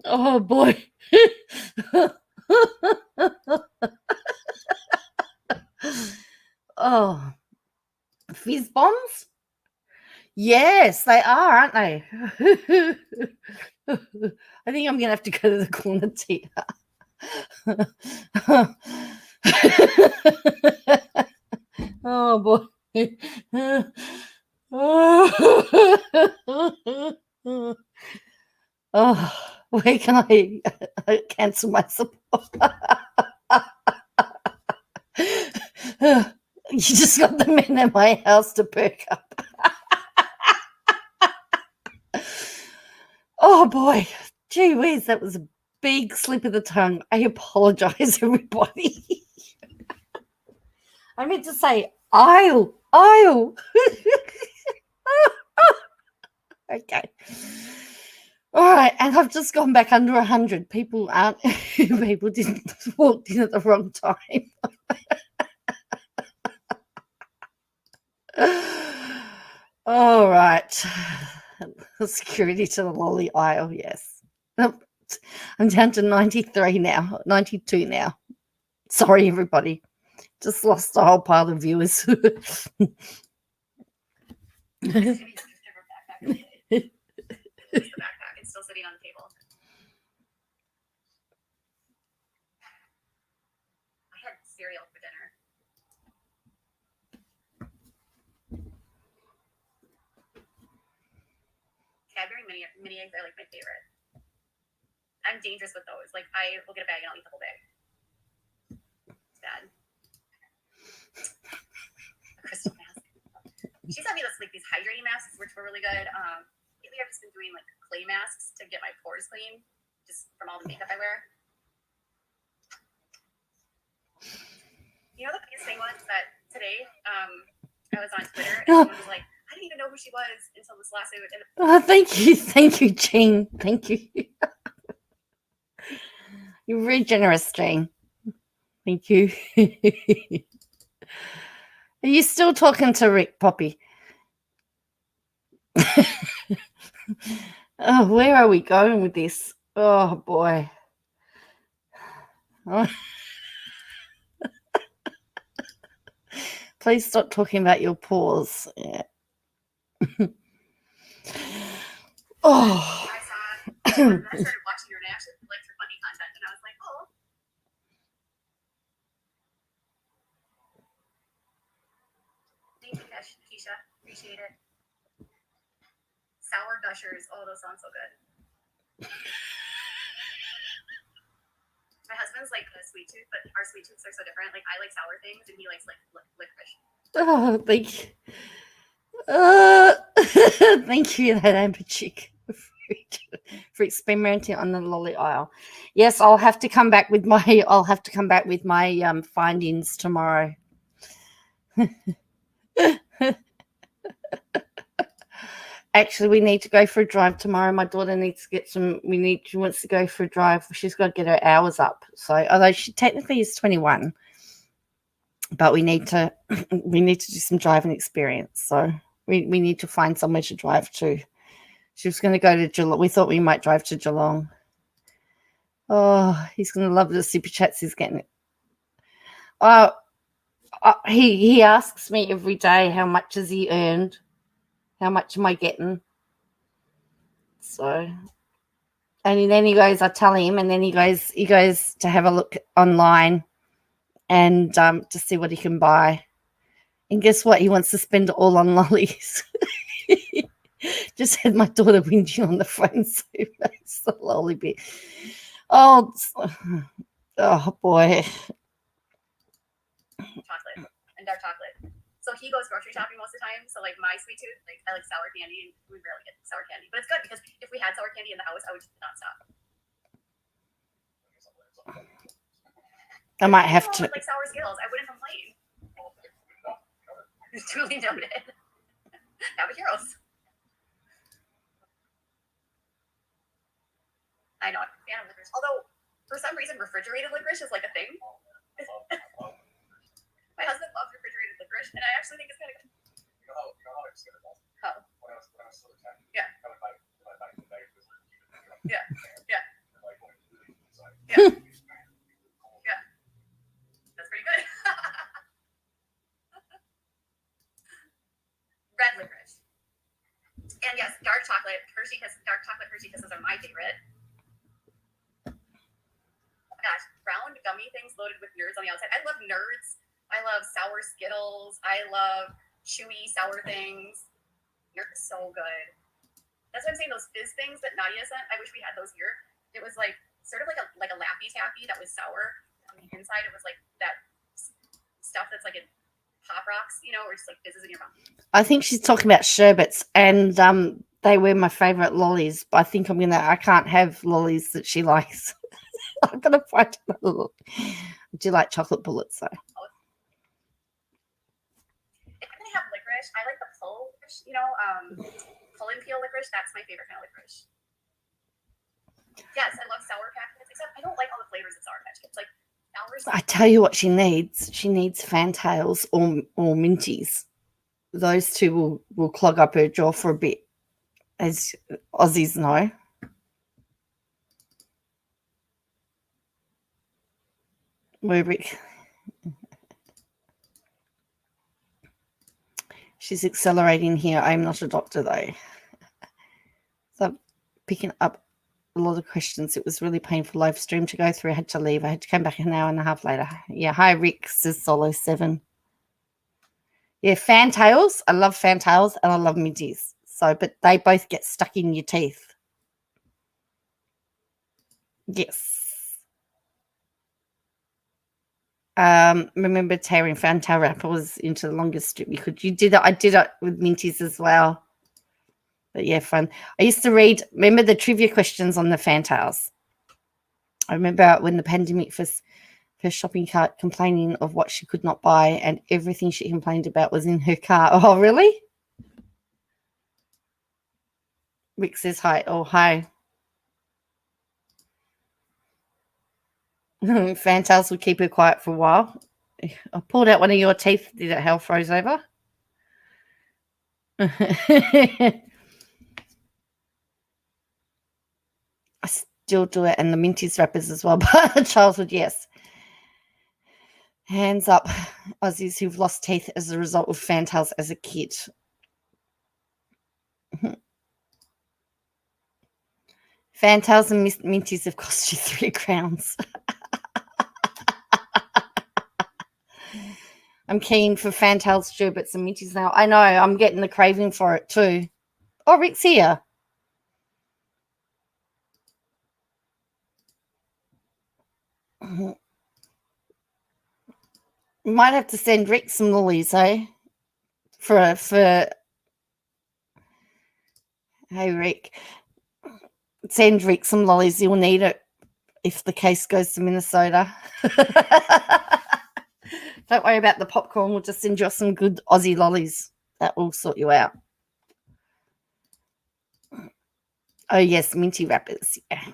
Oh boy. Oh, fizz bombs? Yes, they are, aren't they? I think I'm going to have to go to the corner theatre. Oh, boy. Oh, where can I cancel my support? You just got the men in my house to perk up. Oh boy, gee whiz, that was a big slip of the tongue. I apologize, everybody. I meant to say aisle. Okay. All right, and I've just gone back under 100. People didn't walk in at the wrong time. All right. Security to the lolly aisle, yes. I'm down to 93 now, 92 now. Sorry, everybody. Just lost a whole pile of viewers. It's the backpack. It's still sitting on the table. cereal for dinner. Cadbury mini eggs are like my favorite. I'm dangerous with those. Like I will get a bag and I'll eat the whole bag. It's bad. A crystal mask. She sent me these hydrating masks, which were really good. Lately I've just been doing like clay masks to get my pores clean, just from all the makeup I wear. You know the biggest thing was that today I was on Twitter and someone was like, I didn't even know who she was until this lawsuit. And Oh, thank you, Jean. Thank you. You're very generous, Jean. Thank you. Are you still talking to Rick, Poppy? Oh, where are we going with this? Oh boy. Oh. Please stop talking about your paws. Yeah. Oh. I started watching her and I actually liked her funny content and I was like, oh. Thank you, Keisha. Appreciate it. Sour gushers. Oh, those sound so good. My husband's like a sweet tooth, but our sweet tooths are so different. Like I like sour things and he likes like licorice. Oh, thank you. Thank you, that Amber Chick, for experimenting on the lolly aisle. Yes, I'll have to come back with my findings tomorrow. Actually, we need to go for a drive tomorrow. My daughter needs to get she wants to go for a drive. She's got to get her hours up. So, although she technically is 21, but we need to do some driving experience. So we need to find somewhere to drive to. She was going to go to Geelong. We thought we might drive to Geelong. Oh, he's going to love the super chats he's getting. He asks me every day, how much has he earned? How much am I getting? So, and then he goes, I tell him, and then he goes to have a look online and to see what he can buy. And guess what? He wants to spend it all on lollies. Just had my daughter whinging on the phone, so it's the lolly bit. Oh boy. Chocolate and dark chocolate. So he goes grocery shopping most of the time. So like my sweet tooth, like I like sour candy, and we rarely get sour candy. But it's good because if we had sour candy in the house, I would just not stop. I might have to. Like sour Skittles, I wouldn't complain. Truly noted. Have a heroes. I know, I'm a fan of licorice. Although for some reason refrigerated licorice is like a thing. My husband loves refrigerated licorice, and I actually think it's kind of good. You know how I discovered that? How? When I was still a child. Yeah. I would buy the bag of Yeah. Yeah. Like when it was inside. Yeah. Yeah. That's pretty good. Red licorice. And yes, dark chocolate Hershey Kisses are my favorite. Oh gosh, round gummy things loaded with nerds on the outside. I love nerds. I love sour Skittles. I love chewy sour things. Nerds so good. That's what I'm saying. Those fizz things that Nadia sent, I wish we had those here. It was like sort of like a Laffy Taffy that was sour. On the inside, it was like that stuff that's like in Pop Rocks, you know, or just like fizzes in your mouth. I think she's talking about sherbets, and they were my favorite lollies. But I think I can't have lollies that she likes. I'm gonna find another look. I do like chocolate bullets though. If I'm gonna have licorice, I like the pull licorice, you know, pull and peel licorice. That's my favorite kind of licorice. Yes, I love Sour Patch Kids, except I don't like all the flavors of Sour Patch Kids. Like sour. I tell you what she needs. She needs Fantails or Minties. Those two will clog up her jaw for a bit, as Aussies know. She's accelerating here. I'm not a doctor though. So picking up a lot of questions. It was really painful live stream to go through. I had to leave. I had to come back an hour and a half later. Yeah, hi Rick, says Solo7. Yeah, fantails. I love fantails and I love minties. So, but they both get stuck in your teeth. Yes. Remember tearing fantail wrapper was into the longest strip you could. You did it. I did it with minties as well. But yeah, fun. I used to read, remember the trivia questions on the fantails. I remember when the pandemic first shopping cart complaining of what she could not buy and everything she complained about was in her car. Oh, really? Rick says hi. Oh, hi. Fantails would keep her quiet for a while. I pulled out one of your teeth. Did it hell froze over? I still do it, and the minties wrappers as well. But childhood, yes. Hands up, Aussies who've lost teeth as a result of fantails as a kid. Fantails and minties have cost you 3 crowns. I'm keen for fantails, sherbets, and minties now. I know, I'm getting the craving for it too. Oh, Rick's here. Might have to send Rick some lollies, eh? For hey Rick, send Rick some lollies. You'll need it if the case goes to Minnesota. Don't worry about the popcorn. We'll just send you some good Aussie lollies. That will sort you out. Oh yes, minty wrappers. Yeah.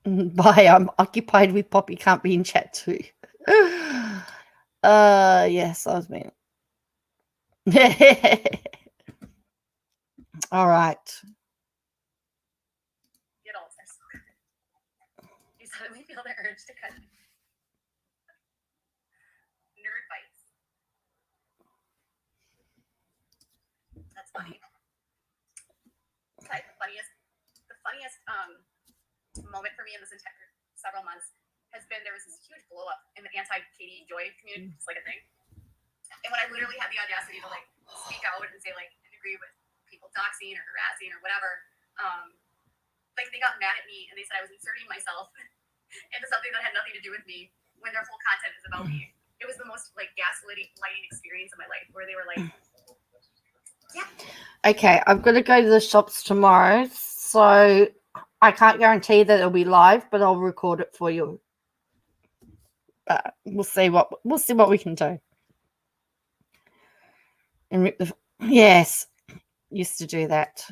Bye. I'm occupied with Poppy. Can't be in chat too. Yes, I was mean. All right. Skittles are so good. You suddenly feel the urge to cut. Nerd bites. That's funny. Like the funniest moment for me in this entire several months has been there was this huge blow up in the anti-Katie Joy community, just like a thing. And when I literally had the audacity to like speak out and say like I agree with people doxing or harassing or whatever, like they got mad at me and they said I was inserting myself into something that had nothing to do with me when their whole content is about me. It was the most like gaslighting experience of my life where they were like, yeah. Okay, I've got to go to the shops tomorrow, so I can't guarantee that it'll be live, but I'll record it for you. We'll see what we can do. And rip the yes, used to do that.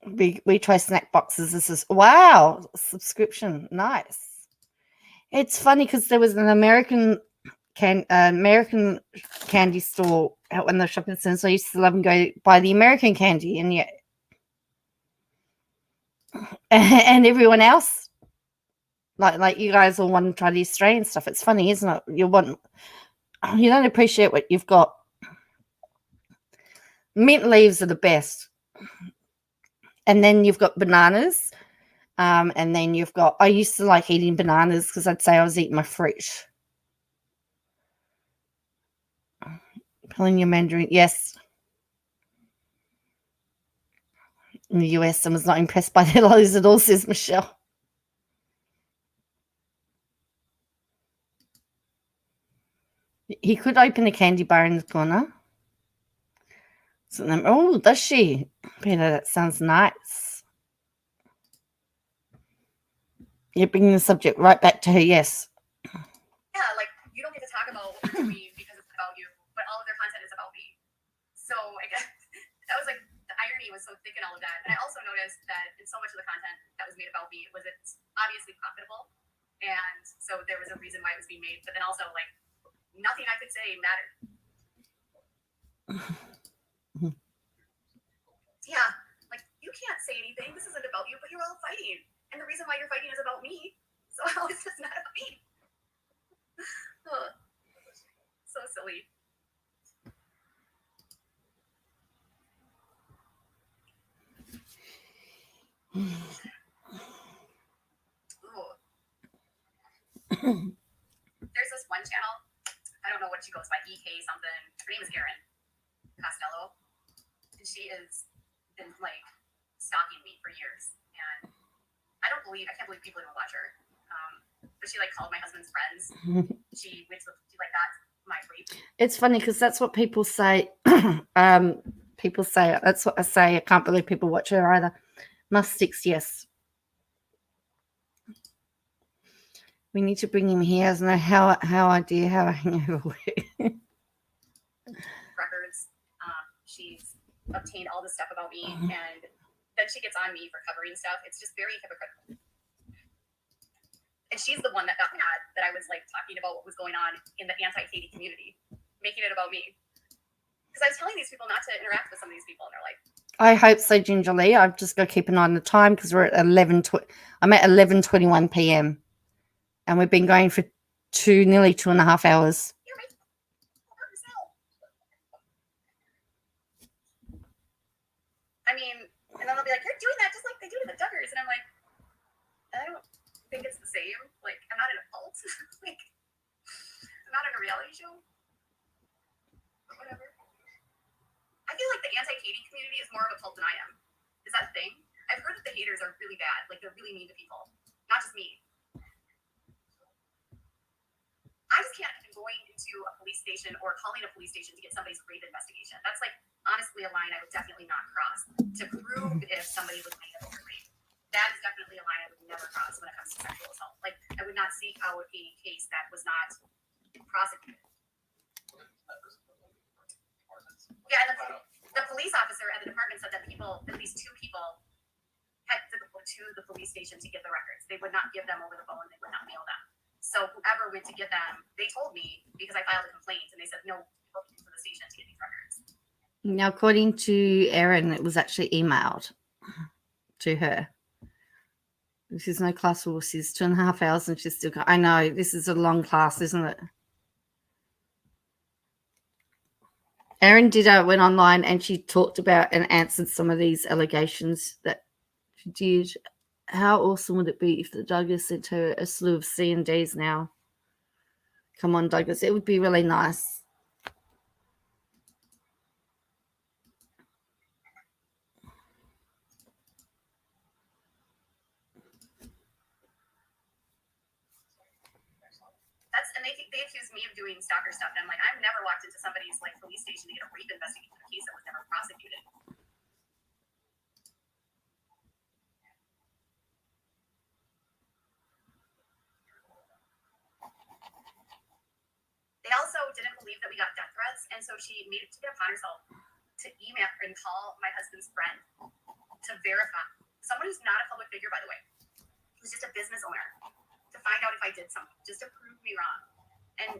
We try snack boxes. This is wow, subscription, nice. It's funny because there was an American candy store out in the shopping center. So I used to love and go buy the American candy, and yeah, and everyone else, like you guys all want to try the Australian stuff. It's funny, isn't it? You don't appreciate what you've got. Mint leaves are the best, and then you've got bananas, and then you've got. I used to like eating bananas because I'd say I was eating my fruit. Pulling your mandarin, yes. In the US, I was not impressed by their lollies at all, says Michelle. He could open a candy bar in the corner. So then, oh, does she? Peter, that sounds nice. You're bringing the subject right back to her, yes. Yeah, like you don't get to talk about what you're doing because it's about you, but all of their content is about me. So I guess that was like the irony was so thick in all of that. And I also noticed that in so much of the content that was made about me was it's obviously profitable. And so there was a reason why it was being made. But then also like nothing I could say mattered. Yeah, like you can't say anything. This isn't about you, but you're all fighting. And the reason why you're fighting is about me. So how is this not about me? So silly. Ooh. There's this one channel. I don't know what she goes by, EK something. Her name is Erin Costello, and she has been like stalking me for years. And I can't believe people even watch her. But she like called my husband's friends. She went to like that my rape. It's funny because that's what people say. People say that's what I say. I can't believe people watch her either. Mustics, yes. We need to bring him here. I don't know how I do have a hangover work. Records. She's obtained all this stuff about me, and then she gets on me for covering stuff. It's just very hypocritical. And she's the one that got mad that I was like talking about what was going on in the anti-Katie community, making it about me. Because I was telling these people not to interact with some of these people, and they're like, I hope so, Ginger Lee. I've just got to keep an eye on the time because we're at 11. I'm at 11:21 p.m. and we've been going for nearly 2.5 hours. you're making it for yourself. I mean, and then they'll be like, you're doing that just like they do to the Duggars. And I'm like, I don't think it's the same. Like, I'm not in a cult. Like, I'm not in a reality show. But whatever. I feel like the anti-Katie community is more of a cult than I am. Is that a thing? I've heard that the haters are really bad. Like, they're really mean to people. Not just me. I just can't imagine going into a police station or calling a police station to get somebody's rape investigation. That's like honestly a line I would definitely not cross to prove if somebody was made of rape. That is definitely a line I would never cross when it comes to sexual assault. Like I would not seek out a case that was not prosecuted. Yeah, and the police officer at the department said that at least 2 people had to go to the police station to get the records. They would not give them over the phone. They would not mail them. So whoever went to get them, they told me because I filed a complaint, and they said, no, people came to the station to get these records. Now, according to Erin, it was actually emailed to her. She's no class war. She's 2.5 hours and she's still got. I know, this is a long class, isn't it? Erin went online and she talked about and answered some of these allegations that she did. How awesome would it be if the Douglas sent her a slew of C&Ds now? Come on, Douglas. It would be really nice. And they accused me of doing stalker stuff, and I'm like, I've never walked into somebody's like police station to get a rape investigation, a case that was never prosecuted. They also didn't believe that we got death threats, and so she made it upon herself to email and call my husband's friend to verify. Someone who's not a public figure, by the way, who's just a business owner, to find out if I did something, just to prove me wrong. And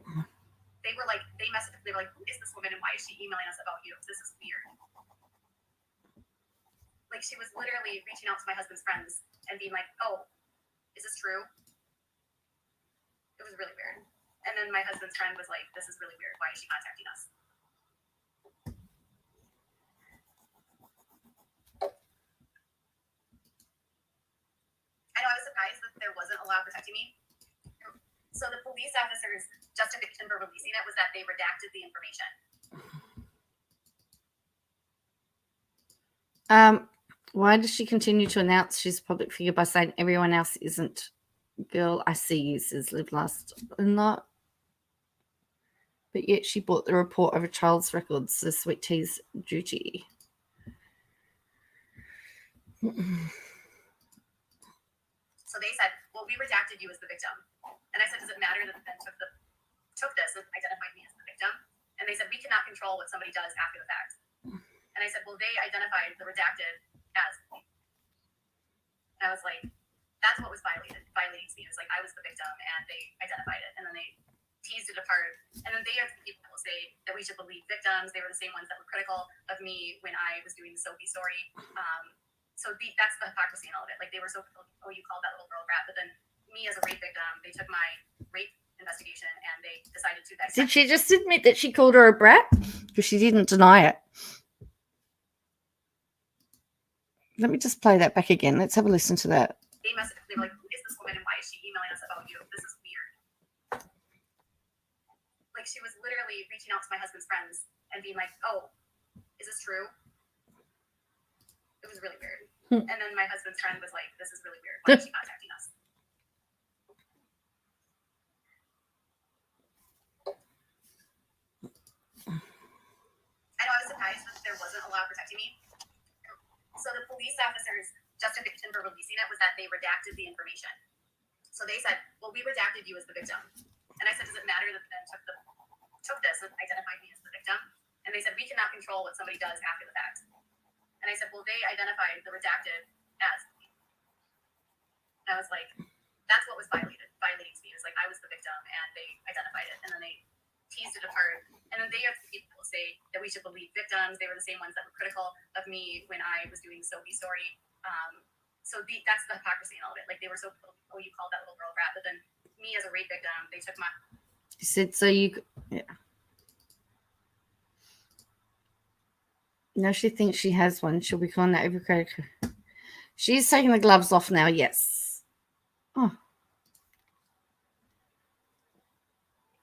they were like, they were like, who is this woman and why is she emailing us about you? This is weird. Like, she was literally reaching out to my husband's friends and being like, oh, is this true? It was really weird. And then my husband's friend was like, this is really weird. Why is she contacting us? I know, I was surprised that there wasn't a law protecting me. So the police officer's justification for releasing it was that they redacted the information. Why does she continue to announce she's a public figure by saying everyone else isn't? Girl, I see you, says Live Last. Not. But yet she bought the report of a child's records, so Sweet Tea's duty. So they said, well, we redacted you as the victim. And I said, does it matter that the men took this and identified me as the victim? And they said, we cannot control what somebody does after the fact. And I said, well, they identified the redacted as me. And I was like, that's what was violating me. It was like I was the victim and they identified it. And then they teased it apart. And then they are the people who say that we should believe victims. They were the same ones that were critical of me when I was doing the Sophie story. That's the hypocrisy in all of it. Like, they were so, oh, you called that little girl rat, but then me as a rape victim, they took my rape investigation, and they decided to dissect. Did she just admit that she called her a brat? Because she didn't deny it. Let me just play that back again. Let's have a listen to that. They were like, who is this woman and why is she emailing us about you? This is weird. Like, she was literally reaching out to my husband's friends and being like, oh, is this true? It was really weird. And then my husband's friend was like, this is really weird. Why is she contacting us? I know I was surprised that there wasn't a law protecting me. So the police officers' justification for releasing it was that they redacted the information. So they said, well, we redacted you as the victim. And I said, does it matter that then took this and identified me as the victim? And they said, we cannot control what somebody does after the fact. And I said, well, they identified the redacted as me. And I was like, that's what was violating to me. It was like I was the victim and they identified it. And then they teased it apart. And then they are the people who say that we should believe victims. They were the same ones that were critical of me when I was doing Sophie's story. That's the hypocrisy in all of it. Like, they were so, oh, you called that little girl brat, but then me as a rape victim, they took my. She said, so you, yeah. No, she thinks she has one. She'll be calling that every credit card. She's taking the gloves off now, yes. Oh.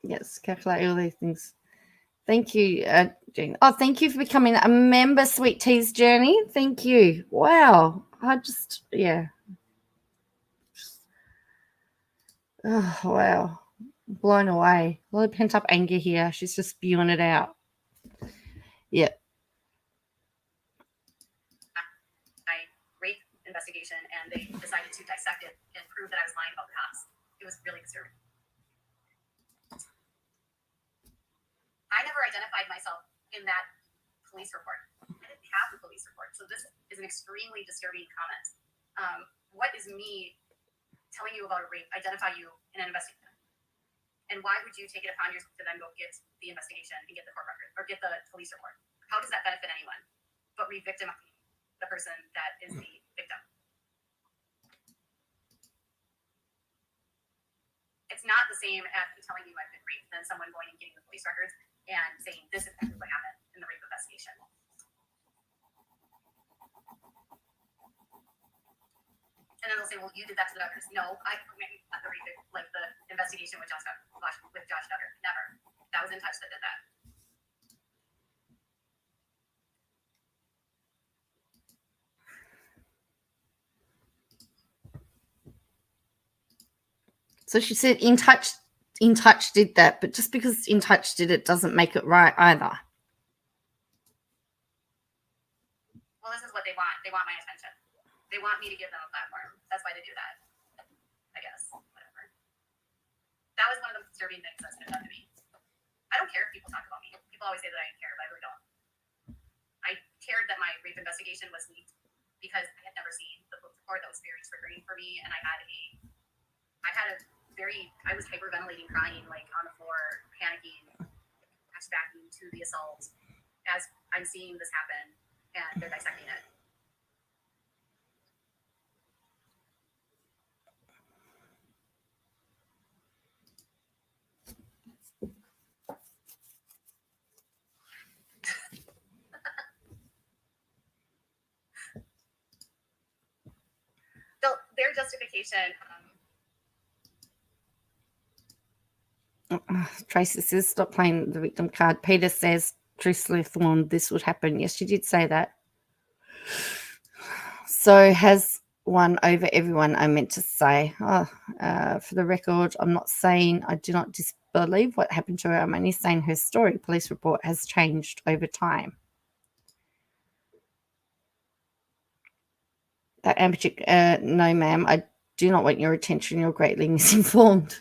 Yes, calculate all these things. Thank you, Jane. Oh, thank you for becoming a member, Sweet Tea's Journey. Thank you. Wow. Yeah. Oh, wow. Blown away. A lot of pent-up anger here. She's just spewing it out. Yeah. Rape investigation, and they decided to dissect it and prove that I was lying about the cops. It was really disturbing. I never identified myself in that police report. I didn't have the police report, so this is an extremely disturbing comment. What is me telling you about a rape identify you in an investigation? And why would you take it upon yourself to then go get the investigation and get the court record or get the police report? How does that benefit anyone but re-victimizing the person that is the victim? It's not the same as telling you I've been raped than someone going and getting the police records and saying this is exactly what happened in the rape investigation. And then they'll say, well, you did that to the Duggars. No, I at the rape, like the investigation with Josh Duggar. Never. That was In Touch that did that. So she said In Touch did that, but just because In Touch did it doesn't make it right either. Well, this is what they want. They want my attention. They want me to give them a platform. That's why they do that. I guess. Whatever. That was one of the disturbing things that's been done to me. I don't care if people talk about me. People always say that I didn't care, but I really don't. I cared that my rape investigation was leaked because I had never seen the book report that was very triggering for me, and I was hyperventilating, crying, like on the floor, panicking, flashbacking to the assault as I'm seeing this happen, and they're dissecting it. Their justification. Tracy says, stop playing the victim card. Peter says, truthfully, Thorn, this would happen. Yes, she did say that. So has one over everyone, I meant to say. For the record, I'm not saying I do not disbelieve what happened to her. I'm only saying her story. Police report has changed over time. That Amber chick, no, ma'am, I do not want your attention. You're greatly misinformed.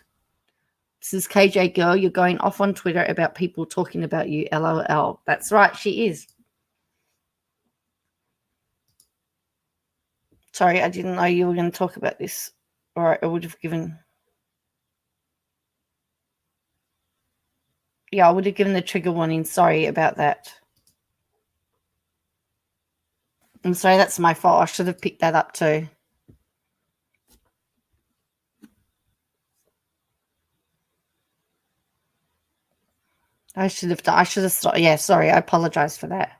This is KJ Girl. You're going off on Twitter about people talking about you. LOL. That's right. She is. Sorry, I didn't know you were going to talk about this. Or I would have given. Yeah, I would have given the trigger warning. Sorry about that. I'm sorry, that's my fault. I should have picked that up too. I should have stopped. Yeah, sorry. I apologize for that.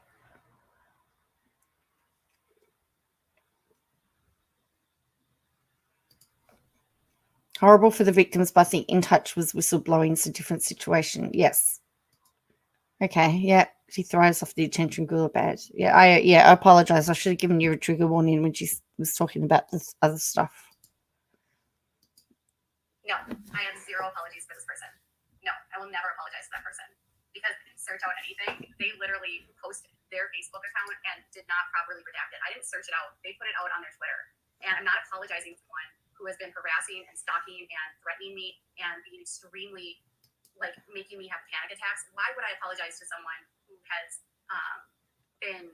Horrible for the victims, but I think In Touch was whistleblowing. It's a different situation. Yes. Okay. Yeah. She thrives off the attention, good or bad. Yeah. I apologize. I should have given you a trigger warning when she was talking about this other stuff. No, I have zero apologies for this person. No, I will never apologize to that person because they didn't search out anything. They literally posted their Facebook account and did not properly redact it. I didn't search it out. They put it out on their Twitter. And I'm not apologizing to someone who has been harassing and stalking and threatening me and being extremely, like, making me have panic attacks. Why would I apologize to someone who has been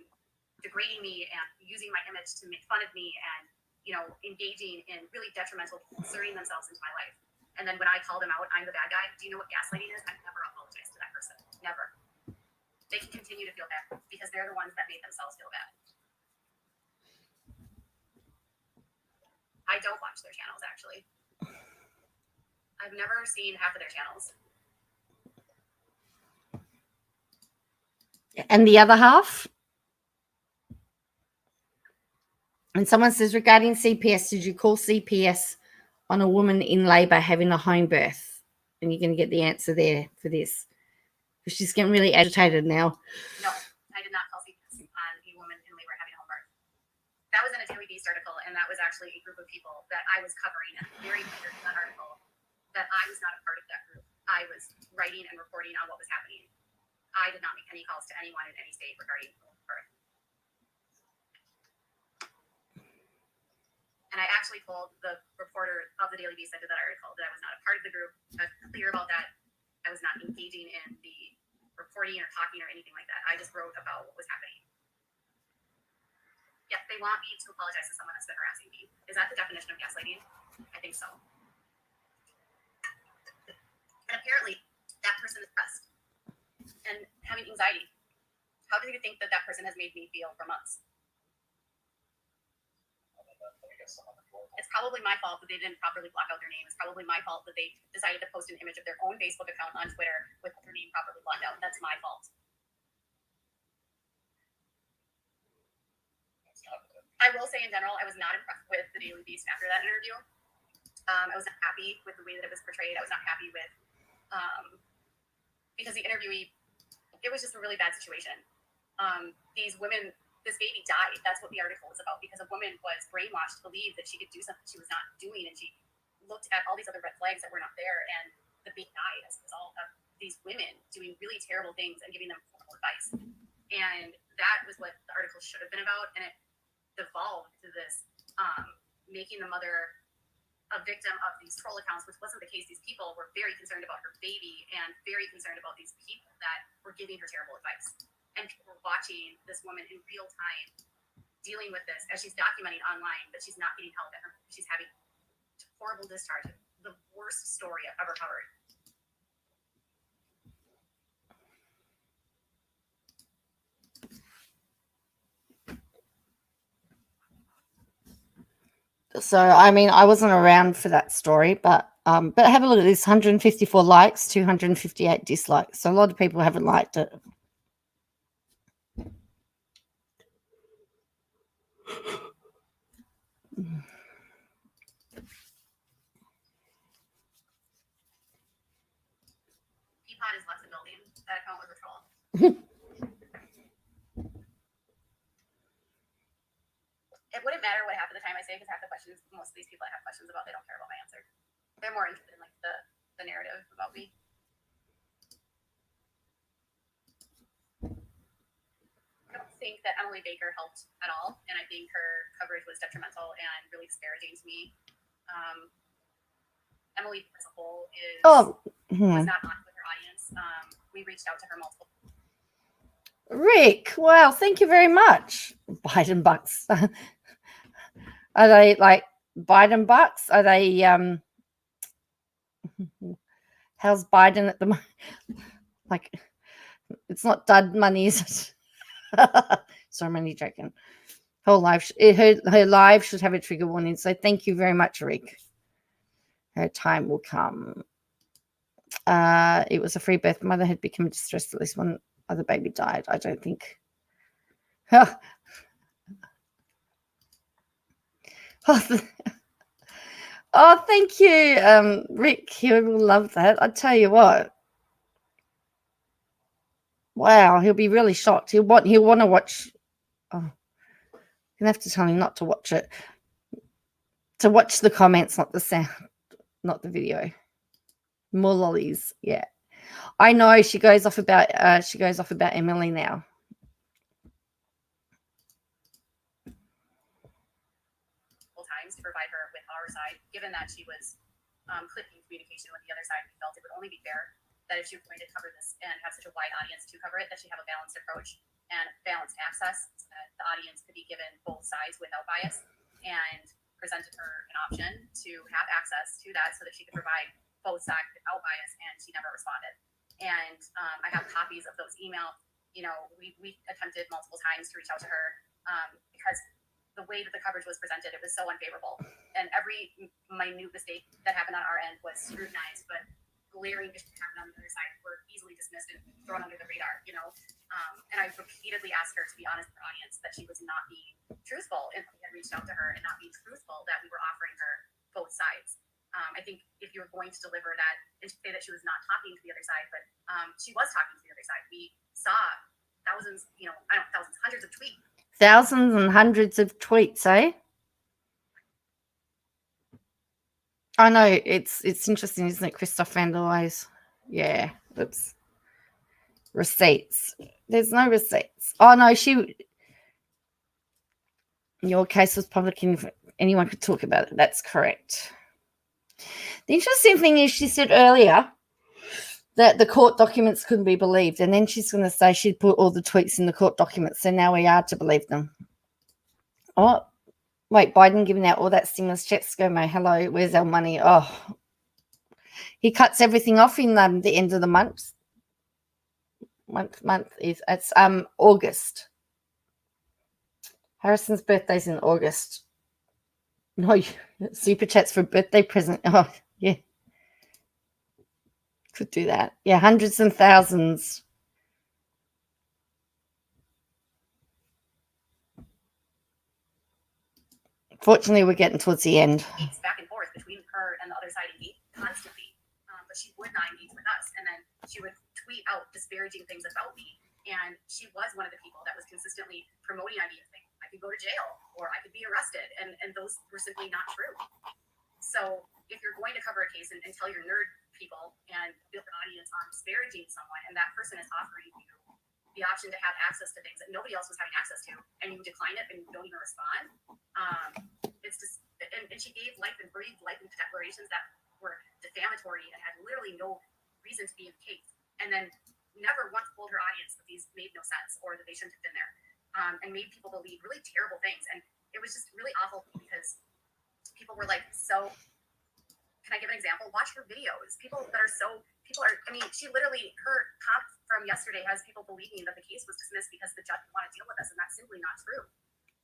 degrading me and using my image to make fun of me and, you know, engaging in really detrimental, inserting themselves into my life? And then when I call them out, I'm the bad guy. Do you know what gaslighting is? I've never apologized to that person. Never. They can continue to feel bad because they're the ones that made themselves feel bad. I don't watch their channels, actually. I've never seen half of their channels. And the other half? And someone says, regarding CPS, did you call CPS on a woman in labor having a home birth? And you're going to get the answer there for this. Because she's getting really agitated now. No, I did not call CPS on a woman in labor having a home birth. That was in a Daily Beast article, and that was actually a group of people that I was covering. And very clear in that article that I was not a part of that group. I was writing and reporting on what was happening. I did not make any calls to anyone in any state regarding birth. And I actually told the reporter of the Daily Beast that did that article that I was not a part of the group. I was clear about that. I was not engaging in the reporting or talking or anything like that. I just wrote about what was happening. Yes, they want me to apologize to someone that's been harassing me. Is that the definition of gaslighting? I think so. And apparently, that person is depressed and having anxiety. How do you think that that person has made me feel for months? It's probably my fault that they didn't properly block out their name. It's probably my fault that they decided to post an image of their own Facebook account on Twitter with their name properly blocked out. That's my fault. I will say in general, I was not impressed with the Daily Beast after that interview. I was not happy with the way that it was portrayed. I was not happy with, because the interviewee, it was just a really bad situation. These women, this baby died. That's what the article was about, because a woman was brainwashed to believe that she could do something she was not doing, and she looked at all these other red flags that were not there, and the baby died as a result of these women doing really terrible things and giving them horrible advice. And that was what the article should have been about, and it devolved to this making the mother a victim of these troll accounts, which wasn't the case. These people were very concerned about her baby and very concerned about these people that were giving her terrible advice. And people were watching this woman in real time dealing with this as she's documenting online that she's not getting help and she's having horrible discharge. The worst story I've ever covered. So, I mean, I wasn't around for that story, but have a look at this: 154 likes, 258 dislikes. So a lot of people haven't liked it. Peapod is left the building. That account was a troll. It wouldn't matter what half of the time I say, because half the questions, most of these people I have questions about, they don't care about my answer. They're more interested in like the narrative about me. I don't think that Emily Baker helped at all, and I think her coverage was detrimental and really disparaging to me. Emily as a whole was not honest with her audience. We reached out to her multiple. Rick, wow, thank you very much. Biden bucks. Are they like Biden bucks? Are they how's Biden at the moment? Like, it's not dud money, is it? So I'm only joking. Her live should have a trigger warning. So thank you very much, Rick. Her time will come. It was a free birth. Mother had become distressed. At least one other baby died. I don't think. Oh, oh, thank you, Rick. He will love that. I tell you what. Wow, he'll be really shocked. He'll want to watch. Oh, you're gonna have to tell him not to watch it. To watch the comments, not the sound, not the video. More lollies, yeah. I know she goes off about Emily now. Times to provide her with our side, given that she was clipping communication with the other side, we felt it would only be fair that if she was going to cover this and have such a wide audience to cover it, that she have a balanced approach and balanced access, so that the audience could be given both sides without bias, and presented her an option to have access to that so that she could provide both sides without bias, and she never responded. And I have copies of those emails. You know, we attempted multiple times to reach out to her because the way that the coverage was presented, it was so unfavorable. And every minute mistake that happened on our end was scrutinized, but glaring issues that happened on the other side were easily dismissed and thrown under the radar, you know? And I repeatedly asked her to be honest with her audience that she was not being truthful, and we had reached out to her and not being truthful, that we were offering her both sides. I think if you were going to deliver that and say that she was not talking to the other side, but she was talking to the other side. We saw thousands, hundreds of tweets. Thousands and hundreds of tweets, eh? I know, it's interesting, isn't it, Christoph van der Ways? Yeah, oops. Receipts. There's no receipts. Oh, no, your case was public and anyone could talk about it. That's correct. The interesting thing is she said earlier that the court documents couldn't be believed, and then she's going to say she'd put all the tweets in the court documents, so now we are to believe them. Oh, wait, Biden giving out all that stimulus checks. ScoMo, hello, where's our money? Oh, he cuts everything off in the end of the month. It's August. Harrison's birthday's in August. No, super chats for a birthday present. Oh, yeah. Could do that. Yeah, hundreds and thousands. Fortunately, we're getting towards the end. It's back and forth between her and the other side constantly, but she would not engage with us, and then she would tweet out disparaging things about me. And she was one of the people that was consistently promoting ideas like I could go to jail or I could be arrested, and those were simply not true. So if you're going to cover a case and tell your nerd people and build an audience on disparaging someone, and that person is offering you the option to have access to things that nobody else was having access to, and you decline it and you don't even respond, it's just, and she gave life and breathed life into declarations that were defamatory and had literally no reason to be in the case, and then never once told her audience that these made no sense or that they shouldn't have been there, and made people believe really terrible things. And it was just really awful because people were like, so can I give an example? Watch her videos. She literally, her comp from yesterday has people believing that the case was dismissed because the judge didn't want to deal with us, and that's simply not true.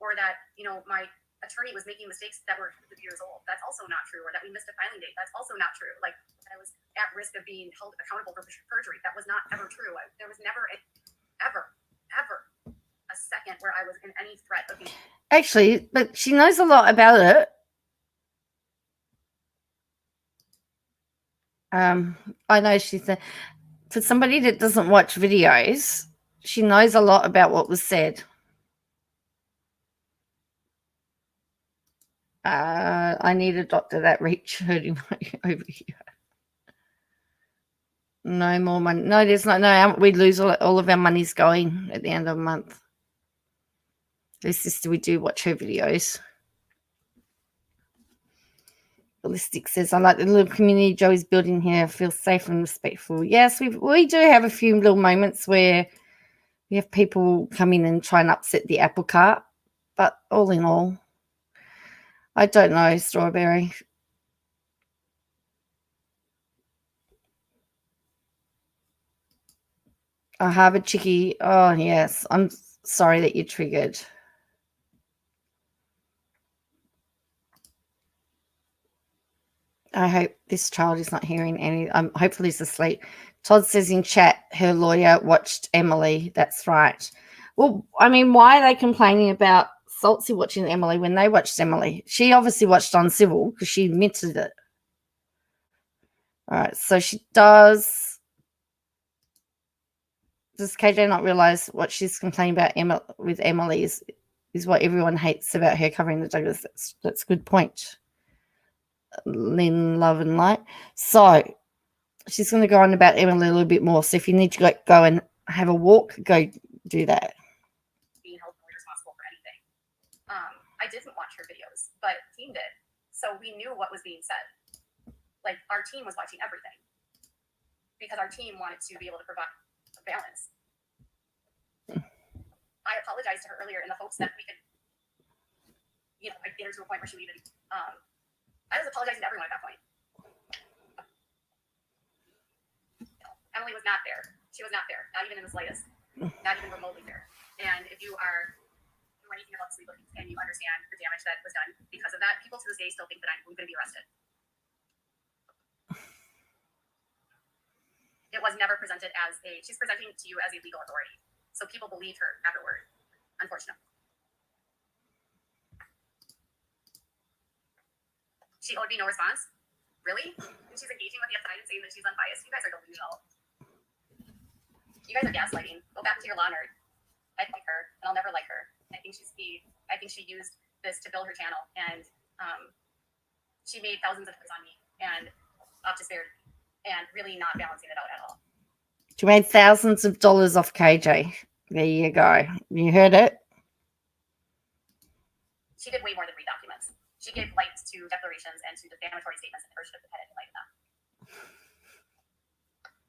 Or that, my attorney was making mistakes that were years old. That's also not true. Or that we missed a filing date. That's also not true. Like, I was at risk of being held accountable for perjury. That was not ever true. There was never, ever a second where I was in any threat of being... Actually, but she knows a lot about it. I know she said, for somebody that doesn't watch videos, she knows a lot about what was said. I need a doctor that reach hurting over here. No more money. No, there's no. We lose all of our money's going at the end of the month. This sister, we do watch her videos. Ballistic says, I like the little community Joey's building here. I feel safe and respectful. Yes, we do have a few little moments where we have people come in and try and upset the apple cart. But all in all, I don't know, Strawberry. A Harvard chickie. Oh, yes. I'm sorry that you're triggered. I hope this child is not hearing any. Hopefully he's asleep. Todd says in chat, her lawyer watched Emily. That's right. Well, I mean, why are they complaining about Saltsy watching Emily when they watched Emily? She obviously watched on Civil because she admitted it. All right, so she does. Does KJ not realize what she's complaining about with Emily is what everyone hates about her covering the Douglas? That's a good point. Lynn, Love and Light. So she's going to go on about Emily a little bit more. So if you need to go and have a walk, go do that. Being held responsible for anything. I didn't watch her videos, but team did. So we knew what was being said. Like, our team was watching everything because our team wanted to be able to provide a balance. I apologized to her earlier in the hopes that we could, like, get her to a point where she would even, I was apologizing to everyone at that point. Emily was not there. She was not there, not even in the slightest, not even remotely there. And if you are anything about sleep and you understand the damage that was done because of that, people to this day still think that I'm going to be arrested. It was never presented as she's presenting to you as a legal authority. So people believe her every word, unfortunately. She owed me no response? Really? And she's engaging with the outside and saying that she's unbiased? You guys are delusional. You guys are gaslighting. Go back to your law nerd. I like her, and I'll never like her. I think she used this to build her channel, and she made thousands of dollars on me and off disparity, and really not balancing it out at all. She made thousands of dollars off KJ. There you go. You heard it. She did way more than read documents. She gave light to declarations and to defamatory statements that never should have had any light in them.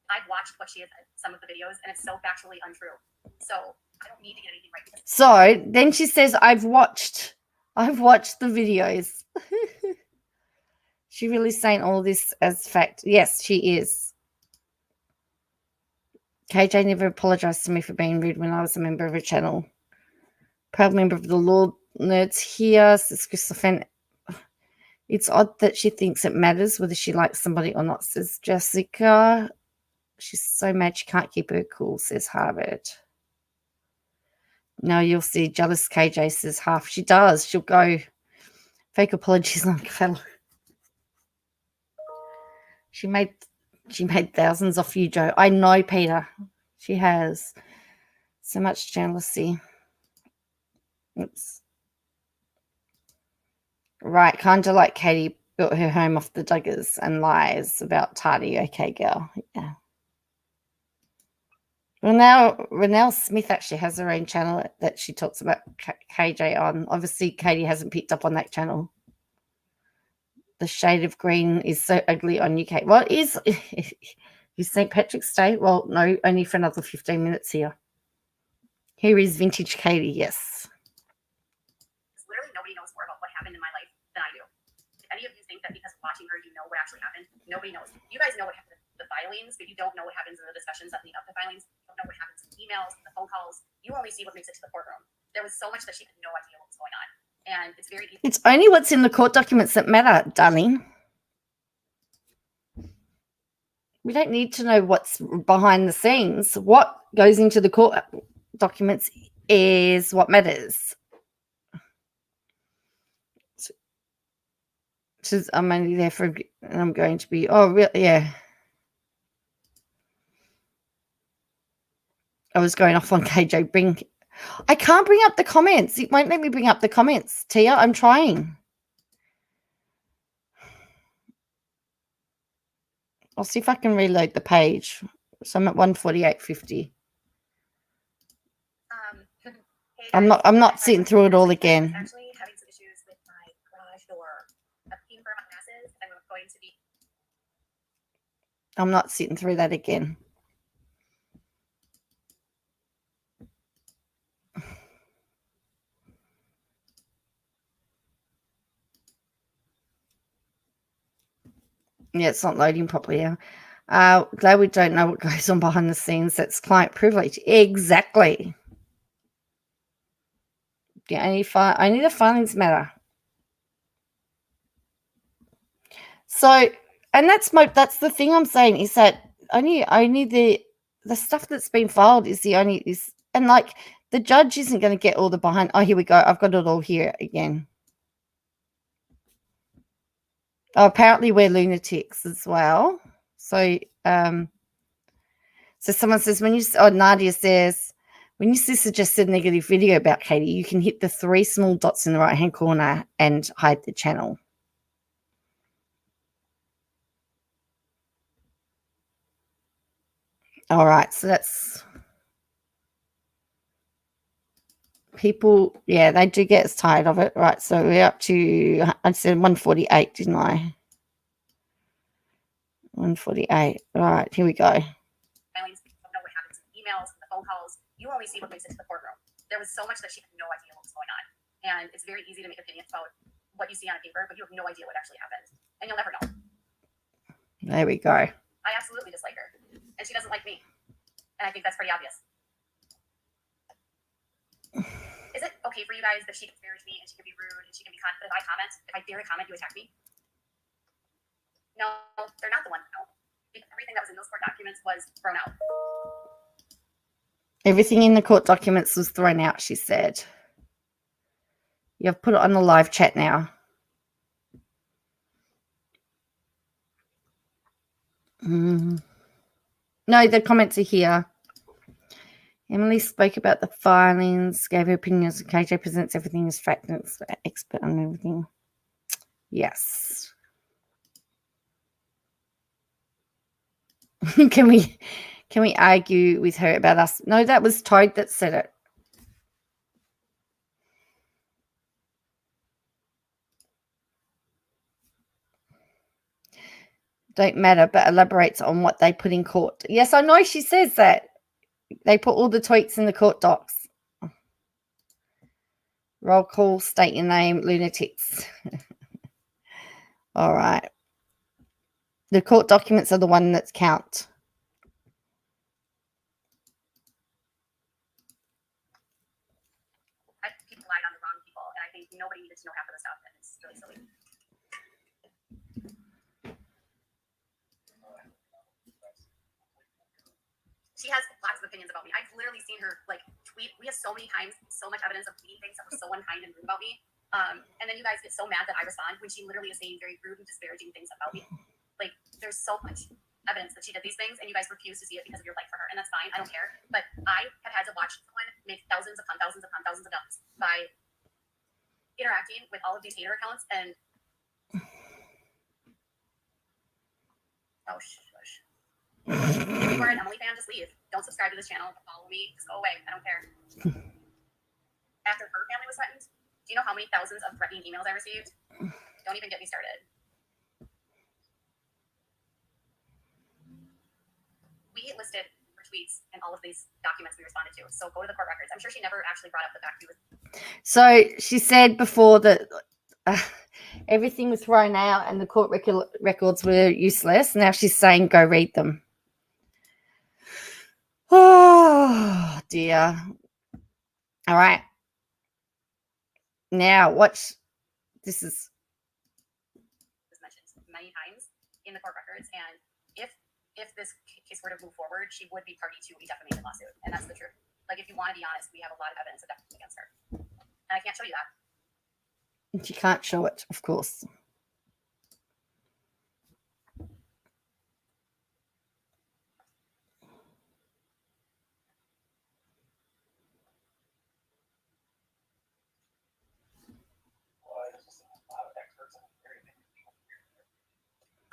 I've watched what she has said, some of the videos, and it's so factually untrue. So I don't need to get anything right. So then she says, I've watched the videos. She really saying all this as fact. Yes, she is. KJ never apologized to me for being rude when I was a member of her channel. Proud member of the Law Nerds here, says Christopher. It's odd that she thinks it matters whether she likes somebody or not, says Jessica. She's so mad she can't keep her cool, says Harvard. No, you'll see. Jealous KJ, says Half. She does. She'll go fake apologies like a fellow. She made thousands off you, Joe. I know, Peter. She has. So much jealousy. Oops. Right, kind of like Katie built her home off the Duggars and lies about Tardy. Okay, girl. Yeah. Renelle Smith actually has her own channel that she talks about KJ on. Obviously, Katie hasn't picked up on that channel. The shade of green is so ugly on UK. Well, it is St. Patrick's Day? Well, no, only for another 15 minutes here. Here is Vintage Katie, yes. Literally nobody knows more about what happened in my life than I do. If any of you think that because of watching her, you know what actually happened, nobody knows. You guys know what happened in the filings, but you don't know what happens in the discussions that lead up to filings. You don't know what happens in the emails, the phone calls. You only see what makes it to the courtroom. There was so much that she had no idea what was going on. And it's very easy. It's only what's in the court documents that matter, darling. We don't need to know what's behind the scenes. What goes into the court documents is what matters. I'm only there for, and I'm going to be, oh, really? Yeah. I was going off on KJ. I can't bring up the comments. It won't let me bring up the comments, Tia. I'm trying. I'll see if I can reload the page. So I'm at 148.50. I'm not sitting through it all again. Actually having some issues with my garage door. I'm looking for my glasses. I'm going to be. I'm not sitting through that again. Yeah, it's not loading properly now. Glad we don't know what goes on behind the scenes. That's client privilege. Exactly. Yeah, only the filings matter. So, and that's the thing I'm saying is that only the stuff that's been filed is the only is, and like the judge isn't going to get all the behind. Oh, here we go. I've got it all here again. Oh, apparently we're lunatics as well. So, so someone says Nadia says, when your sister just said negative video about Katie, you can hit the 3 small dots in the right-hand corner and hide the channel. All right, so that's people. Yeah, they do get us tired of it. Right, so we're up to, I said 148, didn't I? 148. All right, here we go. Filings, you don't know what happens in emails, the phone calls. You only see what makes it to the courtroom. There was so much that she had no idea what was going on. And it's very easy to make opinions about what you see on a paper, but you have no idea what actually happened. And you'll never know. There we go. I absolutely dislike her. And she doesn't like me. And I think that's pretty obvious. Is it okay for you guys that she can disparage me and she can be rude and she can be if I comment, if I dare to comment, you attack me? No, they're not the ones now. Because everything that was in those court documents was thrown out. Everything in the court documents was thrown out, she said. You've put it on the live chat now. No, the comments are here. Emily spoke about the filings, gave her opinions. KJ presents everything as fact and is expert on everything. Yes. Can we argue with her about us? No, that was Toad that said it. Don't matter, but elaborates on what they put in court. Yes, I know she says that. They put all the tweets in the court docs. Roll call, state your name, lunatics. All right. The court documents are the one that count. People relied on the wrong people, and I think nobody needed to know half of the stuff, and it's really silly. She has lots of opinions about me. I've literally seen her tweet. We have so many times, so much evidence of tweeting things that were so unkind and rude about me. And then you guys get so mad that I respond when she literally is saying very rude and disparaging things about me. There's so much evidence that she did these things, and you guys refuse to see it because of your like for her, and that's fine. I don't care. But I have had to watch someone make thousands upon thousands upon thousands of dollars by interacting with all of these hater accounts. And oh shush. If you are an Emily fan, just leave. Don't subscribe to this channel. Don't follow me. Just go away. I don't care. After her family was threatened, do you know how many thousands of threatening emails I received? Don't even get me started. We listed her tweets and all of these documents we responded to. So go to the court records. I'm sure she never actually brought up the fact he was. So she said before that everything was thrown out and the court records were useless. Now she's saying go read them. Oh, dear. All right. Now watch. This is mentioned many times in the court records, and if this case were to move forward, she would be party to a defamation lawsuit, and that's the truth. If you want to be honest, we have a lot of evidence of defamation against her, and I can't show you that. You can't show it, of course.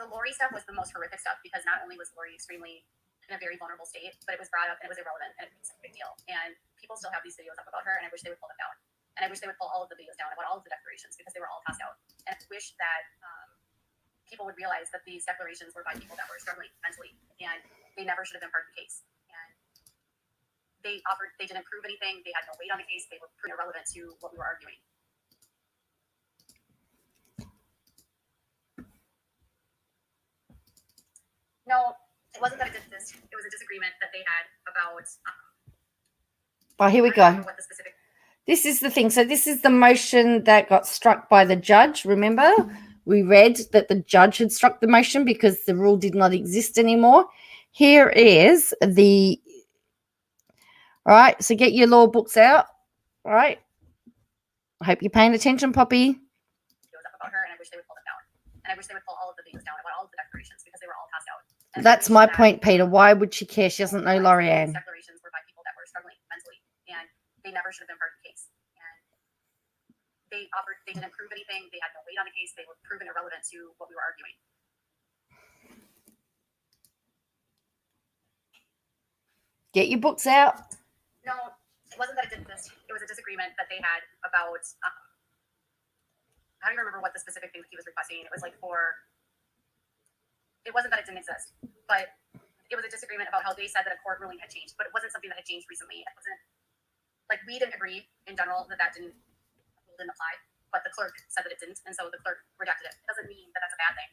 The Lori stuff was the most horrific stuff because not only was Lori extremely in a very vulnerable state, but it was brought up and it was irrelevant and it was a big deal. And people still have these videos up about her, and I wish they would pull them down. And I wish they would pull all of the videos down about all of the declarations because they were all tossed out. And I wish that people would realize that these declarations were by people that were struggling mentally, and they never should have been part of the case. And they didn't prove anything. They had no weight on the case. They were pretty irrelevant to what we were arguing. No, it wasn't that it did this. It was a disagreement that they had about. Oh, here we go. What the specific. This is the thing. So this is the motion that got struck by the judge, remember, We read that the judge had struck the motion because the rule did not exist anymore. Here is the, all right, so get your law books out, all right? I hope you're paying attention, Poppy. It was up about her, and I wish they would pull them down. And I wish they would pull all of the things down. I want all of the declarations because they were all passed out. And That's I my wish that point, Peter. Why would she care? She doesn't know these Lorianne. declarations were by people that were struggling mentally, and they never should have been part of the case. And they didn't prove anything. They had no weight on the case. They were proven irrelevant to what we were arguing. Get your books out. No, it wasn't that it didn't exist. It was a disagreement that they had about. I don't even remember what the specific thing that he was requesting. It was like it wasn't that it didn't exist, but it was a disagreement about how they said that a court ruling had changed, but it wasn't something that had changed recently. It wasn't like we didn't agree in general that didn't apply, but the clerk said that it didn't, and so the clerk redacted it. It doesn't mean that that's a bad thing.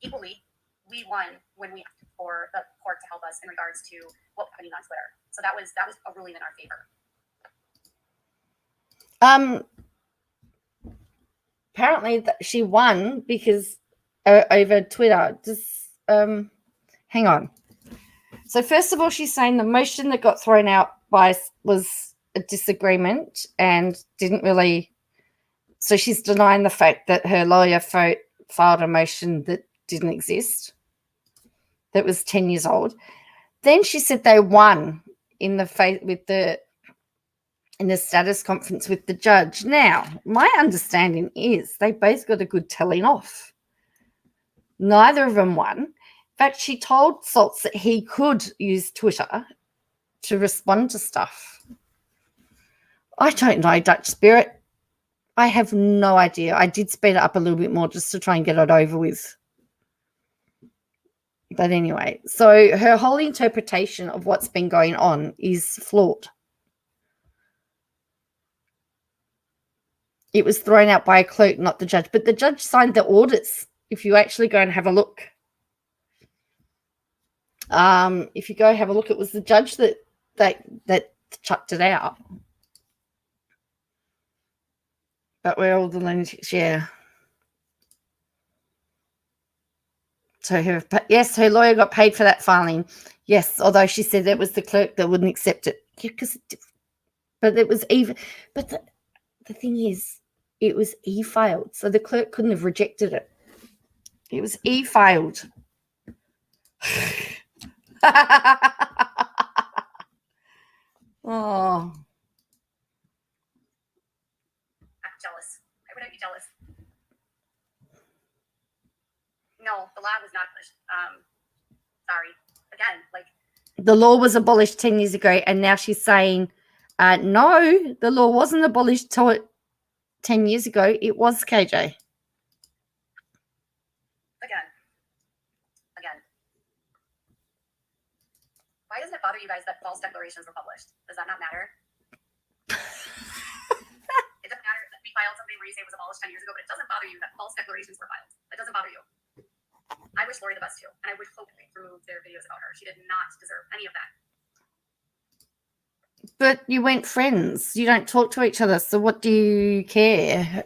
Equally, we won when we asked for the court to help us in regards to what was happening on Twitter. So that was a ruling in our favor. Apparently she won because over Twitter. Just hang on. So first of all, she's saying the motion that got thrown out was a disagreement and didn't really. So she's denying the fact that her lawyer filed a motion that didn't exist, that was 10 years old. Then she said they won in the status conference with the judge. Now, my understanding is they both got a good telling off. Neither of them won. In fact, she told Saltz that he could use Twitter to respond to stuff. I don't know, Dutch Spirit. I have no idea. I did speed it up a little bit more just to try and get it over with. But anyway, so her whole interpretation of what's been going on is flawed. It was thrown out by a clerk, not the judge. But the judge signed the orders. If you actually go and have a look. If you go have a look, it was the judge that chucked it out. But we're all the lunatics, yeah. So her lawyer got paid for that filing. Yes, although she said it was the clerk that wouldn't accept it. Yeah, but it was even. But the thing is, it was e-filed, so the clerk couldn't have rejected it. It was e-filed. Oh. I'm jealous. Why would I be jealous? No, the law was not pushed. Sorry. Again, like the law was abolished 10 years ago, and now she's saying, no, the law wasn't abolished 10 years ago. It was, KJ. Again. Why doesn't it bother you guys that false declarations were published? Does that not matter? It doesn't matter that we filed something where you say it was abolished 10 years ago, but it doesn't bother you that false declarations were filed. It doesn't bother you. I wish Lori the best too, and I would hope they remove their videos about her. She did not deserve any of that. But you weren't friends. You don't talk to each other, so what do you care?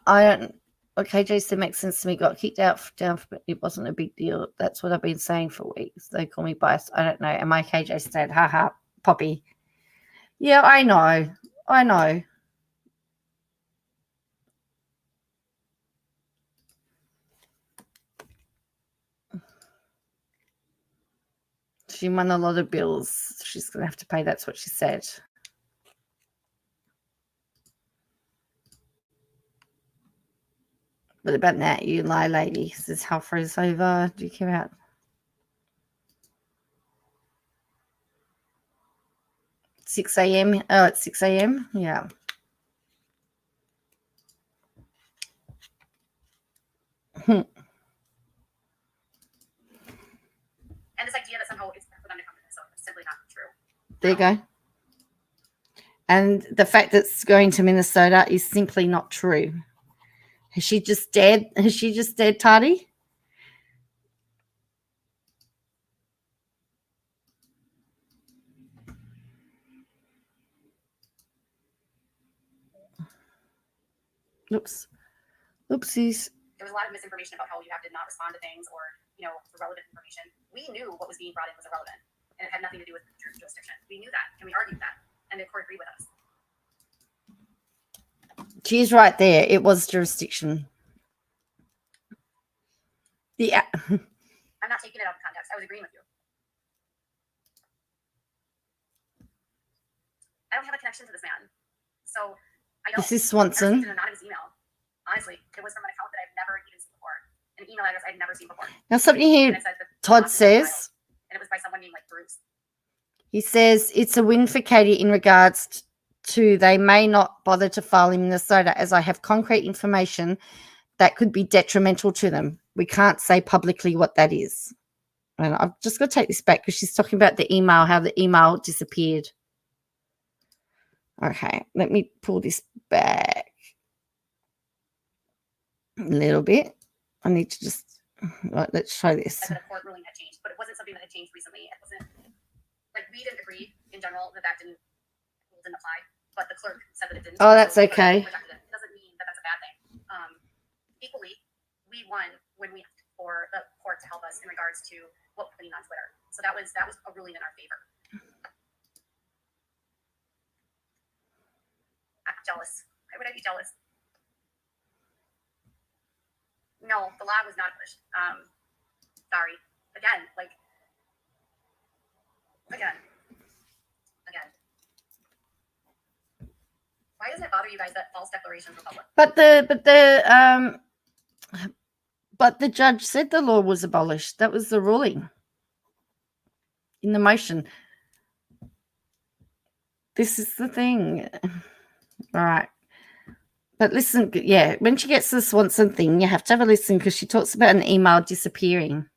I don't. Okay, Jason, makes sense to me. Got kicked out down, but it wasn't a big deal. That's what I've been saying for weeks. They call me biased. I don't know. Am I KJ said, haha, Poppy? Yeah, I know. She won a lot of bills. She's going to have to pay. That's what she said. But about that, you lie, lady. Says how far is over. Do you care about? $6 a.m. Oh, it's 6 a.m. Yeah. And this idea that somehow it's for them to come in, so it's simply not true. There you go. And the fact that it's going to Minnesota is simply not true. Has she just dared Tati? Oops. Oopsies. There was a lot of misinformation about how you have to not respond to things or, irrelevant information. We knew what was being brought in was irrelevant and it had nothing to do with jurisdiction. We knew that and we argued that and the court agreed with us. She's right there. It was jurisdiction. Yeah. I'm not taking it out of context. I was agreeing with you. I don't have a connection to this man. So I don't. This is I Swanson. received an anonymous email. Honestly, it was from an account that I've never even seen before. An email address I've never seen before. Now something here And it said that Todd says. And it was by someone named like Bruce. He says it's a win for Katie in regards to they may not bother to file in Minnesota as I have concrete information that could be detrimental to them. We can't say publicly what that is. And I've just got to take this back because she's talking about the email, how the email disappeared. Okay, let me pull this back a little bit. I need to just, right, let's show this. That a court ruling had changed, but it wasn't something that had changed recently. It wasn't, like, we didn't agree in general that didn't apply, but the clerk said that it didn't. Oh, that's so okay. It doesn't mean that that's a bad thing. Equally, we won when we asked for the court to help us in regards to what we're putting on Twitter. So that was a ruling in our favor. I'm jealous. Why would I be jealous? No, the law was not English. Sorry. Again. Why doesn't it bother you guys that false declarations were public? But the judge said the law was abolished. That was the ruling in the motion. This is the thing. All right. But listen, yeah, when she gets to the Swanson thing, you have to have a listen because she talks about an email disappearing.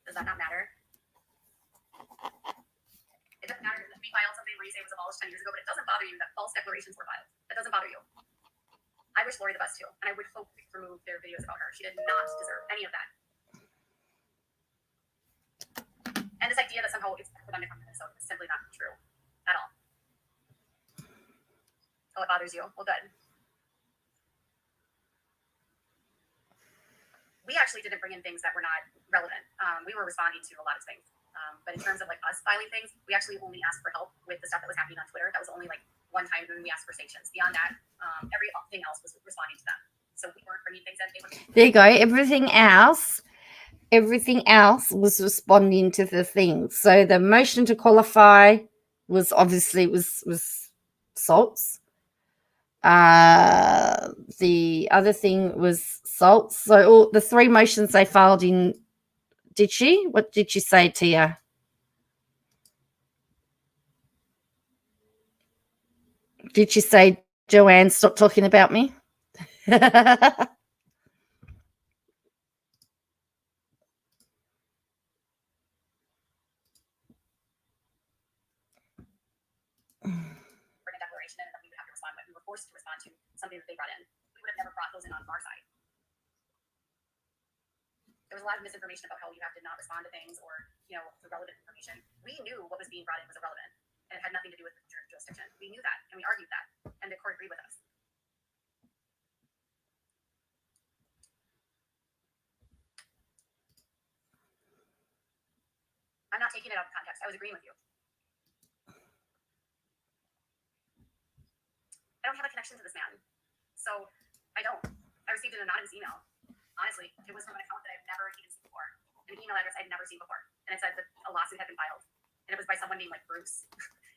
Does that not matter? It doesn't matter if we filed something where you say it was abolished 10 years ago, but it doesn't bother you that false declarations were filed. That doesn't bother you. I wish Lori the best too, and I would hope we could remove their videos about her. She did not deserve any of that. And this idea that somehow it's for them to come to Minnesota is simply not true at all. Oh, it bothers you? Well, good. We actually didn't bring in things that were not relevant. We were responding to a lot of things. But in terms of like us filing things, we actually only asked for help with the stuff that was happening on Twitter. That was only like one time when we asked for sanctions. Beyond that, everything else was responding to them. So we weren't bringing things in. There you go. Everything else was responding to the things. So the motion to qualify was obviously was Salts. The other thing was Salts. So all the three motions they filed in. Did she? What did she say, Tia? Did she say, Joanne, stop talking about me? Forced to respond to something that they brought in. We would have never brought those in on our side. There was a lot of misinformation about how you have to not respond to things or, the relevant information. We knew what was being brought in was irrelevant and it had nothing to do with jurisdiction. We knew that and we argued that and the court agreed with us. I'm not taking it out of context. I was agreeing with you. I don't have a connection to this man. So I don't. I received an anonymous email. Honestly, it was from an account that I've never even seen before. An email address I'd never seen before. And it said that a lawsuit had been filed. And it was by someone named like Bruce.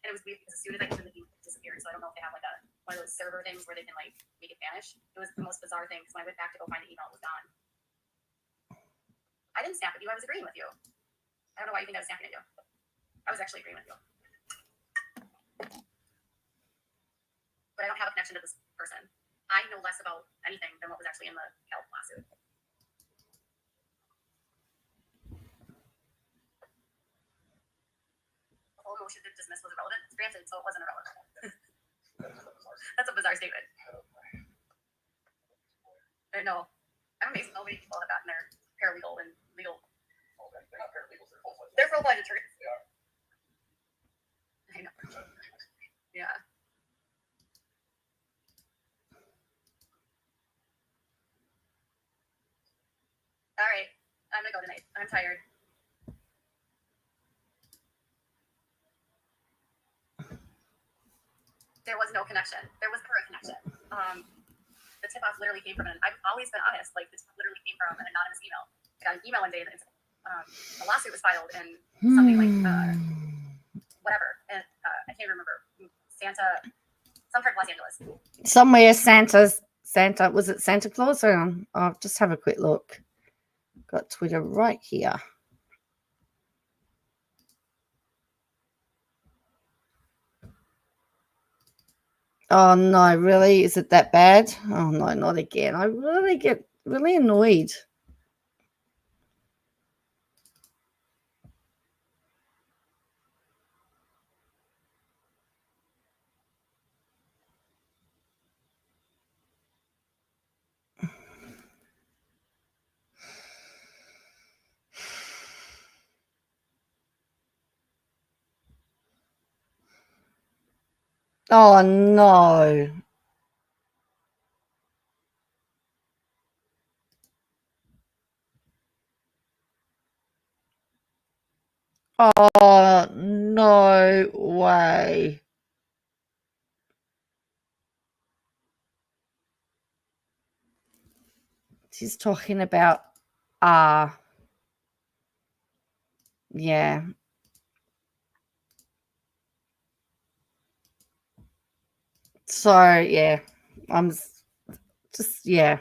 And it was weird because as soon as I opened the email, it disappeared. So I don't know if they have like one of those server things where they can like make it vanish. It was the most bizarre thing because when I went back to go find the email, it was gone. I didn't snap at you. I was agreeing with you. I don't know why you think I was snapping at you. I was actually agreeing with you. But I don't have a connection to this person. I know less about anything than what was actually in the health lawsuit. motion to dismiss was irrelevant. It's granted, so it wasn't irrelevant. That's a bizarre statement. No, I'm amazed nobody people have gotten their paralegal and legal. They're not paralegals, they're full-fledged. They're full-fledged attorneys. They are. I know. Yeah. All right, I'm gonna go tonight. I'm tired. There was no connection. There was never a connection. The tip-off literally came from I've always been honest. Like, the tip literally came from an anonymous email. I got an email one day that a lawsuit was filed and something like whatever, and I can't remember. Some part of Los Angeles. Somewhere Santa, was it Santa Claus? I'll just have a quick look. Got Twitter right here. Oh no, really? Is it that bad? Oh no, not again. I really get really annoyed. Oh no. Oh no way. She's talking about yeah. So yeah, I'm just yeah.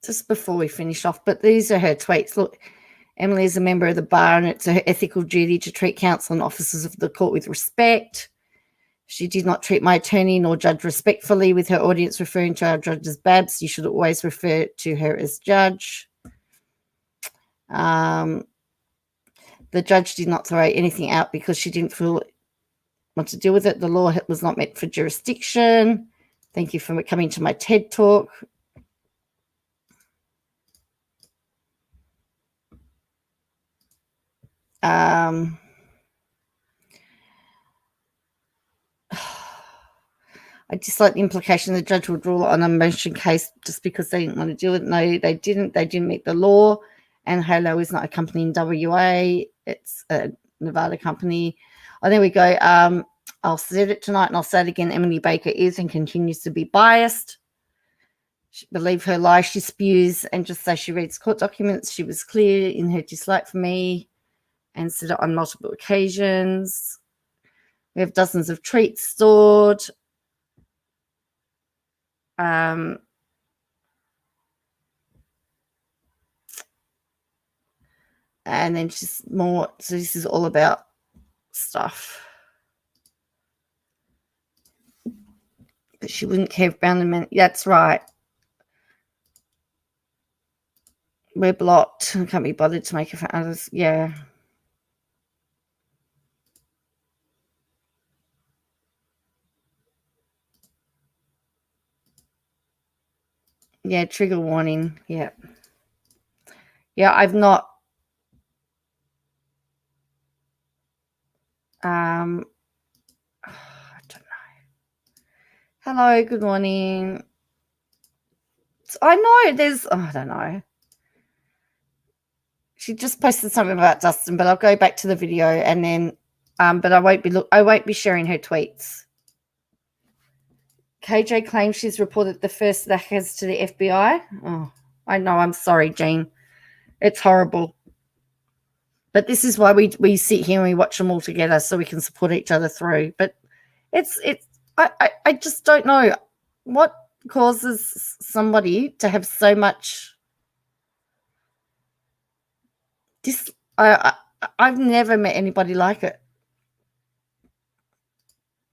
Just before we finish off, but these are her tweets. Look, Emily is a member of the bar, and it's her ethical duty to treat counsel and officers of the court with respect. She did not treat my attorney nor judge respectfully, with her audience referring to our judge as Babs. You should always refer to her as judge. The judge did not throw anything out because she didn't feel want to deal with it. The law was not meant for jurisdiction. Thank you for coming to my TED Talk. I dislike the implication the judge would rule on a motion case just because they didn't want to deal with it. No, they didn't. They didn't meet the law. And Halo is not a company in WA. It's a Nevada company. Oh, there we go. I'll say it tonight and I'll say it again. Emily Baker is and continues to be biased. Believe her lies she spews and just say she reads court documents. She was clear in her dislike for me and said it on multiple occasions. We have dozens of treats stored. And then just more. So this is all about stuff. But she wouldn't care if Brown and Man. That's right. We're blocked. I can't be bothered to make it for others. Yeah. Yeah, trigger warning. Yeah. Yeah, I've not. I don't know. Hello, good morning. I know there's. I don't know. She just posted something about Dustin, but I'll go back to the video and then. But I won't be sharing her tweets. KJ claims she's reported the first hackers to the FBI. Oh, I know. I'm sorry, Jean. It's horrible. But this is why we sit here and we watch them all together so we can support each other through. But I just don't know what causes somebody to have so much. I've never met anybody like it.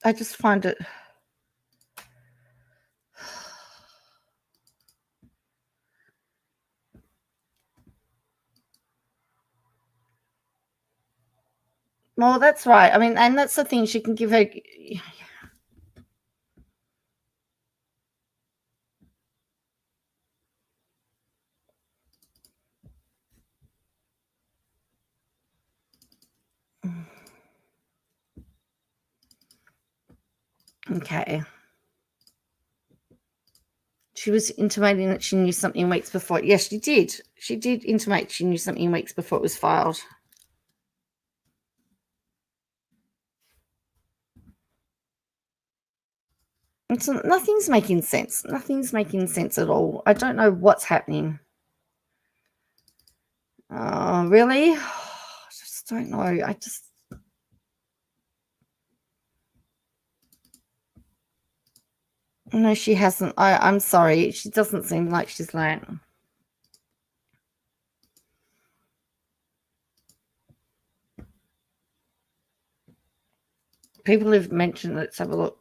I just find it. Well, that's right. I mean, and that's the thing. She can give her. Okay. She was intimating that she knew something weeks before. Yes, she did. She did intimate she knew something weeks before it was filed. Nothing's making sense. Nothing's making sense at all. I don't know what's happening. Oh, really? I just don't know. No, she hasn't. I'm sorry. She doesn't seem like she's learned. People have mentioned, let's have a look.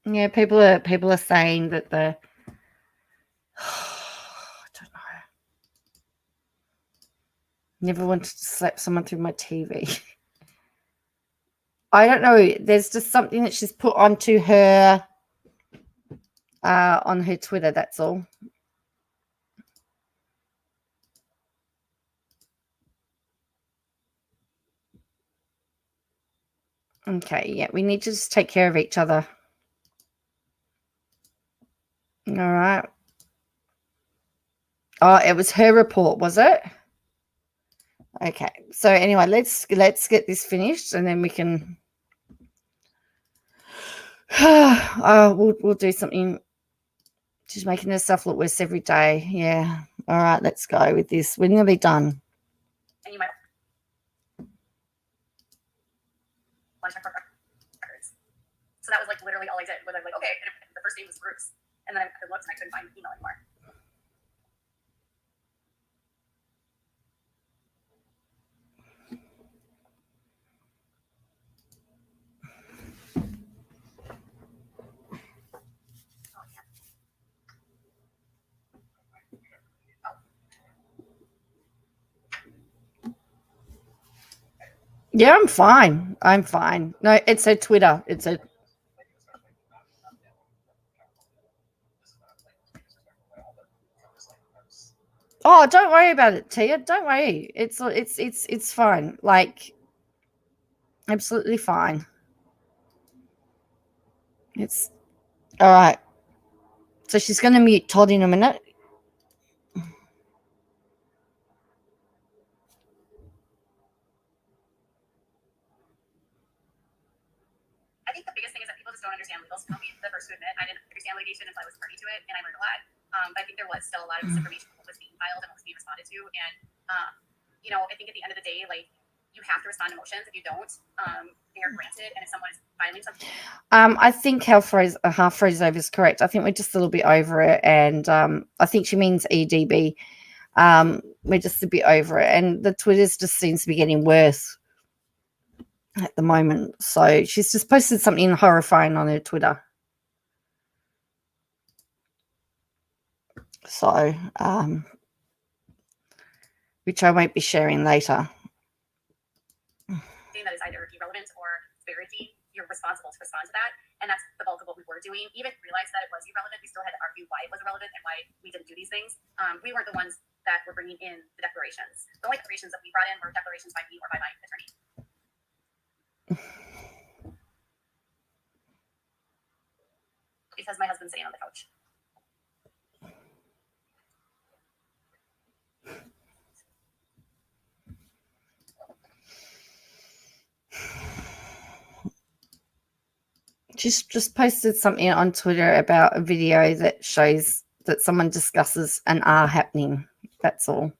Yeah, people are saying that the I don't know. Never wanted to slap someone through my TV. I don't know. There's just something that she's put onto her on her Twitter, that's all. Okay, yeah, we need to just take care of each other. All right. Oh, it was her report, was it? Okay. So anyway, let's get this finished, and then we can. We'll do something. She's making herself look worse every day. Yeah. All right. Let's go with this. We're nearly done. And you might want to check for records. So that was like literally all I did. Was I like, okay, and the first name was Bruce, and then I looked and I couldn't find the email anymore. Yeah, I'm fine. I'm fine. No, it's her Twitter. It's a. Oh, don't worry about it, Tia. Don't worry. It's fine. Like, absolutely fine. It's all right. So she's going to mute Todd in a minute. I think the biggest thing is that people just don't understand legal. I'll be the first to admit I didn't understand litigation until I was party to it, and I learned a lot. But I think there was still a lot of misinformation that was being filed and what was being responded to. And I think at the end of the day, like, you have to respond to motions. If you don't, they are granted. And if someone is filing something, I think half phrase over is correct. I think we're just a little bit over it, and I think she means EDB. We're just a bit over it, and the Twitters just seems to be getting worse at the moment. So she's just posted something horrifying on her Twitter. So, which I won't be sharing later. that is either irrelevant or disparity, you're responsible to respond to that. And that's the bulk of what we were doing. Even realized that it was irrelevant, we still had to argue why it was irrelevant and why we didn't do these things. We weren't the ones that were bringing in the declarations. The only declarations that we brought in were declarations by me or by my attorney. Because my husband's sitting on the couch. She's just posted something on Twitter about a video that shows that someone discusses an R happening. That's all.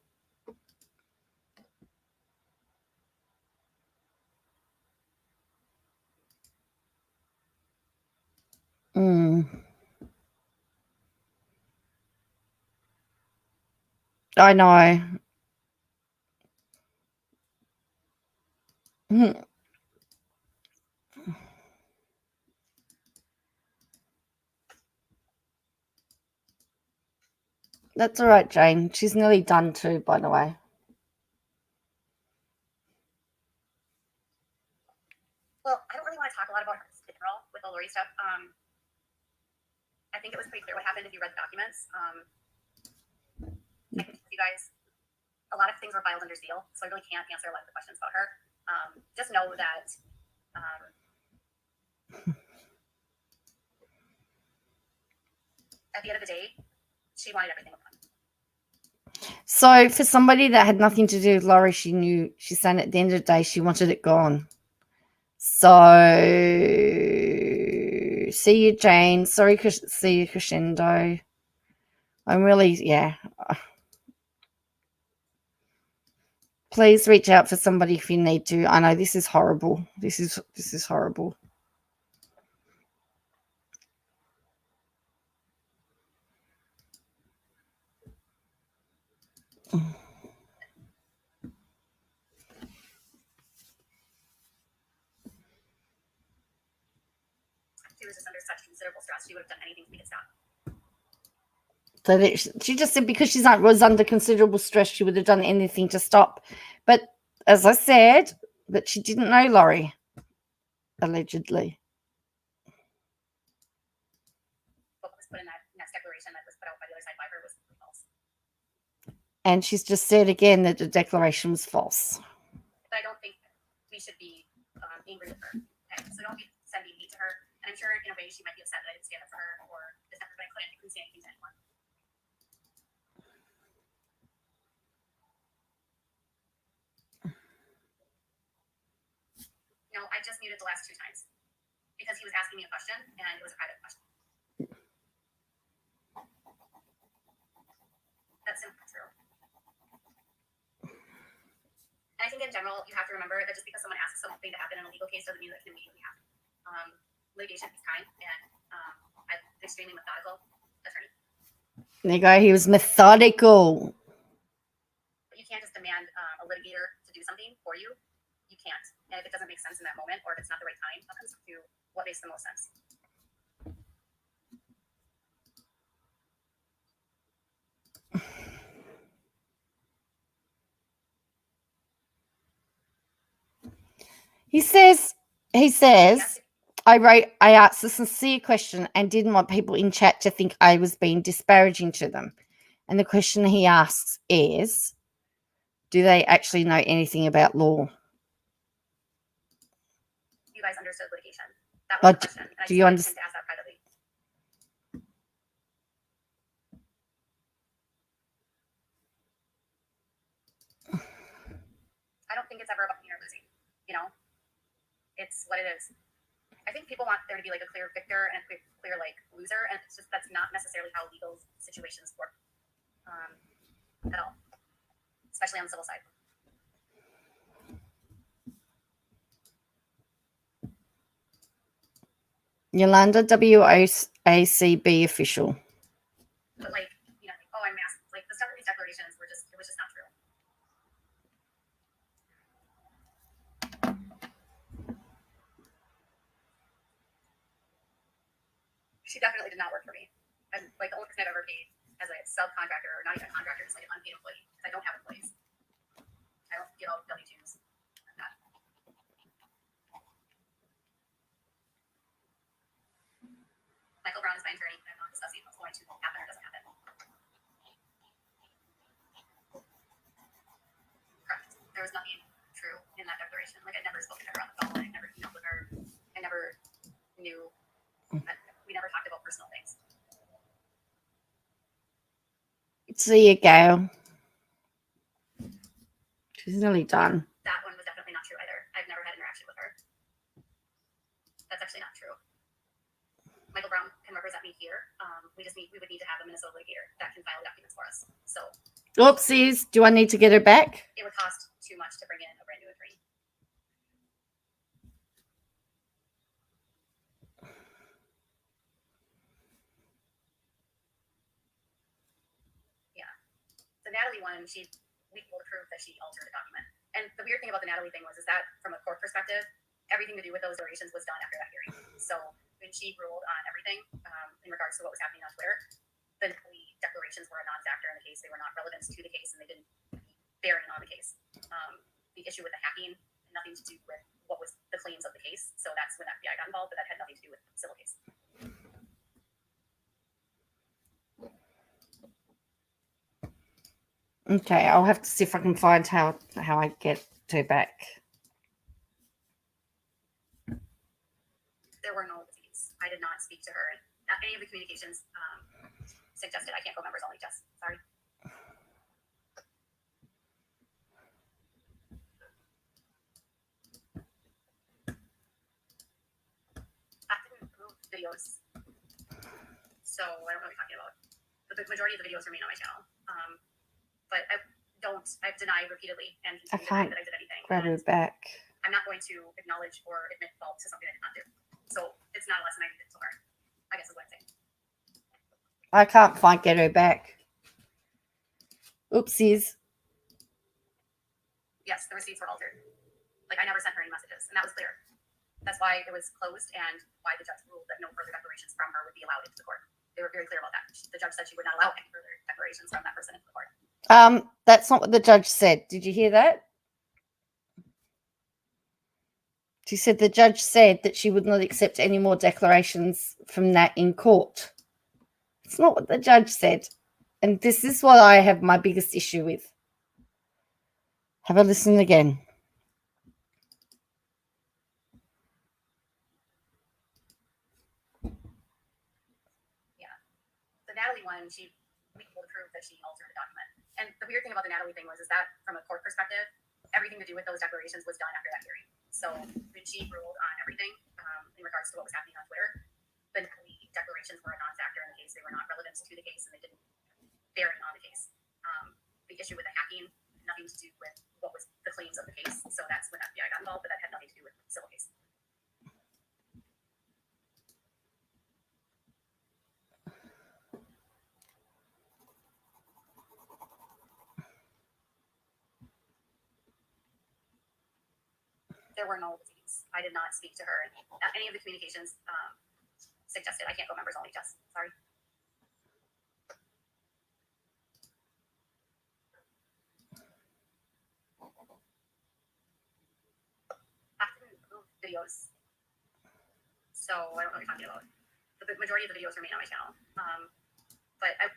I know. That's all right, Jane. She's nearly done too, by the way. Well, I don't really want to talk a lot about her general with the Lori stuff. I think it was pretty clear what happened if you read the documents. I think you guys, a lot of things were filed under seal, so I really can't answer a lot of the questions about her. Just know that at the end of the day, she wanted everything done. So for somebody that had nothing to do with Laurie, she's saying at the end of the day, she wanted it gone. So see you, Jane. Sorry, see you, Crescendo. I'm really, yeah. Please reach out for somebody if you need to. I know this is horrible. This is horrible. She was just under such considerable stress. She would have done anything to make it stop. So she just said because was under considerable stress, she would have done anything to stop. But as I said, that she didn't know Laurie, allegedly. What was put in that next declaration that was put out by the other side by her was false. And she's just said again that the declaration was false. But I don't think we should be angry with her. Okay? So don't be sending hate to her. And I'm sure in a way she might be upset that I didn't stand up for her or just never, but I couldn't say anything to anyone. No, I just muted the last 2 times because he was asking me a question and it was a private question. That's simply true. And I think in general, you have to remember that just because someone asks something to happen in a legal case doesn't mean that it can immediately happen. Litigation is time, and I'm an extremely methodical attorney. There you go. He was methodical. But you can't just demand a litigator to do something for you. You can't. And if it doesn't make sense in that moment, or if it's not the right time, that comes to what makes the most sense. He says, I asked a sincere question and didn't want people in chat to think I was being disparaging to them. And the question he asks is, do they actually know anything about law? You guys understood litigation. That was the question. And do you understand? To ask that privately. I don't think it's ever about winning or losing. You know, it's what it is. I think people want there to be like a clear victor and a clear like loser, and it's just that's not necessarily how legal situations work at all, especially on the civil side. Yolanda, WACB official. But like, you know, oh, I'm masked. Like the stuff with these declarations were just, it was just not true. She definitely did not work for me. And like the only person I've ever paid as a subcontractor, or not even a contractor, is like an unpaid employee because I don't have employees. I don't get all W-2s. Michael Brown is my attorney. I'm not discussing what's going to happen or doesn't happen. Correct. There was nothing true in that declaration. Like I never spoke to her on the phone. I never emailed with her. I never knew. We never talked about personal things. See you go. She's nearly done. That one was definitely not true either. I've never had interaction with her. That's actually not true. Michael Brown can represent me here. We would need to have a Minnesota litigator that can file documents for us. So. Oopsies. Do I need to get her back? It would cost too much to bring in a brand new attorney. Yeah. The Natalie one, we will prove that she altered the document. And the weird thing about the Natalie thing is that from a court perspective, everything to do with those durations was done after that hearing. So when she ruled on everything in regards to what was happening on Twitter, the Natalie declarations were a non-factor in the case. They were not relevant to the case, and they didn't bearing on the case. The issue with the hacking had nothing to do with what was the claims of the case. So that's when FBI got involved, but that had nothing to do with the civil case. Okay, I'll have to see if I can find how I get her back. There were no fees. I did not speak to her. Any of the communications suggested I can't go members only. Just sorry. I didn't remove videos, so I don't know what you're talking about. The majority of the videos remain on my channel, but I've denied repeatedly and continue to deny that I did anything. Grab her back. I'm not going to acknowledge or admit fault to something I did not do. So it's not a lesson I needed to learn, I guess is what I'm saying. I can't find get her back. Oopsies. Yes, the receipts were altered. Like, I never sent her any messages, and that was clear. That's why it was closed and why the judge ruled that no further declarations from her would be allowed into the court. They were very clear about that. The judge said she would not allow any further declarations from that person into the court. That's not what the judge said. Did you hear that? She said the judge said that she would not accept any more declarations from that in court. It's not what the judge said. And this is what I have my biggest issue with. Have a listen again. Yeah. The Natalie one, we will prove that she altered the document. And the weird thing about the Natalie thing was that from a court perspective, everything to do with those declarations was done after that hearing. So when she ruled on everything in regards to what was happening on Twitter, the declarations were a non-factor in the case. They were not relevant to the case, and they didn't bearing on the case. The issue with the hacking had nothing to do with what was the claims of the case. So that's when FBI got involved, but that had nothing to do with the civil case. There were no fees. I did not speak to her. Any of the communications suggested I can't go members only. Just sorry. I didn't remove videos, so I don't know what you're talking about. The majority of the videos remain on my channel, but I've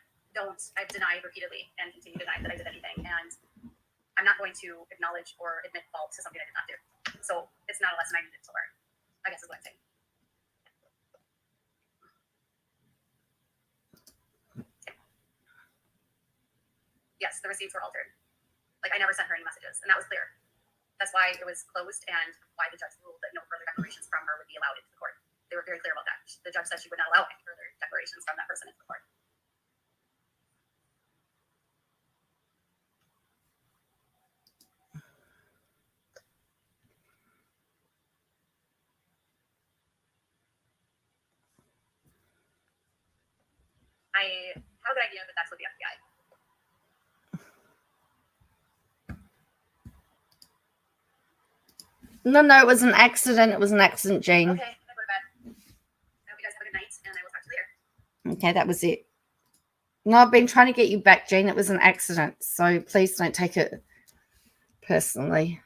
denied repeatedly and continue to deny that I did anything, and I'm not going to acknowledge or admit fault to something I did not do. So it's not a lesson I needed to learn, I guess is what I'm saying. Yes, the receipts were altered. Like, I never sent her any messages, and that was clear. That's why it was closed and why the judge ruled that no further declarations from her would be allowed into the court. They were very clear about that. The judge said she would not allow any further declarations from that person into the court. I have an idea that that's what the FBI. No, it was an accident. It was an accident, Jean. Okay, I go to bed. I hope you guys have a good night, and I will talk to you later. Okay, that was it. No, I've been trying to get you back, Jean. It was an accident. So please don't take it personally.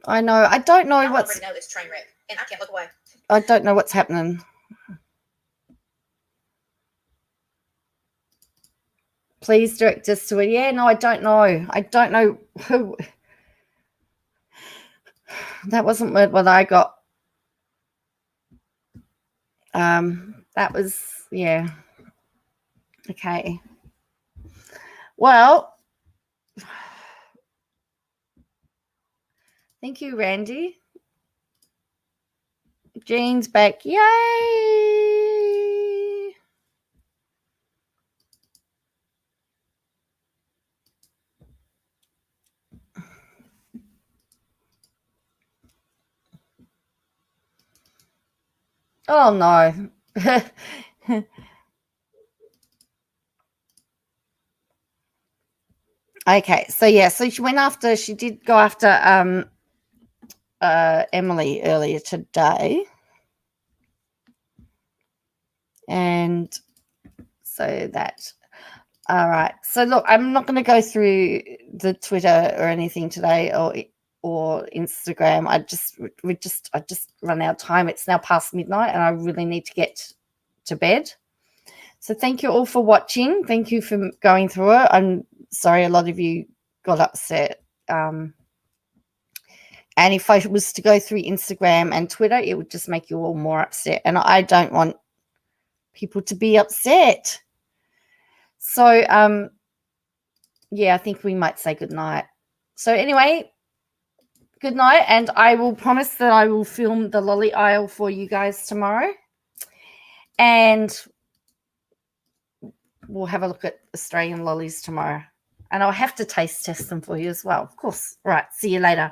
I know. I don't know I what's... already know this train wreck, and I can't look away. I don't know what's happening. Please direct us to it. Yeah, no, I don't know. I don't know who. That wasn't what I got. That was, yeah. Okay. Well, thank you, Randy. Jean's back. Yay! Oh, no. Okay, so yeah, so she did go after Emily earlier today. And so that, all right. So look, I'm not going to go through the Twitter or anything today or Instagram. I just run out of time. It's now past midnight and I really need to get to bed. So thank you all for watching. Thank you for going through it. I'm sorry a lot of you got upset. And if I was to go through Instagram and Twitter, it would just make you all more upset. And I don't want people to be upset. So, yeah, I think we might say good night. So anyway, good night. And I will promise that I will film the lolly aisle for you guys tomorrow. And we'll have a look at Australian lollies tomorrow. And I'll have to taste test them for you as well, of course. All right, see you later.